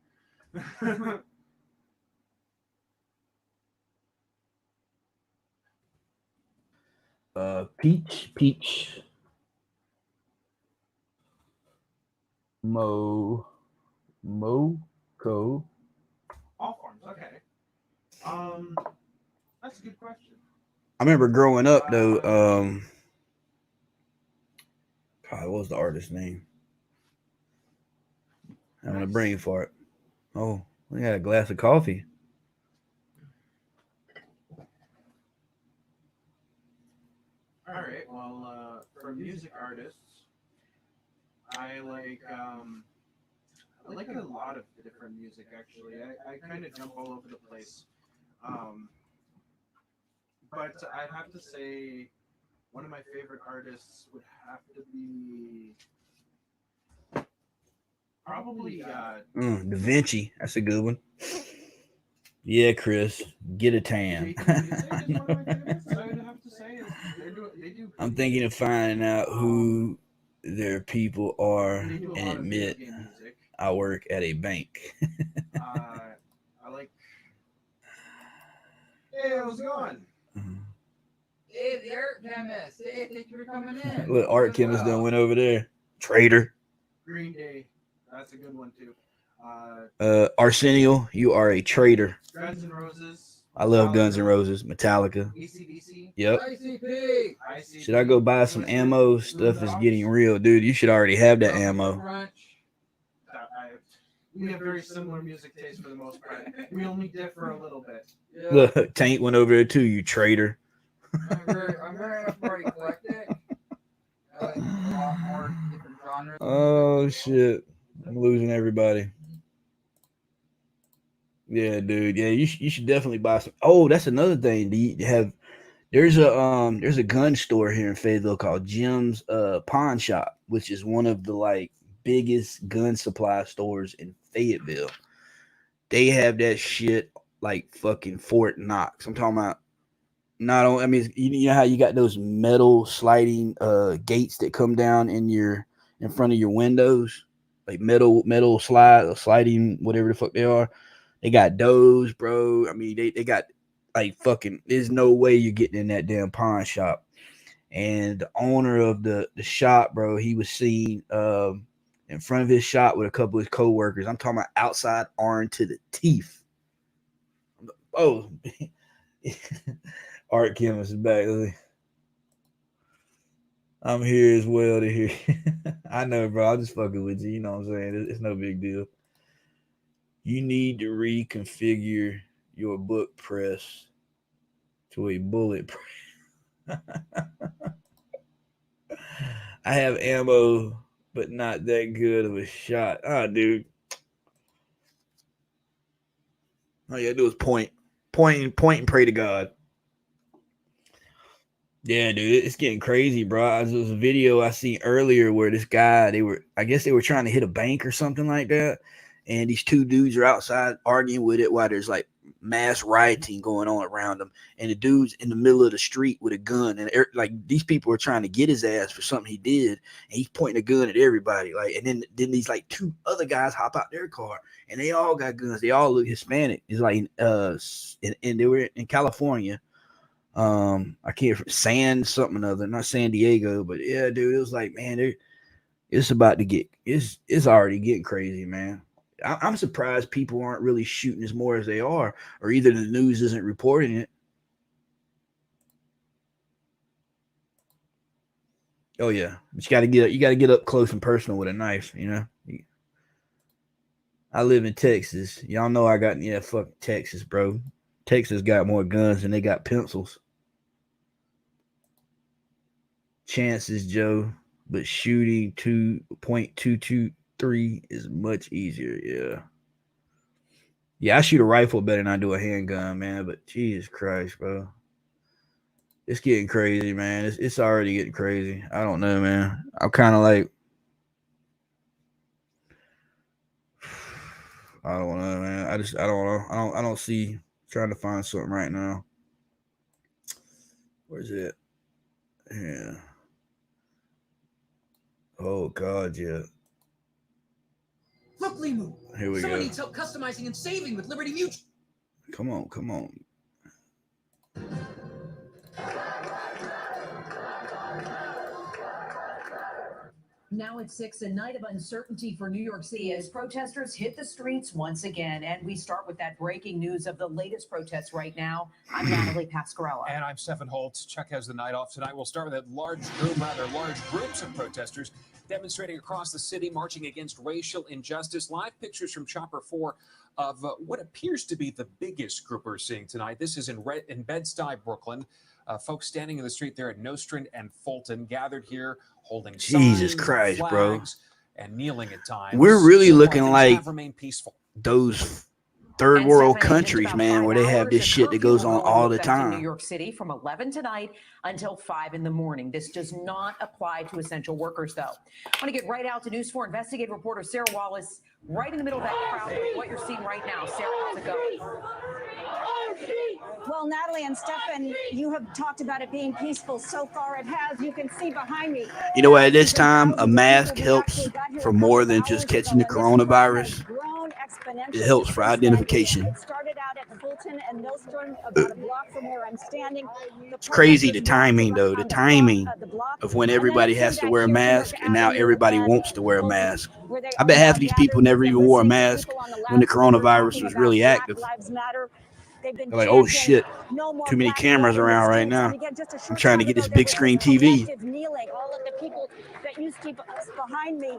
Peach, Moco. All forms. Okay. That's a good question. I remember growing up though. God, what was the artist's name? Having a brain fart. Oh, we got a glass of coffee. All right. Well, for music artists, I like a lot of different music. Actually, I kind of jump all over the place. Um, but I'd have to say one of my favorite artists would have to be probably Da Vinci. That's a good one. Yeah, Chris, get a tan. I'm thinking of finding out who their people are and admit I work at a bank. I like. Hey, how's it going? Hey, the art chemist. Hey, thank you for coming in. Look, art chemist done went over there. Traitor. Green Day. That's a good one too. Arsenio, you are a traitor. Guns N' Roses. I love Guns N' Roses. Metallica. ACDC. Yep. ICP. Should I go buy some ammo? Stuff is getting real, dude. You should already have that ammo. We have very similar music tastes for the most part. We only differ a little bit. Yeah. Look, Tank went over there too, you traitor. I'm very eclectic. I like a lot more different genres. Oh shit. I'm losing everybody. Yeah, dude. Yeah, you should definitely buy some. Oh, that's another thing. Do you have there's a gun store here in Fayetteville called Jim's Pawn Shop, which is one of the like biggest gun supply stores in Fayetteville. They have that shit like fucking Fort Knox. I'm talking about not only, I mean, you know how you got those metal sliding gates that come down in front of your windows, like metal sliding whatever the fuck they are. They got those, bro. I mean, they got like fucking. There's no way you're getting in that damn pawn shop. And the owner of the shop, bro, he was seen in front of his shop with a couple of his coworkers. I'm talking about outside armed to the teeth. Oh, Art Chemist is back. I'm here as well to hear. I know, bro. I'm just fucking with you. You know what I'm saying? It's no big deal. You need to reconfigure your book press to a bullet press. I have ammo, but not that good of a shot. Ah, dude. All you gotta do is point, and pray to God. Yeah, dude, it's getting crazy, bro. There was a video I seen earlier where this guy, I guess they were trying to hit a bank or something like that, and these two dudes are outside arguing with it while there's like mass rioting going on around them, and the dude's in the middle of the street with a gun, and like these people are trying to get his ass for something he did, and he's pointing a gun at everybody, like, and then these like two other guys hop out their car, and they all got guns, they all look Hispanic. It's like and they were in California. I can't San something other, not San Diego, but yeah, dude, it was like, man, it's about to get it's already getting crazy, man. I'm surprised people aren't really shooting as more as they are, or either the news isn't reporting it. Oh yeah, but you got to get up close and personal with a knife, you know. I live in Texas. Y'all know I got fuck Texas, bro. Texas got more guns than they got pencils. Chances, Joe, but shooting 2.223 is much easier. Yeah, I shoot a rifle better than I do a handgun, man. But Jesus Christ, bro, it's getting crazy, man. It's already getting crazy. I don't know, man. I'm kind of like, I don't know, man. I don't know. I don't see. Trying to find something right now. Where's it? Yeah. Oh God, yeah. Look, Limu. Here we Someone go. needs help customizing and saving with Liberty Mutual. Come on. Now at 6, a night of uncertainty for New York City as protesters hit the streets once again. And we start with that breaking news of the latest protests right now. I'm Natalie Pascarella. And I'm Stephen Holtz. Chuck has the night off tonight. We'll start with large groups of protesters demonstrating across the city, marching against racial injustice. Live pictures from Chopper 4 of what appears to be the biggest group we're seeing tonight. This is in Bed-Stuy, Brooklyn. Folks standing in the street there at Nostrand and Fulton gathered here, holding Jesus signs, Christ, flags, bro. and kneeling at times. We're really So far, looking things like have remained peaceful. those third And world Stephanie, in just countries, about man, 5 where they have hours, this a shit that curfew goes will on go all into the effect in New time. York City from 11 tonight until 5 in the morning. This does not apply to essential workers, though. I want to get right out to News 4 investigative reporter Sarah Wallace, right in the middle of that crowd with what you're seeing right now. Sarah, how's it going? Well, Natalie and Stefan, you have talked about it being peaceful. So far it has. You can see behind me. You know what? At this time, a mask helps for more than just catching the coronavirus. It helps for identification. It started out at Fulton and Nostrand, about a block from where I'm standing. It's crazy the timing, though. The timing of when everybody has to wear a mask, and now everybody wants to wear a mask. I bet half of these people never even wore a mask when the coronavirus was really active. They've been They're like, oh chanting, shit, no more too many black cameras blood in the around right streets. now. And again, just a I'm short trying to time get ago, this there big was screen a TV. collective kneeling. All of the people that used to be behind me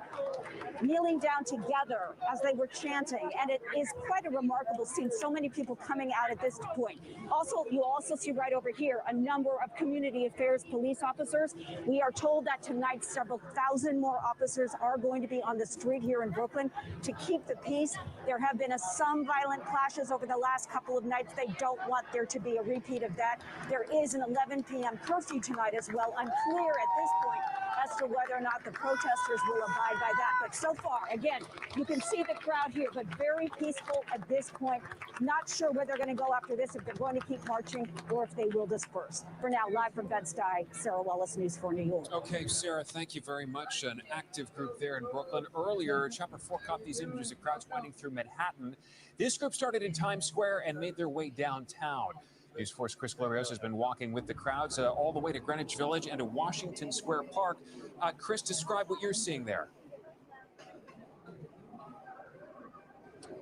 kneeling down together as they were chanting, and it is quite a remarkable scene. So many people coming out at this point. Also, you also see right over here a number of community affairs police officers. We are told that tonight several thousand more officers are going to be on the street here in Brooklyn to keep the peace. There have been some violent clashes over the last couple of nights. They don't want there to be a repeat of that. There is an 11 p.m. curfew tonight as well. Unclear at this point as to whether or not the protesters will abide by that. But so far, again, you can see the crowd here, but very peaceful at this point. Not sure where they're going to go after this, if they're going to keep marching or if they will disperse. For now, live from Bed-Stuy, Sarah Wallace, News 4 New York. Okay, Sarah, thank you very much. An active group there in Brooklyn. Earlier, Chopper 4 caught these images of crowds winding through Manhattan. This group started in Times Square and made their way downtown. News 4's Chris Glorios has been walking with the crowds all the way to Greenwich Village and to Washington Square Park. Chris, describe what you're seeing there.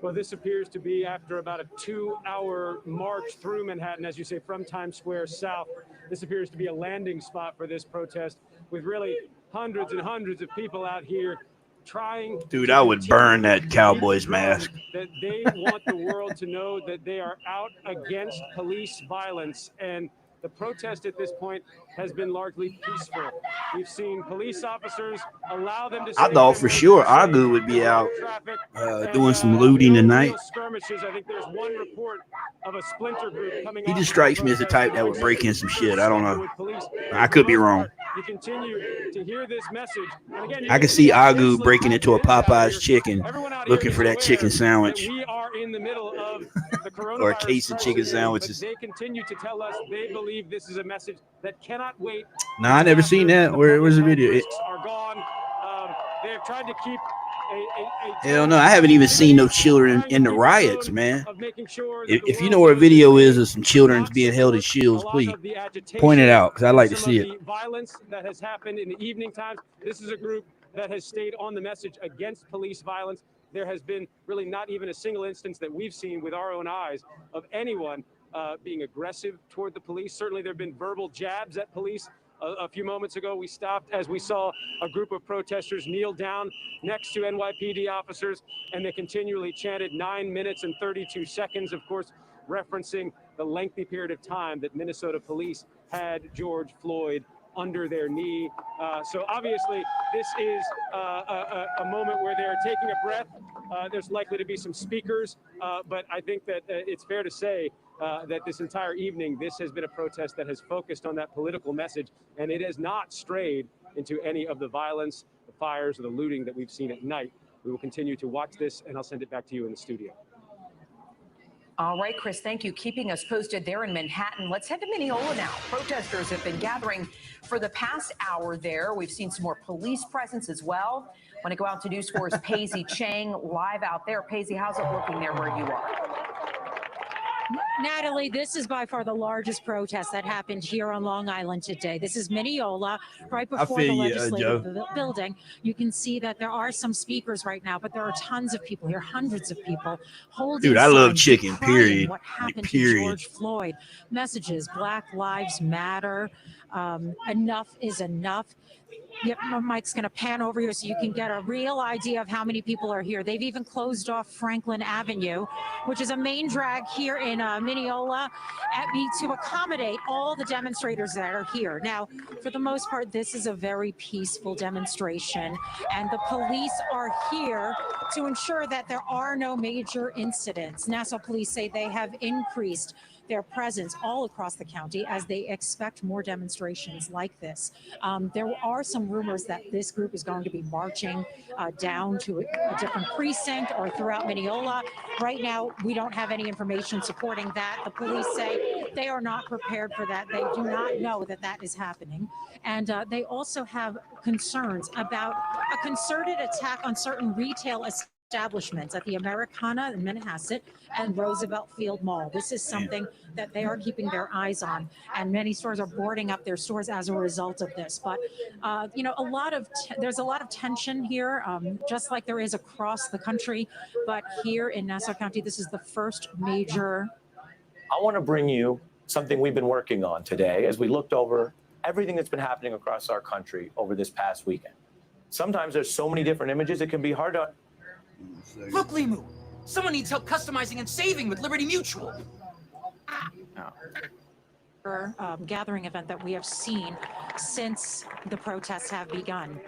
Well, this appears to be after about a 2-hour march through Manhattan, as you say, from Times Square south. This appears to be a landing spot for this protest, with really hundreds and hundreds of people out here trying. Dude, I would burn that Cowboys mask. That they want the world to know that they are out against police violence. And the protest at this point has been largely peaceful. We've seen police officers allow them to I stay thought within for their sure city, Agu would be out traffic, doing some looting no tonight. real skirmishes. I think there's one report of a splinter group coming He off just of strikes the me as the protest type that would break in some shit. I don't know. with police. I For the could be most wrong. part, you continue to hear this message. And again, you I can could see how Agu densely breaking packed into a it is out Popeye's here. chicken Everyone out looking here for is that chicken aware sandwich that we are in the middle of the coronavirus or a case of chicken crisis, sandwiches. but they continue to tell us they believe this is a message that cannot wait. Nah, I never seen that. Where's the video? Risks are gone. They have tried to keep Hell no, I haven't even seen no children in the riots, man. If you know where a video is of some children being held as shields, please point it out because I'd like to see it. The violence that has happened in the evening times. This is a group that has stayed on the message against police violence. There has been really not even a single instance that we've seen with our own eyes of anyone being aggressive toward the police. Certainly there have been verbal jabs at police. A few moments ago, we stopped as we saw a group of protesters kneel down next to NYPD officers, and they continually chanted 9 minutes and 32 seconds, of course, referencing the lengthy period of time that Minnesota police had George Floyd under their knee. So obviously, this is a moment where they're taking a breath. There's likely to be some speakers, but I think that it's fair to say that this entire evening, this has been a protest that has focused on that political message, and it has not strayed into any of the violence, the fires, or the looting that we've seen at night. We will continue to watch this, and I'll send it back to you in the studio. All right, Chris, thank you. Keeping us posted there in Manhattan. Let's head to Mineola now. Protesters have been gathering for the past hour there. We've seen some more police presence as well. Want to go out to News 4's Paisy Chang live out there. Paisy, how's it looking there where you are? Natalie, this is by far the largest protest that happened here on Long Island today. This is Mineola, right before the legislative building. You can see that there are some speakers right now, but there are tons of people here, hundreds of people holding Dude, I love signs, chicken, decrying period. what happened Like, to period. George Floyd. Messages, Black Lives Matter, enough is enough. Yep, Mike's going to pan over here so you can get a real idea of how many people are here. They've even closed off Franklin Avenue, which is a main drag here in Mineola, to accommodate all the demonstrators that are here. Now, for the most part, this is a very peaceful demonstration, and the police are here to ensure that there are no major incidents. Nassau police say they have increased their presence all across the county as they expect more demonstrations like this. There are some rumors that this group is going to be marching down to a different precinct or throughout Mineola. Right now, we don't have any information supporting that. The police say they are not prepared for that. They do not know that that is happening. And they also have concerns about a concerted attack on certain retail establishments at the Americana in Manhasset and Roosevelt Field Mall. This is something that they are keeping their eyes on, and many stores are boarding up their stores as a result of this. But you know, there's a lot of tension here, just like there is across the country. But here in Nassau County, this is the first major. I want to bring you something we've been working on today as we looked over everything that's been happening across our country over this past weekend. Sometimes there's so many different images, it can be hard to. Look, Limu, someone needs help customizing and saving with Liberty Mutual. Gathering event that we have seen since the protests have begun.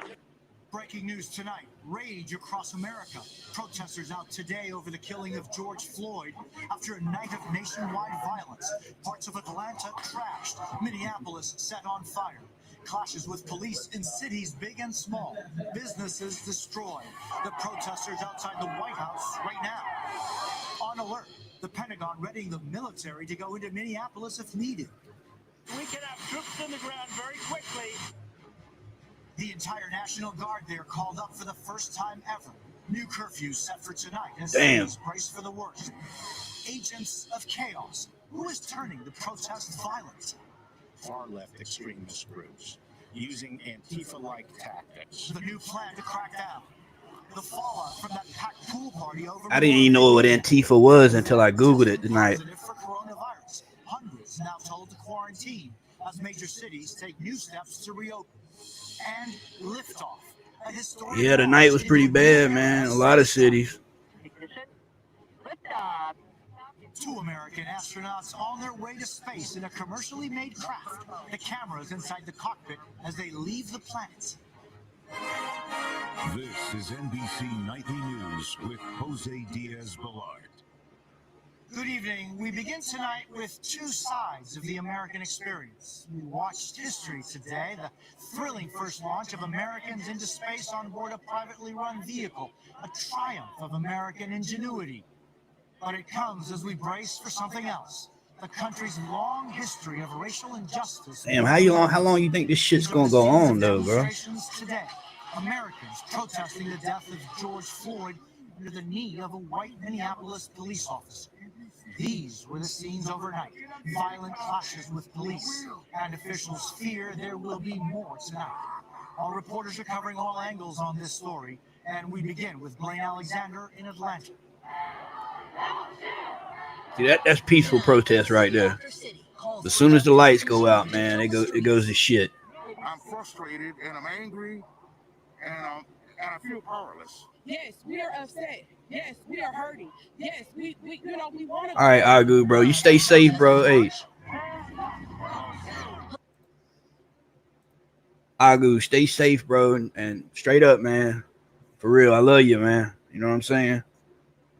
Breaking news tonight, rage across America. Protesters out today over the killing of George Floyd after a night of nationwide violence. Parts of Atlanta trashed, Minneapolis set on fire. Clashes with police in cities big and small. Businesses destroyed. The protesters outside the White House right now. On alert, the Pentagon readying the military to go into Minneapolis if needed. We can have troops on the ground very quickly. The entire National Guard there called up for the first time ever. New curfews set for tonight as cities brace for the worst. Agents of chaos. Who is turning the protest violent? Far-left extremist groups using Antifa-like tactics. The new plan to crack down. The fallout from that packed pool party over. I didn't even know what Antifa was until I Googled it tonight. For coronavirus. Hundreds now told to quarantine as major cities take new steps to reopen. And liftoff. Yeah, the night was pretty bad, man. A lot of cities. 2 American astronauts on their way to space in a commercially made craft. The cameras inside the cockpit as they leave the planet. This is NBC Nightly News with Jose Diaz-Balart. Good evening. We begin tonight with 2 sides of the American experience. We watched history today, the thrilling first launch of Americans into space on board a privately run vehicle, a triumph of American ingenuity. But it comes as we brace for something else, the country's long history of racial injustice. Damn, how long you think this shit's gonna go on though, bro? Demonstrations today. Americans protesting the death of George Floyd under the knee of a white Minneapolis police officer. These were the scenes overnight. Violent clashes with police, and officials fear there will be more tonight. Our reporters are covering all angles on this story, and we begin with Blaine Alexander in Atlanta. See, that's peaceful protest right there. As soon as the lights go out, man, it goes to shit. I'm frustrated and I'm angry and I feel powerless. Yes, we are upset. Yes, we are hurting. Yes, we want to. All right, Agu, bro. You stay safe, bro. Hey. Agu, stay safe, bro. And straight up, man. For real, I love you, man. You know what I'm saying?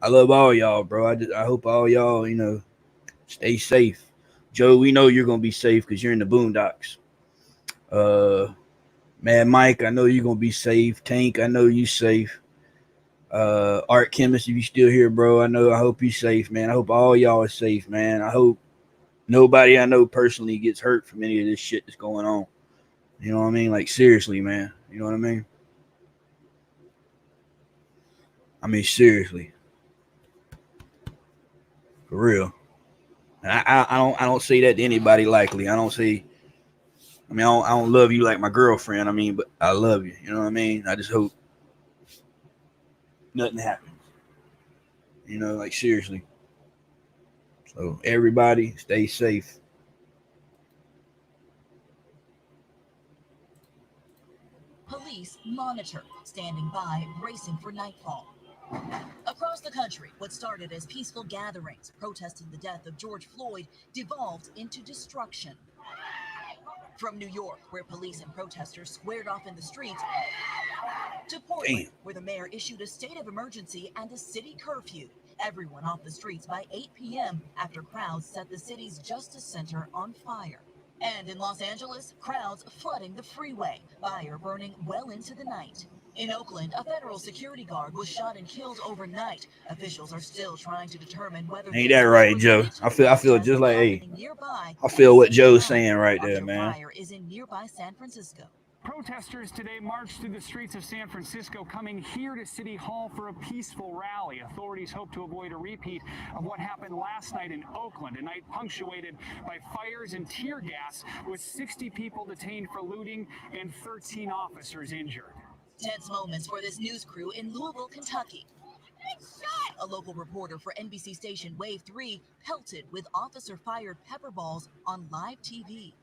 I love all y'all, bro. I hope all y'all, stay safe. Joe, we know you're going to be safe because you're in the boondocks. Mad Mike, I know you're going to be safe. Tank, I know you safe. Art Chemist, if you still here, bro, I hope you safe, man. I hope all y'all are safe, man. I hope nobody I know personally gets hurt from any of this shit that's going on. You know what I mean? Like, seriously, man. You know what I mean? I mean, seriously. For real. I don't say that to anybody likely. I don't love you like my girlfriend. But I love you. You know what I mean? I just hope nothing happens. Like, seriously. So everybody stay safe. Police monitor, standing by, bracing for nightfall. Across the country, what started as peaceful gatherings protesting the death of George Floyd devolved into destruction. From New York, where police and protesters squared off in the streets, to Portland, where the mayor issued a state of emergency and a city curfew. Everyone off the streets by 8 p.m. after crowds set the city's Justice Center on fire. And in Los Angeles, crowds flooding the freeway, fire burning well into the night. In Oakland, a federal security guard was shot and killed overnight. Officials are still trying to determine whether Ain't that right, Joe? I feel just like, I feel what Joe's saying right there, man. Fire is in nearby San Francisco. Protesters today marched through the streets of San Francisco, coming here to City Hall for a peaceful rally. Authorities hope to avoid a repeat of what happened last night in Oakland, a night punctuated by fires and tear gas, with 60 people detained for looting and 13 officers injured. Tense moments for this news crew in Louisville, Kentucky. A local reporter for NBC station Wave 3 pelted with officer-fired pepper balls on live TV.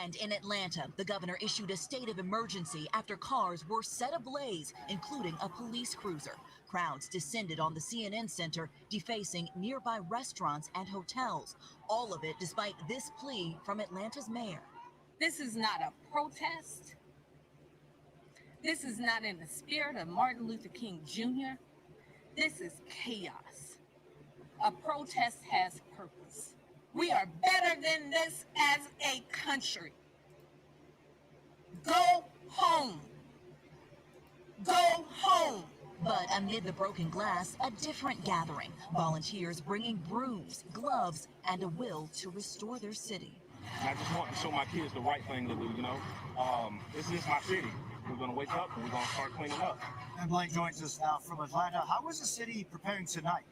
And in Atlanta, the governor issued a state of emergency after cars were set ablaze, including a police cruiser. Crowds descended on the CNN Center, defacing nearby restaurants and hotels. All of it despite this plea from Atlanta's mayor. This is not a protest. This is not in the spirit of Martin Luther King Jr. This is chaos. A protest has purpose. We are better than this as a country. Go home. Go home. But amid the broken glass, a different gathering. Volunteers bringing brooms, gloves, and a will to restore their city. I just want to show my kids the right thing to do, This is my city. We're going to wake up and we're going to start cleaning up. And Blake joins us now from Atlanta. How is the city preparing tonight?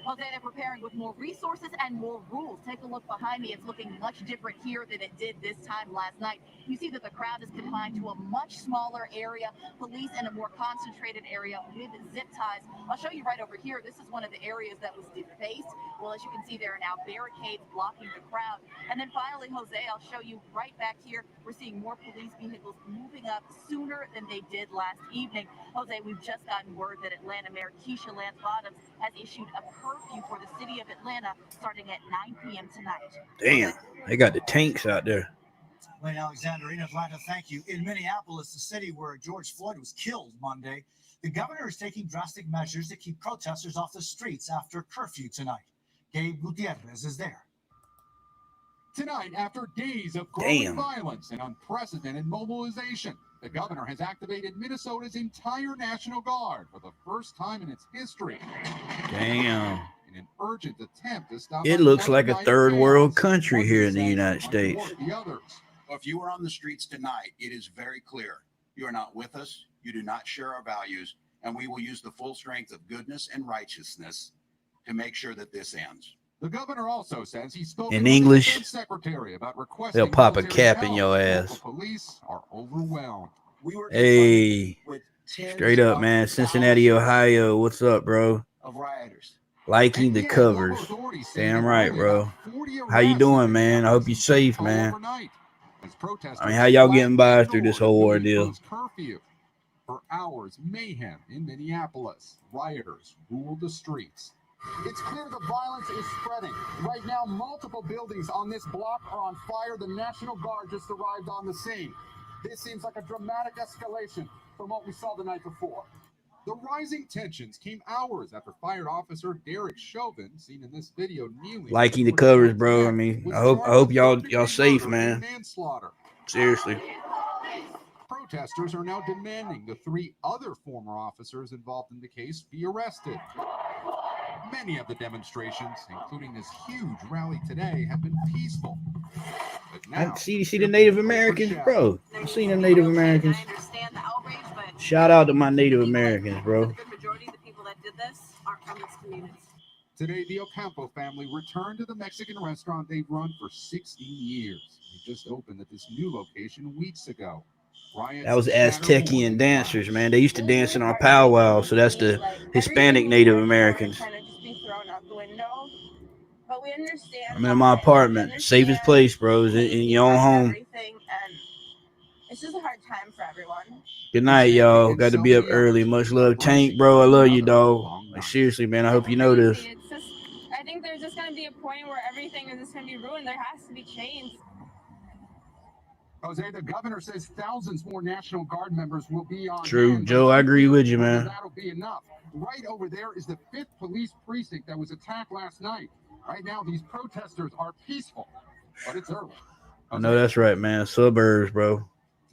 Well, they're preparing with more resources and more rules. Take a look behind me. It's looking much different here than it did this time last night. You see that the crowd is confined to a much smaller area, police in a more concentrated area with zip ties. I'll show you right over here. This is one of the areas that was defaced. Well, as you can see, there are now barricades blocking the crowd. And then finally, Jose, I'll show you right back here. We're seeing more police vehicles moving up sooner than they did last evening. Jose, we've just gotten word that Atlanta Mayor Keisha Lance Bottoms has issued a curfew for the city of Atlanta starting at 9 p.m. tonight. Damn, they got the tanks out there. Wayne Alexander in Atlanta, thank you. In Minneapolis, the city where George Floyd was killed Monday, the governor is taking drastic measures to keep protesters off the streets after curfew tonight. Gabe Gutierrez is there. Tonight, after days of growing violence and unprecedented mobilization, the governor has activated Minnesota's entire National Guard for the first time in its history. Damn. In an urgent attempt to stop It looks like a unwanted third world chaos. country here in the United States. The others. If you are on the streets tonight, it is very clear. You are not with us. You do not share our values. And we will use the full strength of goodness and righteousness to make sure that this ends. The governor also says he's spoken In with the English, defense secretary about requesting they'll pop a military cap in help. your ass. Local police are overwhelmed. Hey, straight up, man. Cincinnati, Ohio. What's up, bro? Of rioters. Liking the covers. Damn right, bro. How you doing, man? I hope you're safe, man. I mean, how y'all getting by through this whole ordeal? Curfew. For hours, mayhem in Minneapolis. Rioters ruled the streets. It's clear the violence is spreading. Right now, multiple buildings on this block are on fire. The National Guard just arrived on the scene. This seems like a dramatic escalation from what we saw the night before. The rising tensions came hours after fired officer Derek Chauvin, seen in this video, kneeling. Liking the covers, bro. I mean, I hope y'all safe, man. Manslaughter. Seriously. Protesters are now demanding the 3 other former officers involved in the case be arrested. Many of the demonstrations, including this huge rally today, have been peaceful. But now, See the Native Americans, bro. I seen the Native Americans. Shout out to my Native Americans, bro. Today, the Ocampo family returned to the Mexican restaurant they've run for 60 years. They just opened at this new location weeks ago. That was Aztecian dancers, man. They used to dance in our powwow, so that's the Hispanic Native Americans. But we understand. I'm in my apartment, safest place, bro. Is in your own home. It's just a hard time for everyone. Good night, y'all. Got to be up early. Much love, Tank, bro. I love you, dog. Like, seriously, man. I hope you know this. It's just, I think there's just going to be a point where everything is just going to be ruined. There has to be change. Jose, the governor says thousands more National Guard members will be on True, hand. Joe. I agree with you, man. That'll be enough. Right over there is the 5th police precinct that was attacked last night. Right now, these protesters are peaceful, but it's early. I know that's right, man. Suburbs, bro.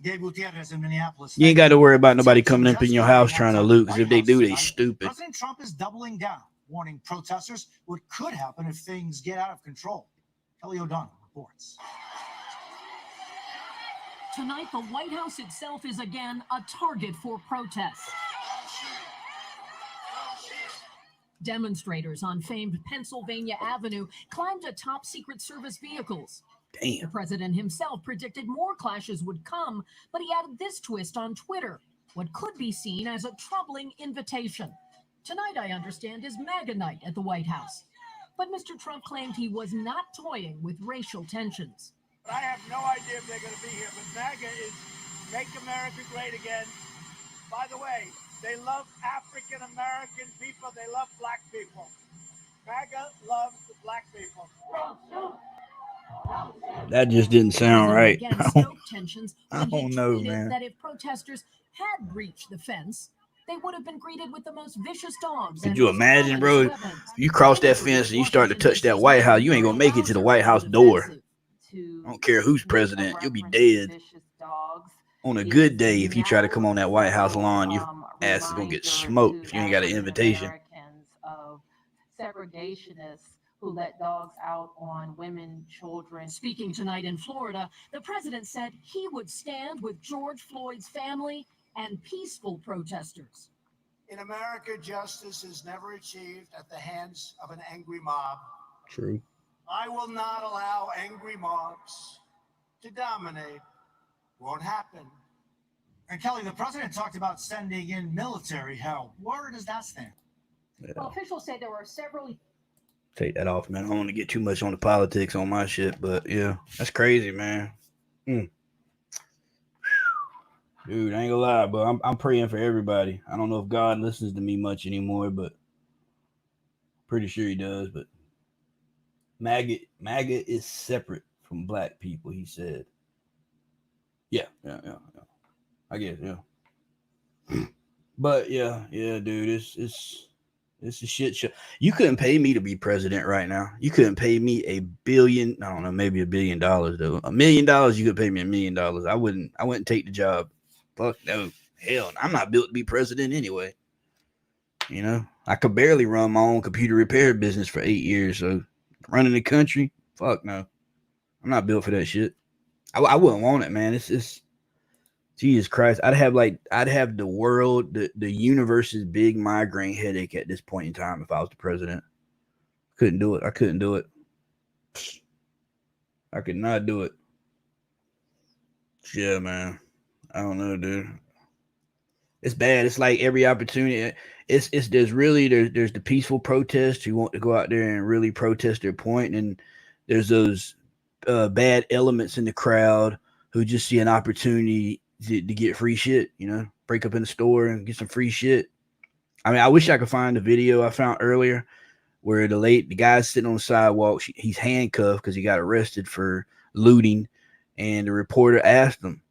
Gabe Gutierrez in Minneapolis. You ain't got to worry about nobody coming up in your house trying to loot, because if they do, they stupid. President Trump is doubling down, warning protesters what could happen if things get out of control. Kelly O'Donnell reports. Tonight, the White House itself is again a target for protests. Demonstrators on famed Pennsylvania Avenue climbed atop Secret Service vehicles. Damn. The president himself predicted more clashes would come, but he added this twist on Twitter, what could be seen as a troubling invitation. Tonight, I understand, is MAGA night at the White House. But Mr. Trump claimed he was not toying with racial tensions. I have no idea if they're going to be here, but MAGA is Make America Great Again. By the way, they love African American people. They love black people. MAGA loves black people. That just didn't sound right. Tensions I when he don't know, tweeted man. that if protesters had breached the fence, they would have been greeted with the most vicious dogs. Could and you most imagine, bro? violent weapons. If you cross that fence and you start to touch that White House, you ain't going to make it to the White House door. I don't care who's president. You'll be dead. On a good day, if you try to come on that White House lawn, your ass is going to get smoked if you ain't got an invitation. Of segregationists who let dogs out on women, children. Speaking tonight in Florida, the president said he would stand with George Floyd's family and peaceful protesters. In America, justice is never achieved at the hands of an angry mob. True. I will not allow angry mobs to dominate. Won't happen. And Kelly, the president talked about sending in military help. Where does that stand? Yeah. Well, officials say there were several. Take that off, man. I don't want to get too much on the politics on my shit, but yeah, that's crazy, man. Dude, I ain't gonna lie, but I'm praying for everybody. I don't know if God listens to me much anymore, but Pretty sure he does, but MAGA is separate from black people, he said. Yeah. I guess, yeah. But yeah, dude, it's a shit show. You couldn't pay me to be president right now. You couldn't pay me I don't know, maybe $1 billion though. $1 million, you could pay me $1 million. I wouldn't take the job. Fuck no. Hell, I'm not built to be president anyway. You know, I could barely run my own computer repair business for 8 years. So running the country, fuck no. I'm not built for that shit. I wouldn't want it, man. It's Jesus Christ. I'd have the world, the universe's big migraine headache at this point in time if I was the president. Couldn't do it. I couldn't do it. I could not do it. Yeah, man. I don't know, dude. It's bad. It's like every opportunity. There's the peaceful protest who want to go out there and really protest their point, and there's those bad elements in the crowd who just see an opportunity to get free shit. You know, break up in the store and get some free shit. I mean, I wish I could find the video I found earlier where the guy's sitting on the sidewalk. He's handcuffed because he got arrested for looting, and the reporter asked him,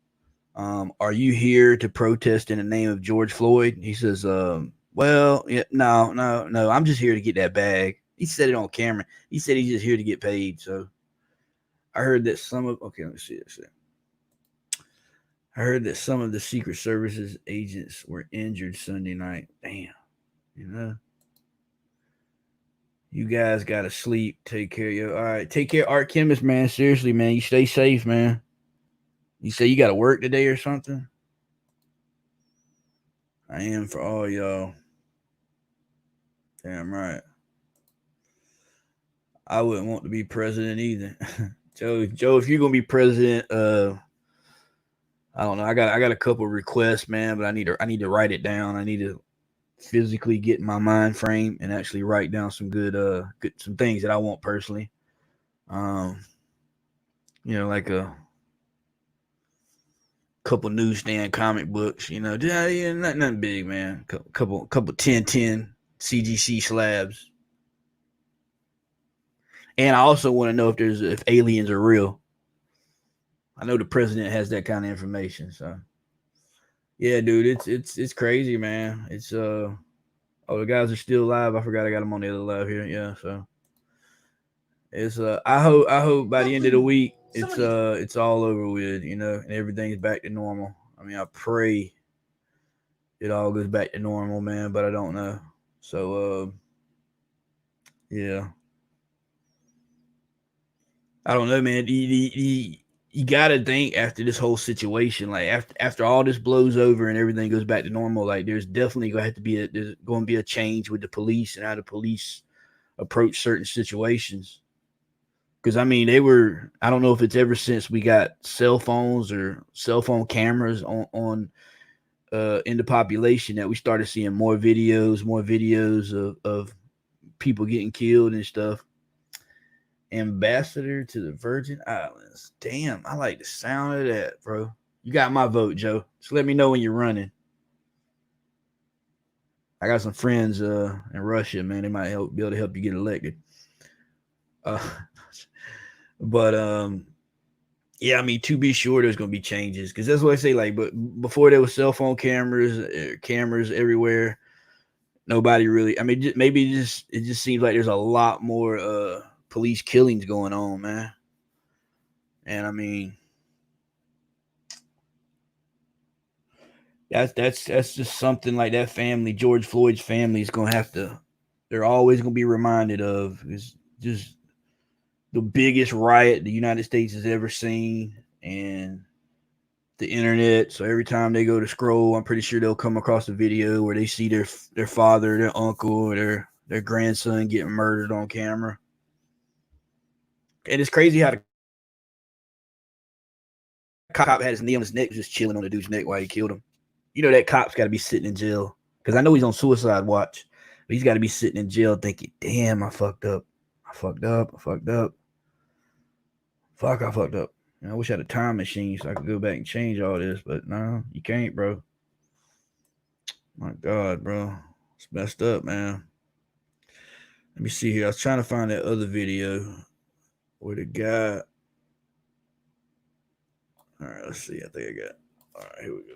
"Are you here to protest in the name of George Floyd?" He says, "Well, yeah, no. I'm just here to get that bag." He said it on camera. He said he's just here to get paid. So I heard that let me see. I heard that some of the Secret Service's agents were injured Sunday night. Damn, you know. You guys gotta sleep. Take care of your. All right, take care, Art Chemist, man. Seriously, man. You stay safe, man. You say you got to work today or something? I am for all y'all. Damn right. I wouldn't want to be president either. Joe, if you're gonna be president, I don't know. I got a couple requests, man, but I need to write it down. I need to physically get in my mind frame and actually write down some good some things that I want personally. Like a couple newsstand comic books, nothing big, man. Couple 10 CGC slabs. And I also want to know if aliens are real. I know the president has that kind of information, so yeah, dude, it's crazy, man. It's the guys are still alive. I forgot I got them on the other live here. Yeah, so it's I hope by the end of the week it's all over with, and everything's back to normal. I mean, I pray it all goes back to normal, man, but I don't know. So yeah. I don't know, man. You got to think after this whole situation, like after all this blows over and everything goes back to normal, like there's definitely going to be a change with the police and how the police approach certain situations. Because I mean, I don't know if it's ever since we got cell phones or cell phone cameras on in the population that we started seeing more videos of people getting killed and stuff. Ambassador to the Virgin Islands. Damn, I like the sound of that, bro. You got my vote, Joe. Just let me know when you're running. I got some friends in Russia, man. They might be able to help you get elected. But yeah, I mean, to be sure, there's gonna be changes because that's what I say. Like, but before there was cell phone cameras everywhere. Nobody really. I mean, maybe it just seems like there's a lot more police killings going on, man. And I mean, that's just something like that family, George Floyd's family, is gonna have to. They're always gonna be reminded of. It's just the biggest riot the United States has ever seen, and the internet. So every time they go to scroll, I'm pretty sure they'll come across a video where they see their father, their uncle, or their grandson getting murdered on camera. And it's crazy how the cop had his knee on his neck, just chilling on the dude's neck while he killed him. You know that cop's got to be sitting in jail because I know he's on suicide watch, but he's got to be sitting in jail thinking, "Damn, I fucked up. I fucked up. Fuck, I fucked up." I wish I had a time machine so I could go back and change all this, but no, you can't, bro. My God, bro, it's messed up, man. Let me see here. I was trying to find that other video where the guy. All right, let's see. I think I got. All right, here we go.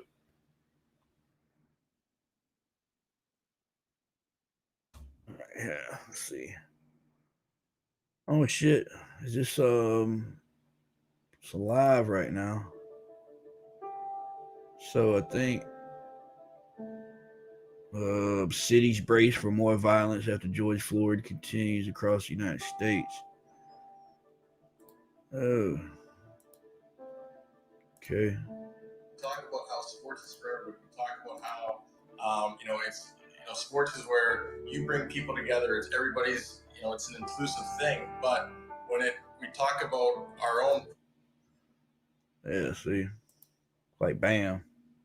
All right, yeah. Let's see. Oh shit! Is this It's live right now. So I think cities brace for more violence after George Floyd continues across the United States. Oh, okay. Talk about how sports is for everybody. We talk about how it's sports is where you bring people together. It's everybody's it's an inclusive thing. But when we talk about our own. Yeah, see, like bam,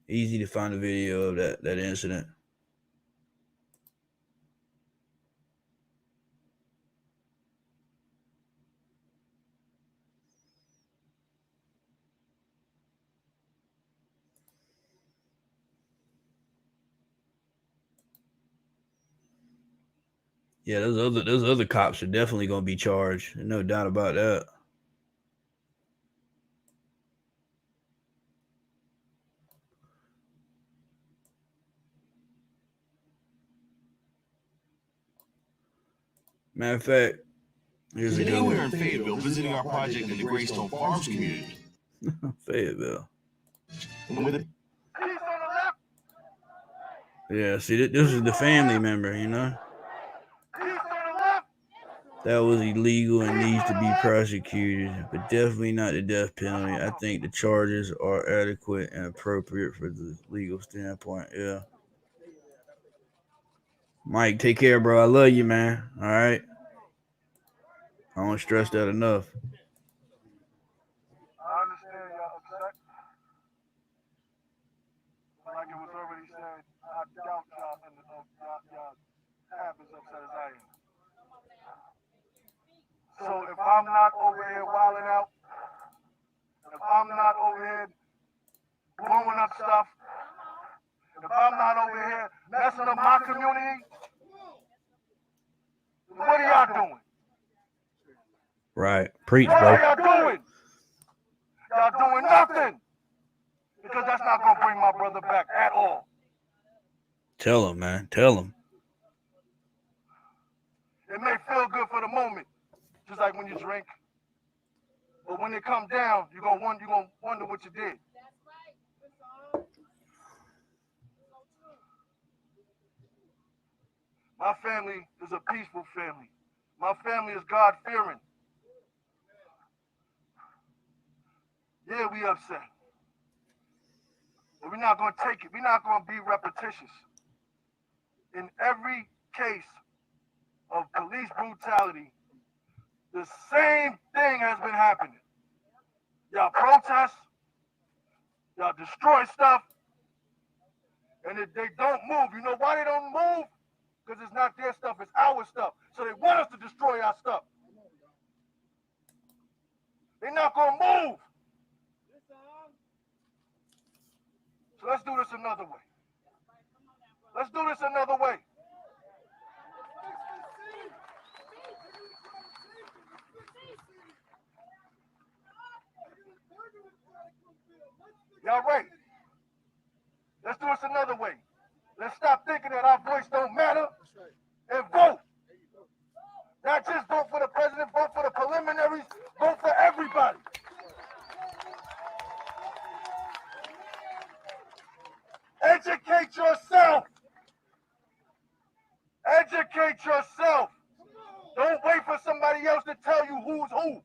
easy to find a video of that incident. Yeah, those other cops are definitely going to be charged. No doubt about that. Matter of fact, here's a Today good we one. are in Fayetteville visiting our project in the Greystone Farms community. Fayetteville. And with Yeah, see, this is the family member, you know? That was illegal and needs to be prosecuted, but definitely not the death penalty. I think the charges are adequate and appropriate for the legal standpoint. Yeah. Mike, take care, bro. I love you, man. All right. I don't stress that enough. I understand y'all upset. But like it was already said, I doubt y'all have as upset as I am. So if I'm not over here wilding out, if I'm not over here blowing up stuff, if I'm not over here messing up my community, what are y'all doing? Right. Preach, What bro. are y'all doing? Y'all doing nothing. Because that's not going to bring my brother back at all. Tell him, man. Tell him. It may feel good for the moment, just like when you drink. But when it comes down, you're going to wonder what you did. My family is a peaceful family. My family is God-fearing. Yeah, we upset. But we're not going to take it. We're not going to be repetitious. In every case of police brutality, the same thing has been happening. Y'all protest, y'all destroy stuff, and if they don't move, you know why they don't move? Because it's not their stuff, it's our stuff. So they want us to destroy our stuff. They're not going to move. So let's do this another way. Let's do this another way. Y'all right. Let's do this another way. Let's stop thinking that our voice don't matter and vote. Not just vote for the president, vote for the preliminaries, vote for everybody. Educate yourself. Educate yourself. Don't wait for somebody else to tell you who's who.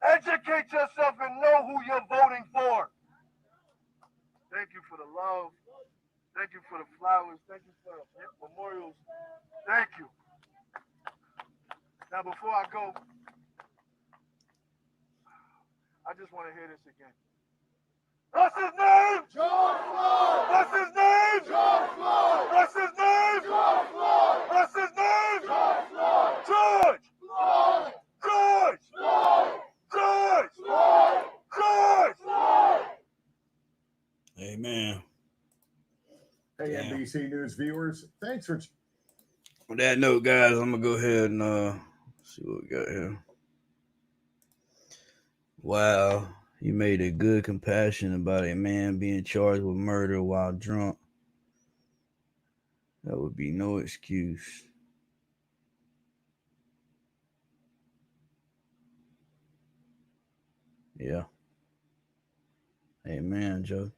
Educate yourself and know who you're voting for. Thank you for the love. Thank you for the flowers. Thank you for the memorials. Thank you. Now, before I go, I just want to hear this again. What's his name? George Floyd. What's his name? George Floyd. What's his name? George Floyd. What's his name? George Floyd. George. Floyd. George. Floyd. George. Floyd. George. Floyd. Amen. Hey, Damn. NBC News viewers, thanks for On that note, guys, I'm gonna go ahead and see what we got here. Wow, you made a good compassion about a man being charged with murder while drunk. That would be no excuse. Yeah. Amen, Joe.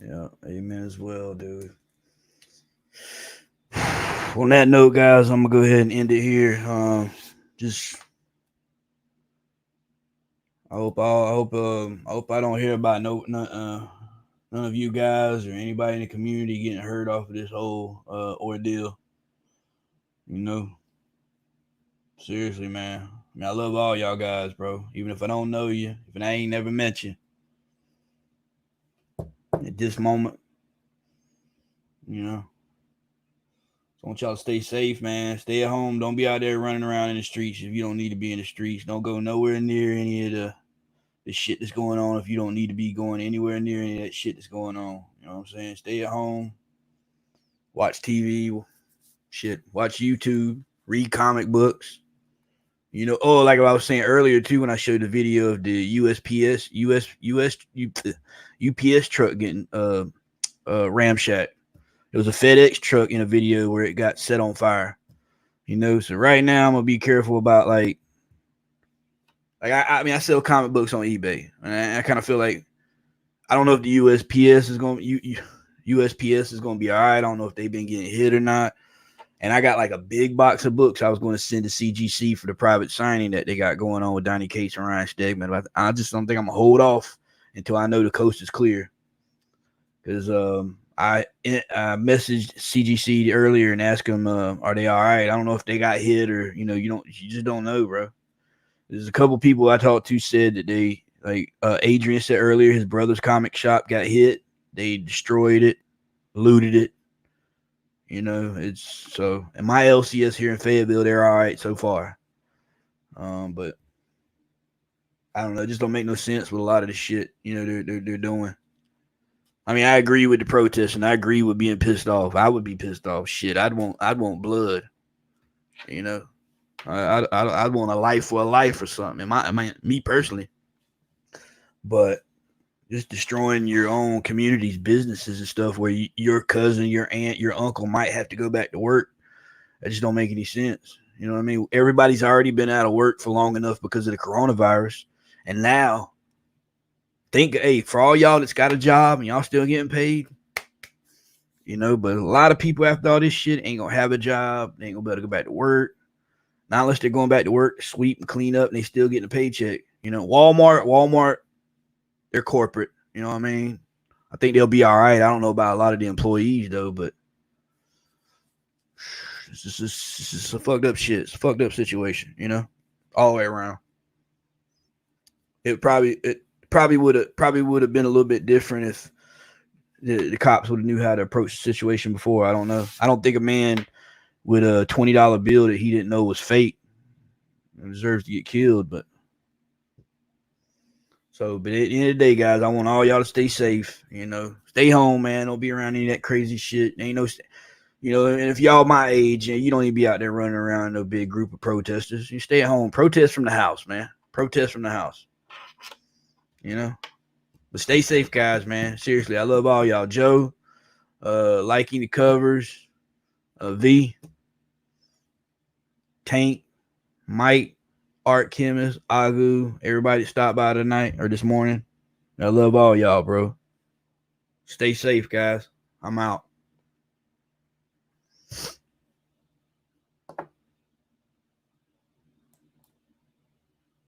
Yeah, amen as well, dude. On that note, guys, I'm gonna go ahead and end it here. Just I hope I don't hear about none of you guys or anybody in the community getting hurt off of this whole ordeal. You know, seriously, man. I mean, I love all y'all guys, bro. Even if I don't know you, if I ain't never met you, at this moment, you know. So I want y'all to stay safe, man. Stay at home. Don't be out there running around in the streets if you don't need to be in the streets. Don't go nowhere near any of the shit that's going on if you don't need to be going anywhere near any of that shit that's going on. You know what I'm saying? Stay at home. Watch TV. Shit. Watch YouTube. Read comic books. You know, oh, like I was saying earlier too, when I showed the video of the UPS truck getting ramshacked. It was a FedEx truck in a video where it got set on fire. You know, so right now I'm gonna be careful about like I mean I sell comic books on eBay, and I kind of feel like I don't know if the USPS is going USPS is going to be all right. I don't know if they've been getting hit or not. And I got like a big box of books I was going to send to CGC for the private signing that they got going on with Donnie Cates and Ryan Stegman. I just don't think I'm going to hold off until I know the coast is clear. Because I messaged CGC earlier and asked them, are they all right? I don't know if they got hit or, you just don't know, bro. There's a couple people I talked to said that they, like Adrian said earlier, his brother's comic shop got hit. They destroyed it, looted it. You know, it's so. And my LCS here in Fayetteville, they're all right so far. But I don't know. It just don't make no sense with a lot of the shit, they're doing. I mean, I agree with the protest, and I agree with being pissed off. I would be pissed off. Shit, I'd want blood. You know, I'd want a life for a life or something. Me personally. But just destroying your own community's businesses and stuff where your cousin, your aunt, your uncle might have to go back to work. That just don't make any sense. You know what I mean? Everybody's already been out of work for long enough because of the coronavirus. And now, for all y'all that's got a job and y'all still getting paid, but a lot of people after all this shit ain't going to have a job. They ain't going to be able to go back to work. Not unless they're going back to work to sweep and clean up and they still getting a paycheck. Walmart, they're corporate. You know what I mean? I think they'll be all right. I don't know about a lot of the employees, though, but it's just a fucked up shit. It's a fucked up situation, all the way around. It probably would have been a little bit different if the cops would have knew how to approach the situation before. I don't know. I don't think a man with a $20 bill that he didn't know was fake deserves to get killed, but at the end of the day, guys, I want all y'all to stay safe. Stay home, man. Don't be around any of that crazy shit. Ain't no, and if y'all my age, you don't need to be out there running around no big group of protesters. You stay at home. Protest from the house, man. Protest from the house. But stay safe, guys, man. Seriously, I love all y'all. Joe, liking the covers, V, Tank, Mike, Art Chemist, Agu, everybody stopped by tonight or this morning. I love all y'all, bro. Stay safe, guys. I'm out.